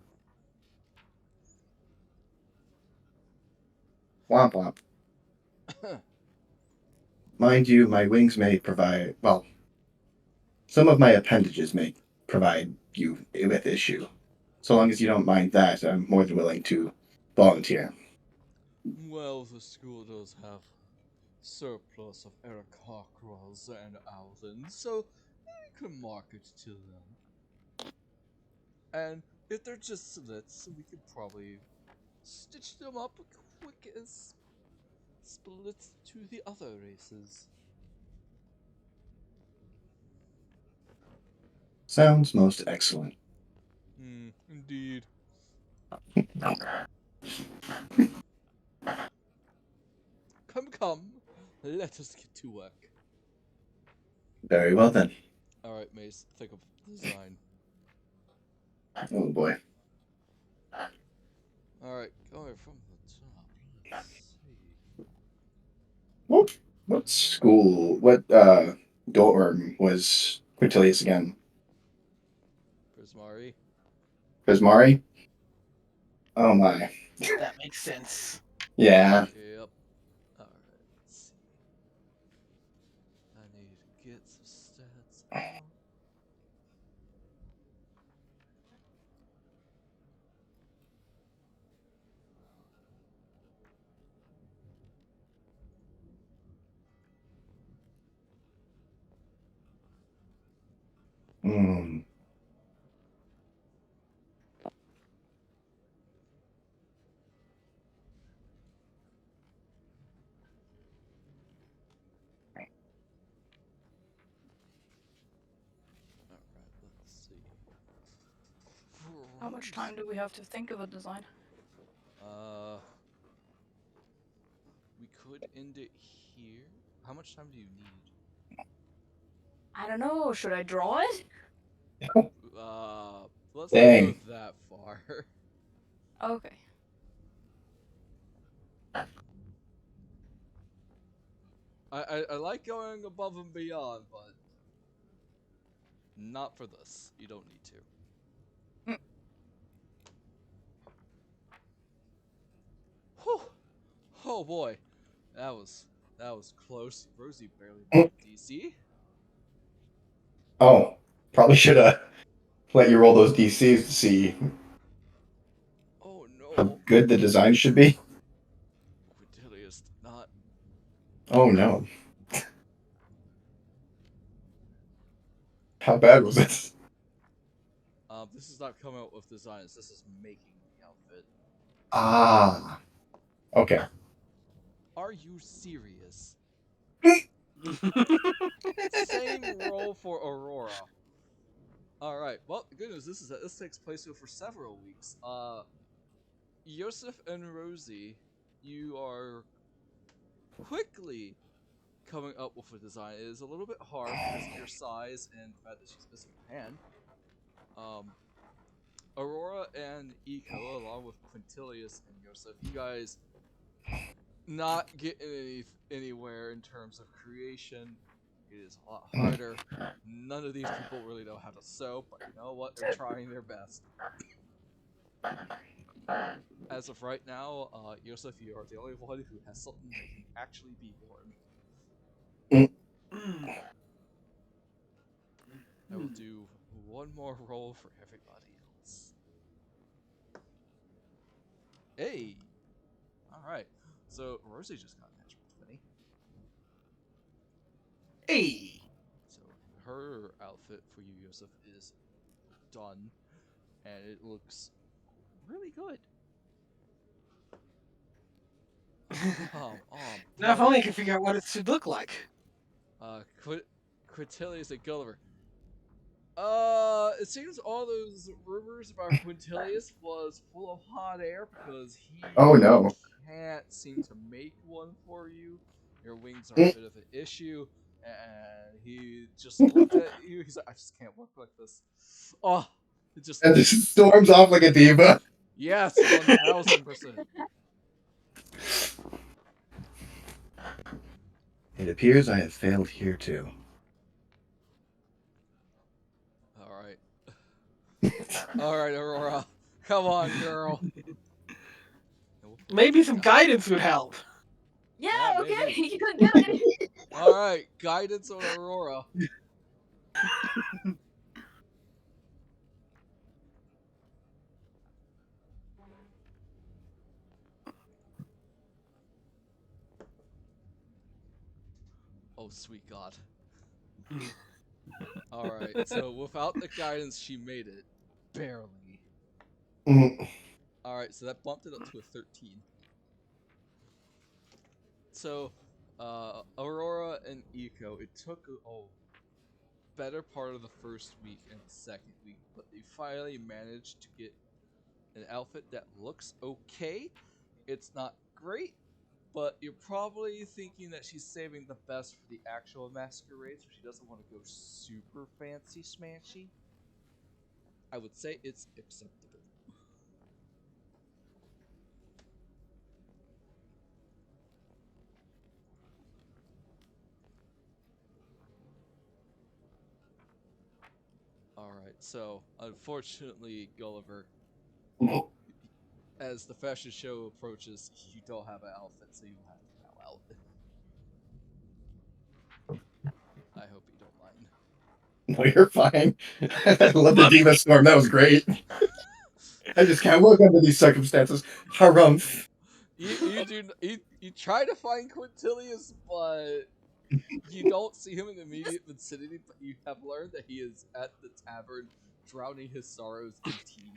Womp womp. Mind you, my wings may provide, well, some of my appendages may provide you with issue. So long as you don't mind that, I'm more than willing to volunteer. Well, the school does have surplus of Aarakocras and Owlins, so we can market to them. And if they're just slits, we could probably stitch them up quick as splits to the other races. Sounds most excellent. Indeed. Come, let us get to work. Very well then. Alright, Mace, think of design. Oh boy. Alright, going from the top, let's see. What school, what dorm was Quintilius again? Prismari. Bismari? Oh my. That makes sense. Yeah. Yep. Alright, let's see. I need to get some stats out. Hmm. Alright, let's see. How much time do we have to think of a design? Uh, we could end it here. How much time do you need? I don't know. Should I draw it? Let's not go Dang. that far. Okay. I like going above and beyond, but not for this. You don't need to. Mm. Whew. Oh boy, that was close. Rosie barely made the DC. Oh, probably should have let you roll those DCs to see Oh how no, good the design should be. Quintilius did not. Oh no. How bad was it? This is not coming out with designs. This is making the outfit. Ah. Okay. Are you serious? Same role for Aurora. All right. Well, the good news is that this takes place over several weeks. Yoseff and Rosie, you are quickly coming up with a design. It is a little bit hard because of your size and the fact that she's missing a hand. Aurora and Eco, along with Quintilius and Yoseff, you guys not getting anywhere in terms of creation. It is a lot harder. None of these people really know how to sew, but you know what? They're trying their best. As of right now, Yoseff, you are the only one who has something that can actually be worn. I will do one more roll for everybody else. Hey! Alright, so Rosie just got a natural 20. her outfit for you, Yoseff, is done, and it looks really good. Now, if only I could figure out what it should look like. Quintilius and Gulliver. It seems all those rumors about Quintilius was full of hot air because he Oh no. can't seem to make one for you. Your wings are a bit of an issue, and he just looked at you. He's like, I just can't work like this. Oh, it just And this storms off like a diva. yes, 1000%. It appears I have failed here too. All right, all right, Aurora, come on, girl. Maybe some guidance would help. Yeah, Yeah, okay. maybe. You can get it. All right, guidance on Aurora. Oh, sweet God. All right, so without the guidance, she made it. Barely. All right, so that bumped it up to a 13. So, Aurora and Eco, it took a better part of the first week and the second week, but they finally managed to get an outfit that looks okay. It's not great, but you're probably thinking that she's saving the best for the actual masquerade, so she doesn't want to go super fancy smashy. I would say it's acceptable. All right, so unfortunately, Gulliver, as the fashion show approaches, you don't have an outfit, so you have to bow out. I hope you don't mind. No, you're fine. I love the diva storm. That was great. I just can't work under these circumstances. Harumph. You try to find Quintilius, but you don't see him in the immediate vicinity. But you have learned that he is at the tavern, drowning his sorrows in tea.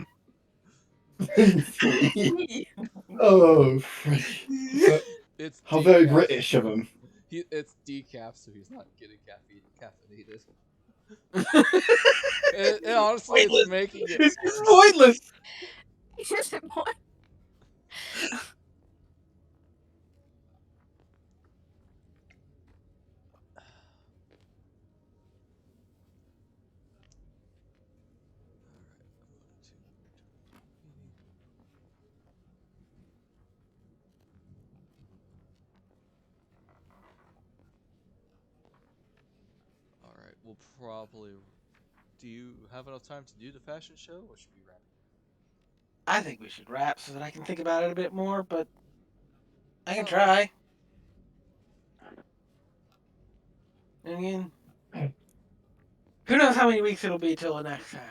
Oh, so, It's how very decaf. British of him. It's decaf, so he's not getting caffeinated. And honestly, it's Pointless. making it This is worse. pointless. Yes, it was. All right, we'll probably. Do you have enough time to do the fashion show, or should we wrap? I think we should wrap so that I can think about it a bit more, but I can Oh, try. I mean, who knows how many weeks it'll be till the next time.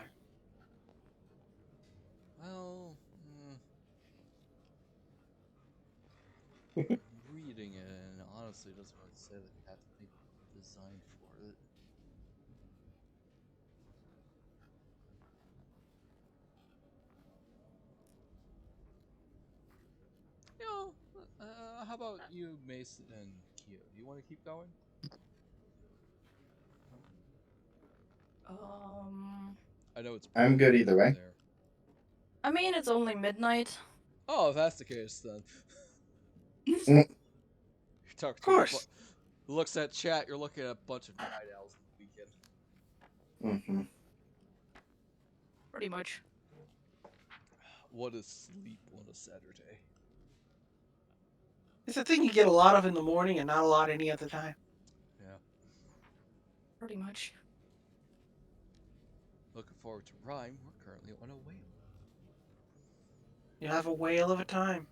well, I'm reading it, and honestly, it doesn't really say that you have to make a design for it. You know, how about you, Mason and Kyo? Do you want to keep going? I know it's I'm good either way. there. I mean, it's only midnight. Oh, if that's the case, then Mm. you talk Of to course. looks at chat. You're looking at a bunch of night owls on the weekend. Mm-hmm. Pretty much. What is sleep on a Saturday? It's a thing you get a lot of in the morning and not a lot any other time. Yeah. Pretty much. Looking forward to rhyme. We're currently on a whale. You'll have a whale of a time.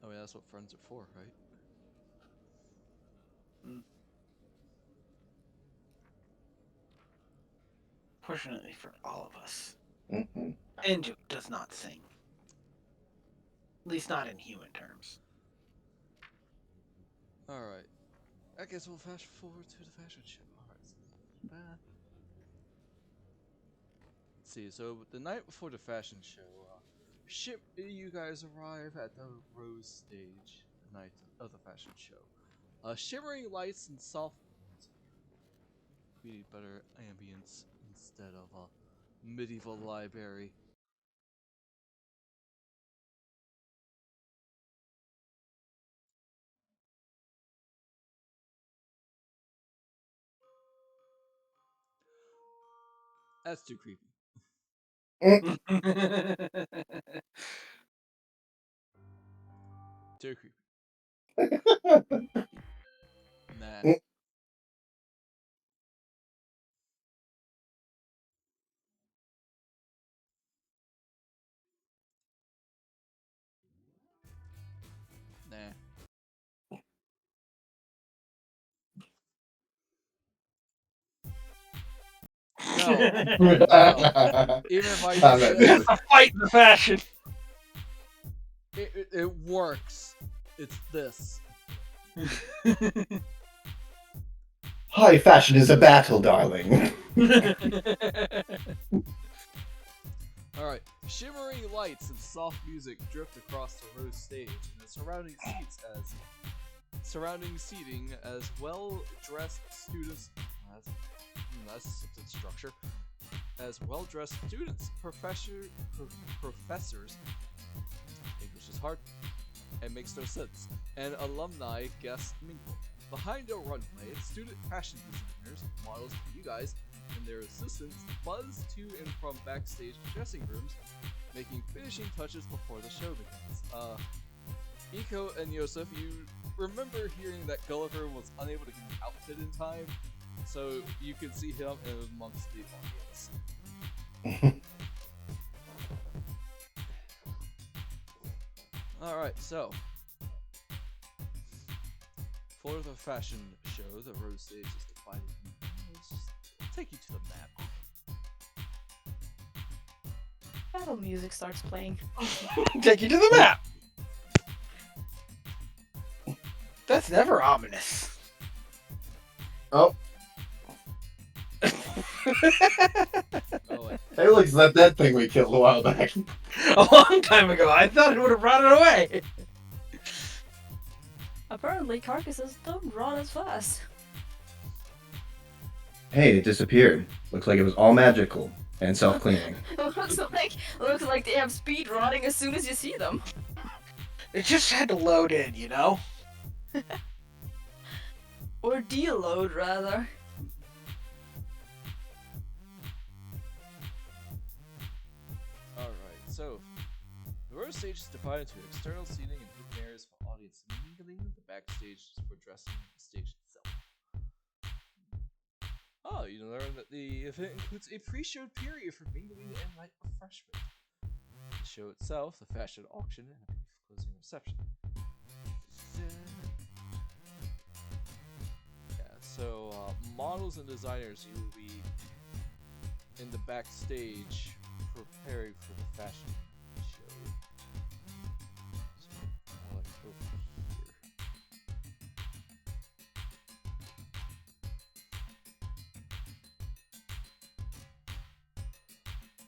I mean, that's what friends are for, right? Fortunately for all of us, Mm-hmm. Enjo does not sing. At least not in human terms. All right. I guess we'll fast forward to the fashion show. Alright. Let's see, so the night before the fashion show, you guys arrive at the Rose stage the night of the fashion show. Shimmering lights and soft music. We need better ambience instead of a medieval library. That's too creepy. Too creepy. Nah. Nah. No. No. Even if I Not did that this, different. A fight in the fashion. it works. It's this. High fashion is a battle, darling. Alright. Shimmering lights and soft music drift across the Rose stage and the surrounding seating as well-dressed students. That's a sentence structure. As well-dressed students, professors. English is hard and makes no sense. And alumni guest mingle. Behind a runway, student fashion designers, models, you guys, and their assistants buzz to and from backstage dressing rooms, making finishing touches before the show begins. Iko and Yoseff, you remember hearing that Gulliver was unable to get an outfit in time, so you can see him amongst the audience. Alright, so for the fashion show, the Rose stage is divided. Let's just take you to the map. Battle music starts playing. Take you to the map. That's never ominous. Oh, Oh, wait. hey, look, it's that thing we killed a while back. A long time ago. I thought it would have brought it away. Apparently, carcasses don't rot as fast. Hey, it disappeared. Looks like it was all magical and self-cleaning. looks like they have speed rotting as soon as you see them. It just had to load in, you know? Or deload, rather. Alright, so the Rose stage is divided into external seating and open areas for audience mingling, the backstage for dressing, and the stage itself. Oh, you learn that the event includes a pre-show period for mingling and light refreshment. The show itself, the fashion auction, and a brief closing reception. Yeah, so models and designers, you will be in the backstage preparing for the fashion show. So, I'll like over here.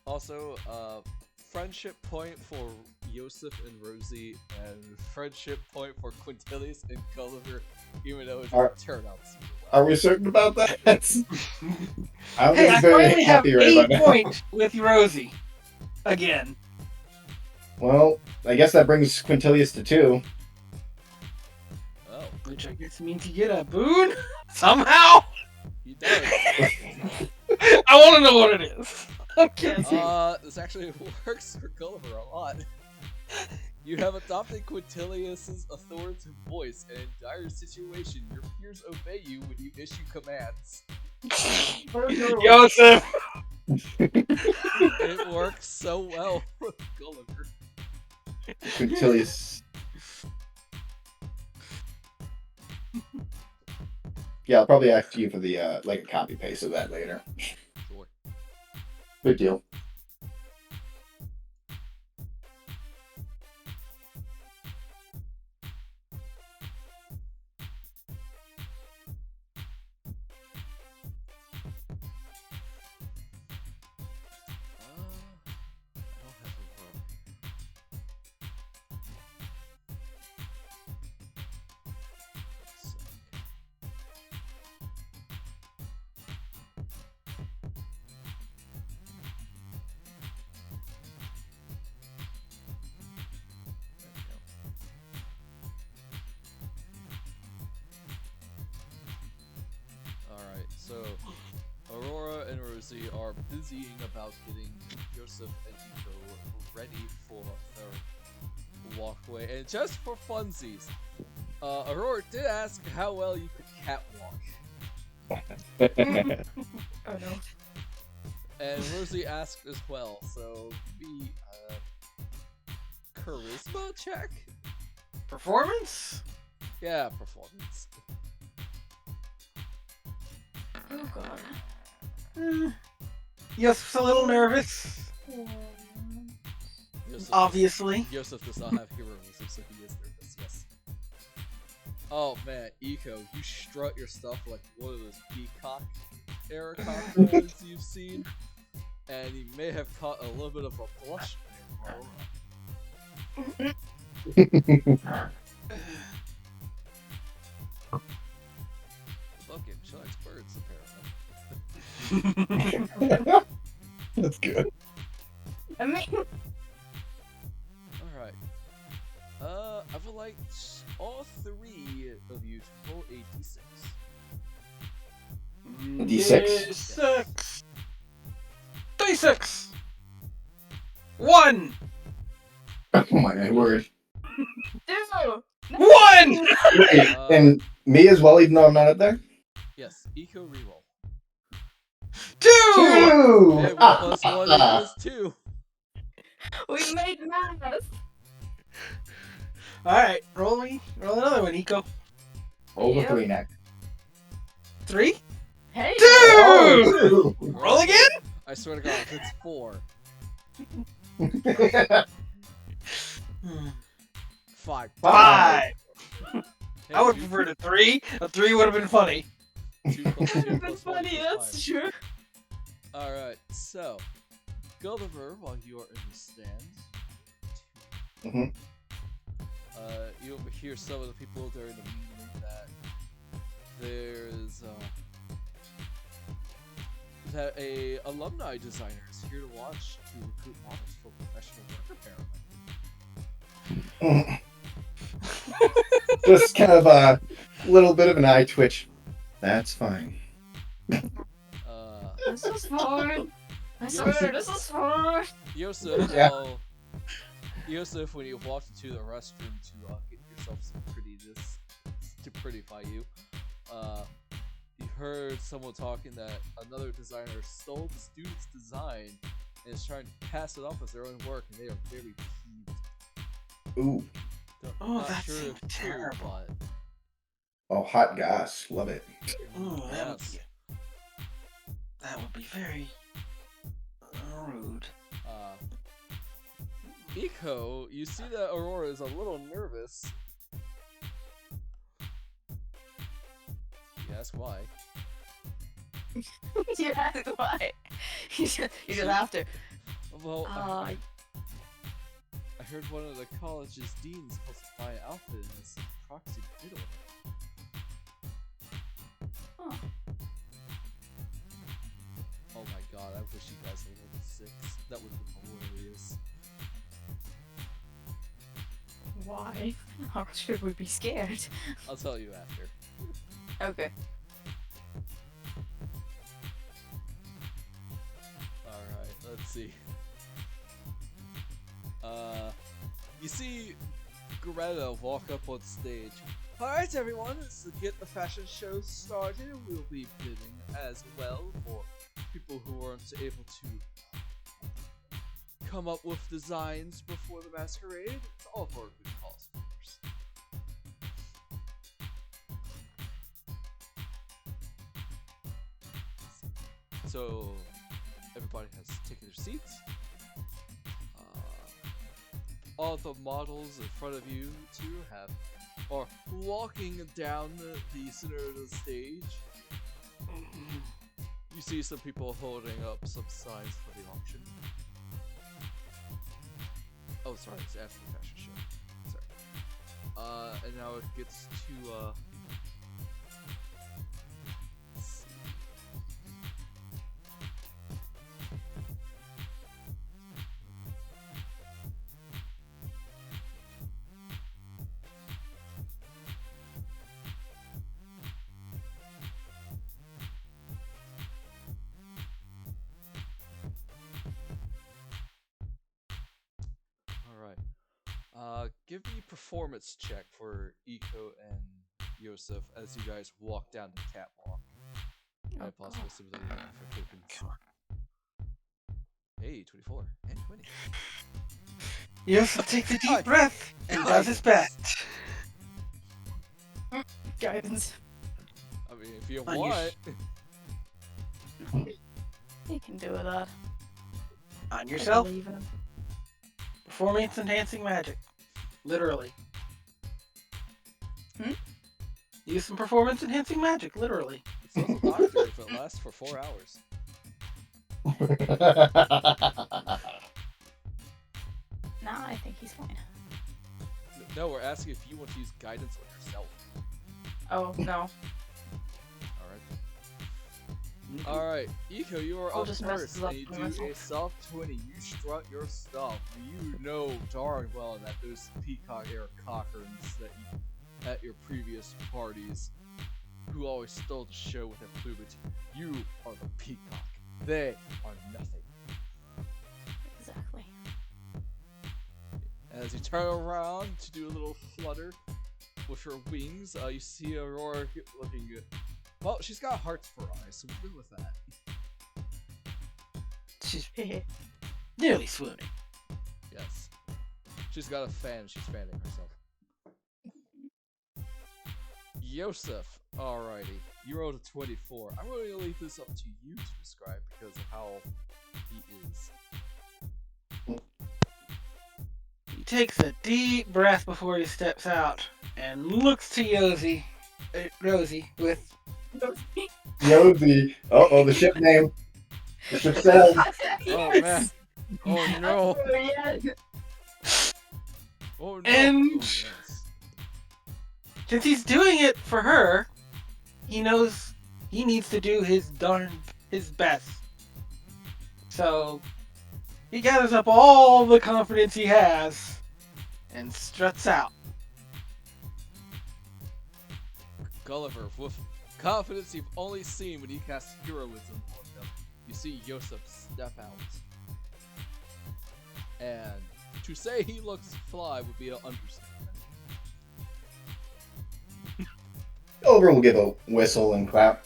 Also, friendship point for Yoseff and Rosie, and friendship point for Quintilius and Gulliver, even though it didn't turn out super well. Are we certain about that? I'm Hey, I very finally have happy right 8 about now. points with Rosie. Again. Well, I guess that brings Quintilius to 2. Oh, Which I guess means you get a boon? Somehow? he does. I want to know what it is. Okay. This actually works for Gulliver a lot. You have adopted Quintilius's authoritative voice, and in dire situation, your peers obey you when you issue commands. Yoseff! It works so well with Gulliver. Quintilius. Yeah, I'll probably ask you for the like a copy paste of that later. Sure. Big deal. So, Aurora and Rosie are busying about getting Yoseff and Iko ready for their walkway. And just for funsies, Aurora did ask how well you could catwalk. Oh no. And Rosie asked as well, so be charisma check? Performance? Yeah, performance. Oh god. Yes, a little nervous. Yoseff Obviously. Yoseff does not have heroism, so he is nervous, yes. Oh man, Iko, you strut your stuff like one of those peacock era controls you've seen, and you may have caught a little bit of a blush there, Aurora. Fucking she likes birds, apparently. That's good. I mean, Alright. I would like all three of you to roll a d6. D6? D6! 1! Oh my word. 2! 1! Wait, and me as well, even though I'm not up there? Yes, Eco reroll. 2! 2! And 1 plus 1 equals 2. We made math! Alright, roll another one, Eco. Over Yep. 3 next. 3? Hey! 2! Oh, Roll again? I swear to God, if it's 4. 5. 5! Hey, I would you- prefer a 3. A 3 would have been funny. 2 plus 2 That's plus 1 funny, equals that's 5. true. Alright, so Gulliver, while you are in the stands, Mhm. you overhear some of the people during the meeting that there's that a alumni designer is here to watch to recruit models for professional work apparently. Just kind of a little bit of an eye twitch. That's fine. This is fun. I swear, this is fun. Yoseff, Yeah. Yoseff, when you walked into the restroom to get yourself some prettiness to prettify you, you heard someone talking that another designer stole the student's design and is trying to pass it off as their own work, and they are very peeved. Ooh. Oh, Not that sure seems if true, terrible. but Oh, hot goss. Love it. Ooh, yes. that would be very rude. Eco, you see that Aurora is a little nervous. You ask why. You asked why. You just after. Well, Uh, I heard one of the college's deans supposed to buy an outfit in this proxy bid order. huh. Oh my god, I wish you guys were level 6. That would have been hilarious. Why? Or should we be scared? I'll tell you after. Okay. Alright, let's see. You see Greta walk up on stage. Alright everyone, to get the fashion show started, we'll be bidding as well for people who aren't able to come up with designs before the masquerade. It's all for a good cause, of course. So, everybody has taken their seats. All the models in front of you two are walking down the center of the stage. You see some people holding up some signs for the auction. Oh, sorry, it's after the fashion show. Sorry. And now it gets to let's see. Give me a performance check for Iko and Yoseff as you guys walk down the catwalk. And possible God. stability for tokens. Come on. Hey, 24 and 20. Yosef takes a deep Hi. breath and does his best. Guidance. I mean, if you On your want. He can do that. On I yourself, believe in him. performance enhancing magic. Literally. Hmm? Use some performance enhancing magic, literally. So does a doctor if it lasts for 4 hours. Nah, I think he's fine. No, we're asking if you want to use guidance on yourself. Oh, no. Alright, Iko, you are I'll up just mess first, this up and you by do a myself. soft 20. You strut your stuff. You know darn well that those peacock air cockerns that you at your previous parties, who always stole the show with their plumage, you are the peacock. They are nothing. Exactly. As you turn around to do a little flutter with your wings, you see Aurora looking good. Well, she's got hearts for eyes, so we'll go with that. She's nearly swooning. Yes. She's got a fan, she's fanning herself. Yoseff, alrighty. You rolled a 24. I'm going to leave this up to you to describe because of how he is. He takes a deep breath before he steps out and looks to Rosie with Yosie. Uh-oh, the ship name. The ship sailed. Oh man. Oh no. Oh no. And- Oh, yes. since he's doing it for her, he knows he needs to do his best. So he gathers up all the confidence he has and struts out. Gulliver, with confidence you've only seen when he casts heroism on them, you see Yoseff step out. And to say he looks fly would be an understatement. Gulliver will give a whistle and clap.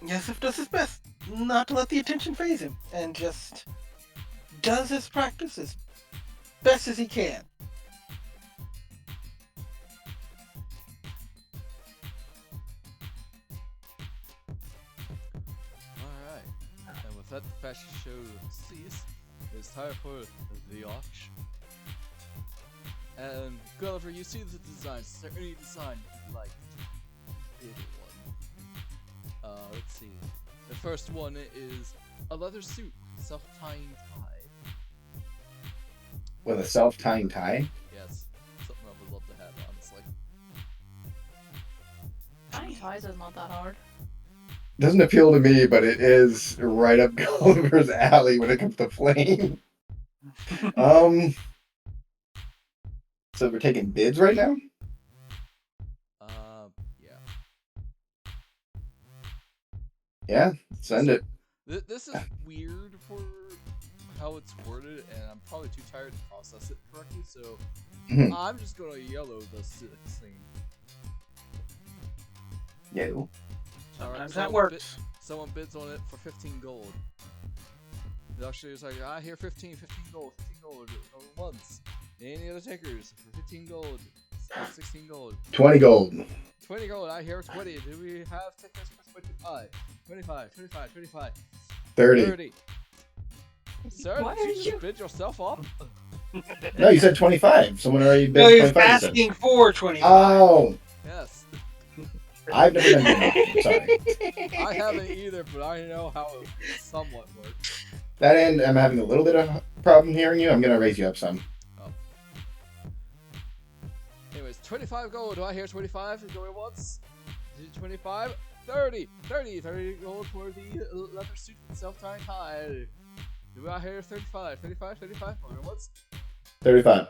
Yoseff does his best not to let the attention phase him and just does his practice as best as he can. Alright, and with that fashion show cease, it's time for the auction. And Gulliver, you see the designs. Is there any design you'd like to bid one? Let's see. The first one is a leather suit with self-tying tie. With a self-tying tie? Yes, something I would love to have, honestly. Tying ties is not that hard. Doesn't appeal to me, but it is right up Gulliver's alley when it comes to flame. So we're taking bids right now? Yeah. Yeah, send it. This is weird for how it's worded, and I'm probably too tired to process it correctly, so I'm just gonna yellow the 16. Yeah. Sometimes that works. Someone bids on it for 15 gold. It actually is like, I hear 15 gold going once. Any other takers for 15 gold, 16 gold. 20 gold. 20 gold, I hear 20. Do we have takers for 25? 25. 30. Sir, Why did are you you- just bid yourself up? No, you said 25. Someone already bid No, he was 25. you said. asking for 25. Oh, Yes. I've never done that. Sorry. I haven't either, but I know how it somewhat works. That end, I'm having a little bit of problem hearing you. I'm going to raise you up some. Oh. Anyways, 25 gold. Do I hear 25 going once? 25? 30 gold for the leather suit with self-tying tie. Do I hear 35? Going once? 35.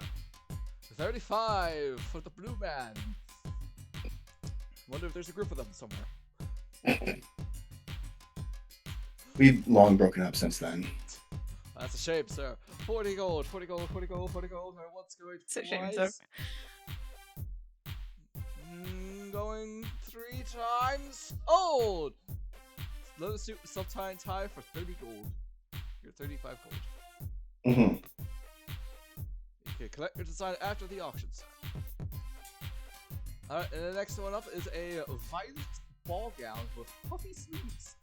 35 for the blue man. Wonder if there's a group of them somewhere. We've long broken up since then. That's a shame, sir. 40 gold, 40 gold, 40 gold, 40 gold. What's going It's a shame, sir. twice? Going 3 times. Oh! Let us do subtime tie for 30 gold. You're 35 gold. Mm-hmm. You can collect your design after the auction sale. Alright, and the next one up is a violet ball gown with puffy sleeves.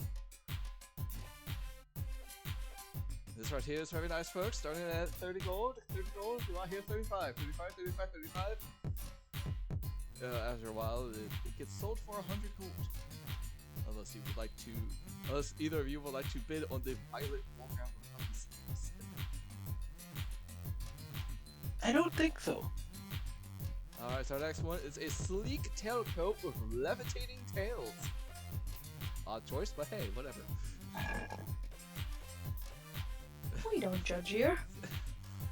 This right here is very nice, folks. Starting at 30 gold. 30 gold. Do I hear 35? 35, 35, 35. After a while, it gets sold for 100 gold. Unless you would like to, unless either of you would like to bid on the violet ball gown with puffy sleeves. I don't think so. Alright, so our next one is a sleek tailcoat with levitating tails. Odd choice, but hey, whatever. We don't judge here.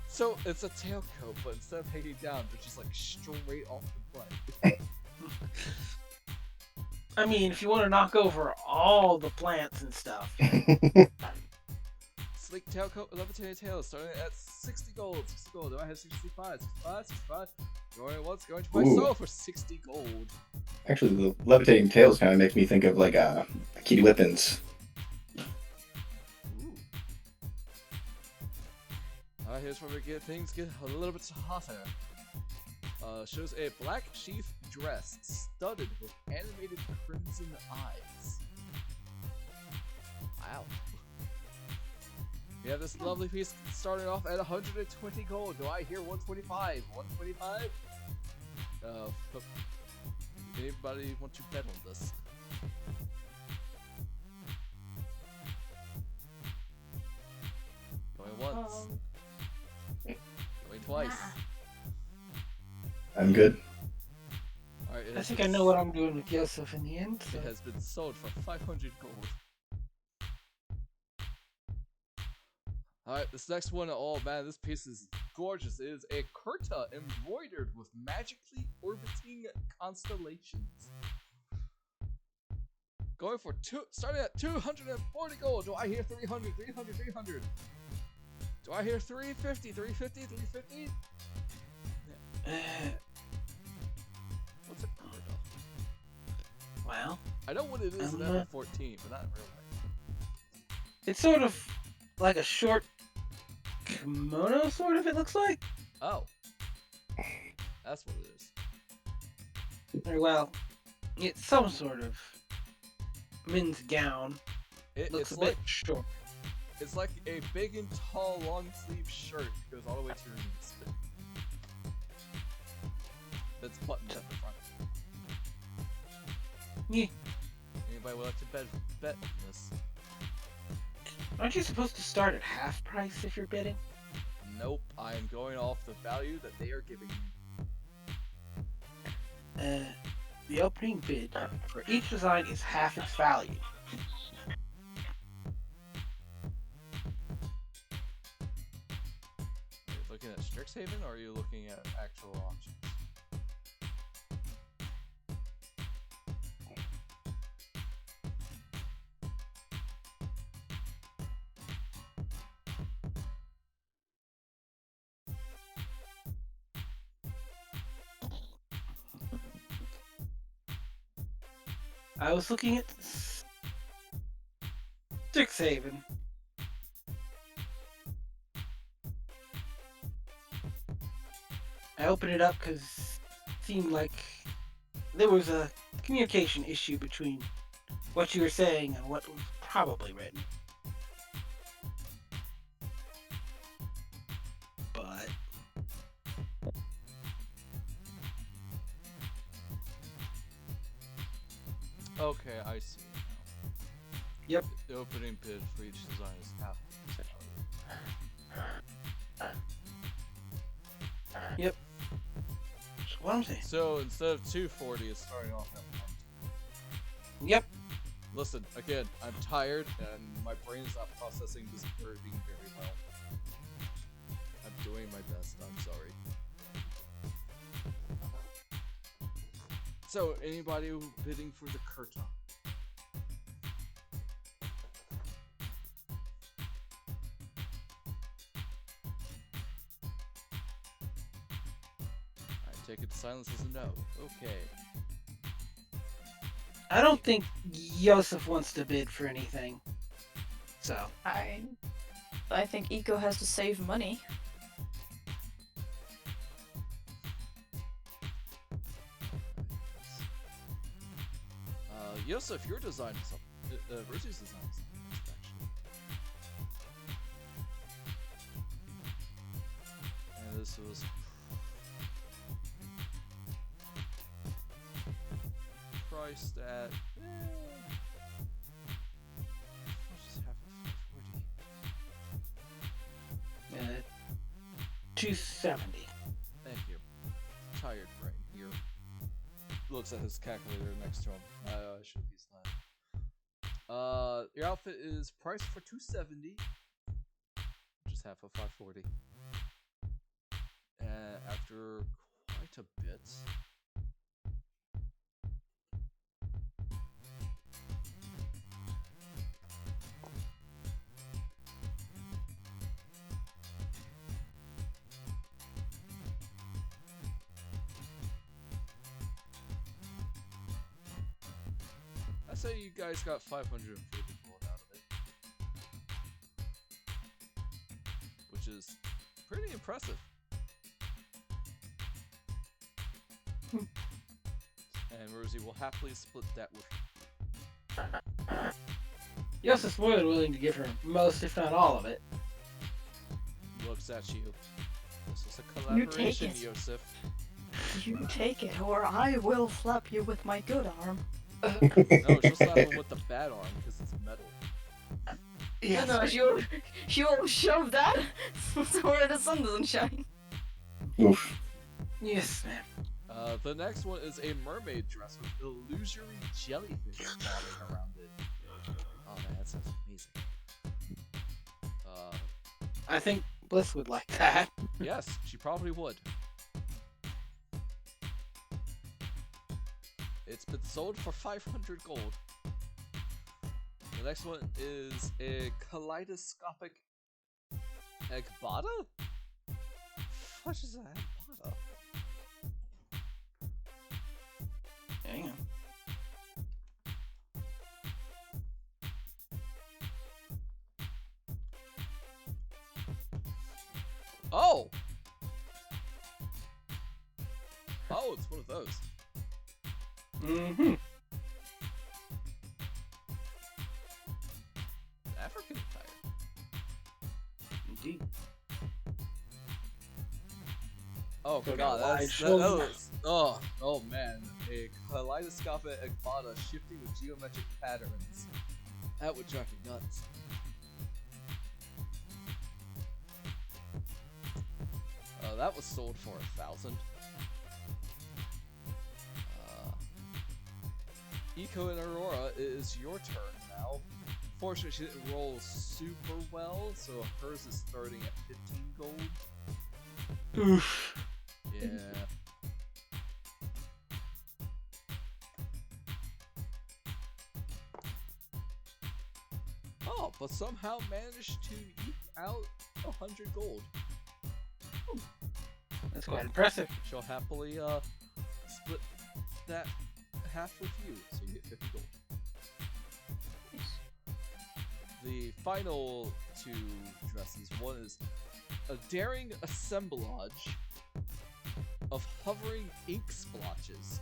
So, it's a tailcoat, but instead of hanging down, they're just like straight off the butt. I mean, if you want to knock over all the plants and stuff. Sleek tailcoat with levitating tails, starting at 60 gold. 60 gold. Do I have 65? 65? 65? Going once, going twice. Ooh. So, for 60 gold. Actually, the levitating tails kind of make me think of like Kitty Whippins. Ooh. Alright, here's where things get a little bit hotter. Shows a black sheath dress studded with animated crimson eyes. Wow. We have this lovely piece starting off at 120 gold. Do I hear 125? 125? Anybody want to bet on this? Going once. Going twice. I'm good. Alright, I think I know what I'm doing with Yoseff in the end. So. It has been sold for 500 gold. Alright, this next one, oh man, this piece is gorgeous. It is a kurta embroidered with magically orbiting constellations. Going for starting at 240 gold. Do I hear 300, 300, 300? Do I hear 350, 350, 350? What's a kurta? Well, I know what it is in FF14, but not in real life. it's sort of like a short kimono, sort of, it looks like. Oh. That's what it is. Or, well, it's some sort of men's gown. Looks It's a bit like short. it's like a big and tall long sleeve shirt that goes all the way to your knees. That's buttoned at the front. Yeah. Anybody would like to bet on this? Aren't you supposed to start at half price if you're bidding? Nope, I am going off the value that they are giving me. The opening bid for each design is half its value. Are you looking at Strixhaven or are you looking at actual auctions? I was looking at Strixhaven. I opened it up because it seemed like there was a communication issue between what you were saying and what was probably written. But Okay, I see it now. Yep. The opening bid for each design is half. yep. That's what I'm saying. So instead of 240, it's starting off at 1. Yep. Listen, again, I'm tired and my brain is not processing this wording very well. I'm doing my best, I'm sorry. So, anybody bidding for the curtain? I take it silence as a no. Okay. I don't think Yoseff wants to bid for anything. So I think Eco has to save money. Yoseff, your design is something. Rosie's design is something nice, actually. And this was priced at. Just half of 40. 270. Thank you. Tired brain here. Looks at his calculator next to him. I should be your outfit is priced for 270, which is half of 540. And after quite a bit, I say you guys got 540 gold out of it, which is pretty impressive. And Rosie will happily split that with you. Yoseff's more than willing to give her most, if not all of it. Looks at you. This is a You take collaboration, it. Yoseff. You take it, or I will slap you with my good arm. No, she'll slap him with the bad arm because it's metal. Yes. No, she'll shove that to where the sun doesn't shine. Oof. Yes, ma'am. The next one is a mermaid dress with illusory jellyfish floating around it. Oh man, that sounds amazing. I think Bliss would like that. Yes, she probably would. It's been sold for 500 gold. The next one is a kaleidoscopic Egbata? What is an Egbata? Hang on. Oh! Oh, it's one of those. Mm-hmm. African attire. Indeed. Oh So god, got wide that's, shoulders. oh man, a kaleidoscopic Egbata shifting with geometric patterns. That would drive me nuts. That was sold for 1,000. Eco and Aurora, it is your turn now. Fortunately, she didn't roll super well, so hers is starting at 15 gold. Oof. Yeah. Oh, but somehow managed to eke out 100 gold. That's quite impressive. She'll happily split that half with you, so you get 50 gold. The final two dresses, one is a daring assemblage of hovering ink splotches.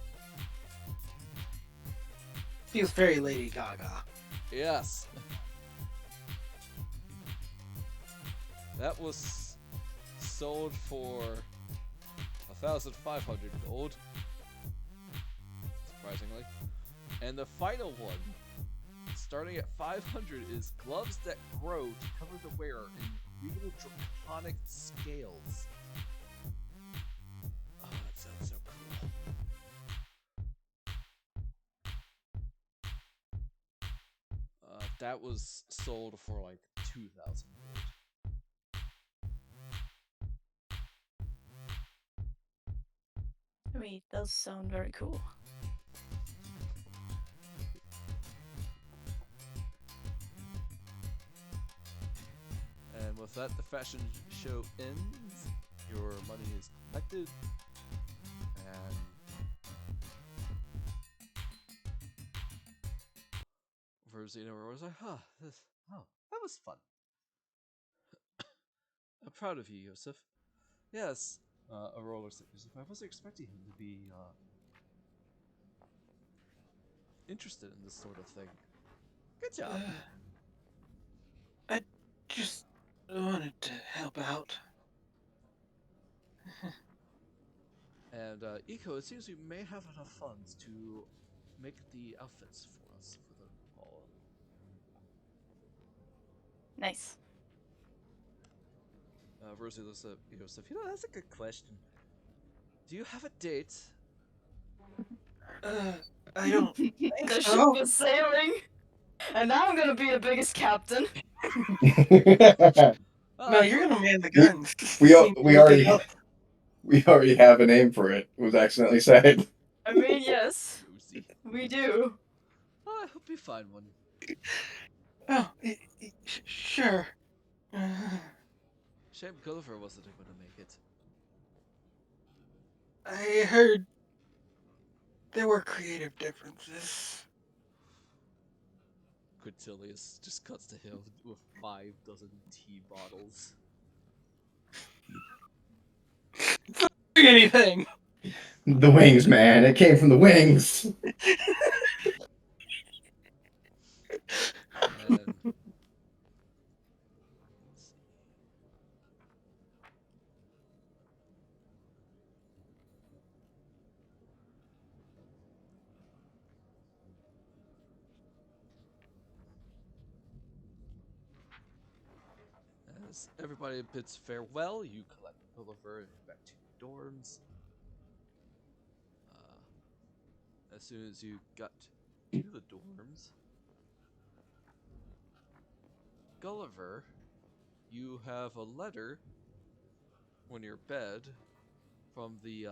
Feels very Lady Gaga. Yes. That was sold for 1,500 gold, surprisingly. And the final one, starting at 500, is gloves that grow to cover the wearer in regal draconic scales. Oh, that sounds so cool. That was sold for like 2,000 gold. I mean, it does sound very cool. with that, the fashion show ends. Your money is collected, and Rosina was like, "Huh, that was fun. I'm proud of you, Yoseff." Yes, Aurora said, "Yoseff, I wasn't expecting him to be interested in this sort of thing. Good job." I just wanted to help out. And Eco, it seems we may have enough funds to make the outfits for us for the ball. Nice. Rosie looks at Yoseff. That's a good question. Do you have a date? I don't The ship so. is sailing, and I'm gonna be the biggest captain. No, you're gonna man the guns. we See we what they already help. we already have a name for it. It was accidentally said. I mean, yes, Rosie. we do. I hope you find one. Oh, sure. Shame Gulliver wasn't able to make it. I heard there were creative differences. Quintilius just cuts to him with 5 dozen tea bottles. Anything. The wings, man. It came from the wings. And let's see. As everybody bids farewell, you collect Gulliver and head back to your dorms. As soon as you got to the dorms, Gulliver, you have a letter on your bed from the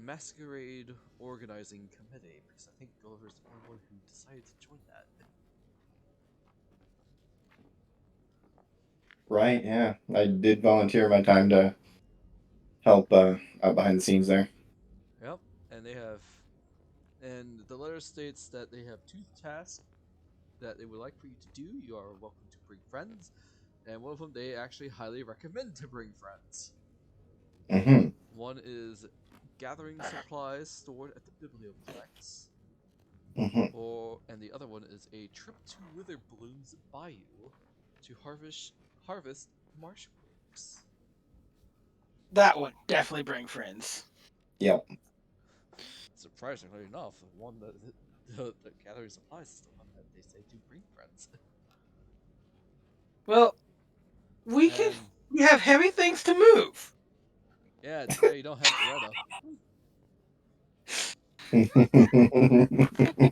Masquerade Organizing Committee, because I think Gulliver's the only one who decided to join that. Right, yeah. I did volunteer my time to help out behind the scenes there. Yep, and and the letter states that they have 2 tasks that they would like for you to do. You are welcome to bring friends, and one of them they actually highly recommend to bring friends. Mm-hmm. One is gathering supplies stored at the Biblioplex, Mm-hmm. and the other one is a trip to Witherbloom's Bayou to harvest marshmallows. That one definitely bring friends. Yep. Surprisingly enough, the one that the gathering supplies is the one that they say to bring friends. Well, we have heavy things to move. Yeah, too bad you don't have Greta.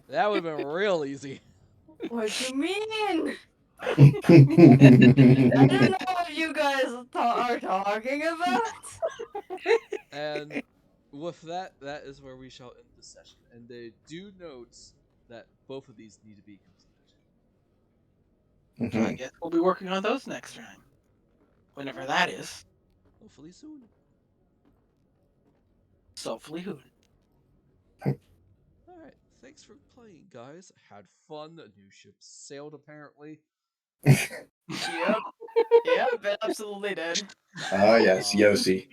That would have been real easy. What do you mean? I don't know what you guys are talking about. And with that, that is where we shall end the session. And they do note that both of these need to be completed. I guess we'll be working on those next time. Whenever that is. Hopefully soon. Hopefully soon. Alright, thanks for playing, guys. Had fun. A new ship sailed, apparently. Yep. Yep, it absolutely did. Ah, yes, Yossi.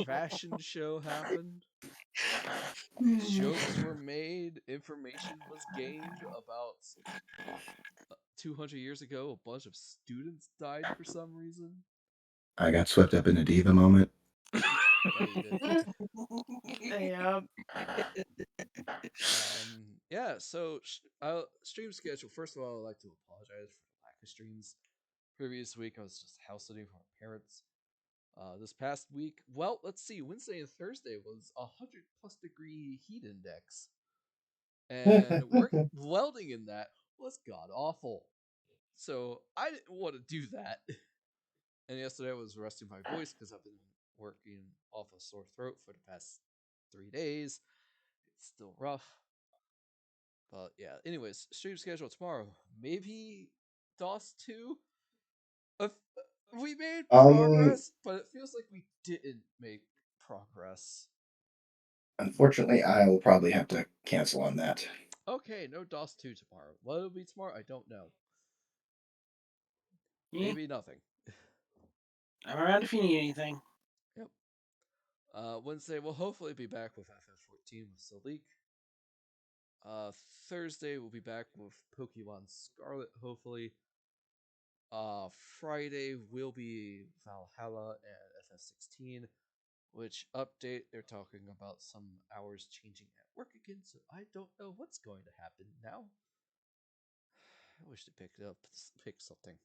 Fashion show happened. Jokes were made. Information was gained about 200 years ago. A bunch of students died for some reason. I got swept up in a diva moment. Yeah, you did. Yep. Yeah, so stream schedule. First of all, I'd like to apologize for the lack of streams. Previous week, I was just house sitting for my parents. This past week, well, let's see, Wednesday and Thursday was 100+ degree heat index. And welding in that was god awful. So I didn't want to do that. And yesterday I was resting my voice because I've been working off a sore throat for the past 3 days. It's still rough. But yeah, anyways, stream schedule tomorrow. Maybe DOS 2? We made Um, progress, but it feels like we didn't make progress. Unfortunately, I will probably have to cancel on that. Okay, no DOS 2 tomorrow. What will be tomorrow? I don't know. Yeah, Maybe nothing. I'm around if you need anything. Yep. Wednesday, we'll hopefully be back with FF14 with Salik. Thursday, we'll be back with Pokemon Scarlet, hopefully. Friday will be Valhalla and FF16, which update, they're talking about some hours changing at work again, so I don't know what's going to happen now. I wish they pick something.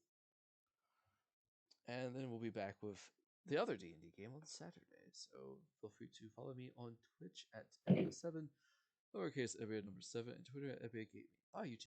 And then we'll be back with the other D&D game on Saturday, so feel free to follow me on Twitch at FF7, lowercase every number 7, and Twitter at every Bye, YouTube.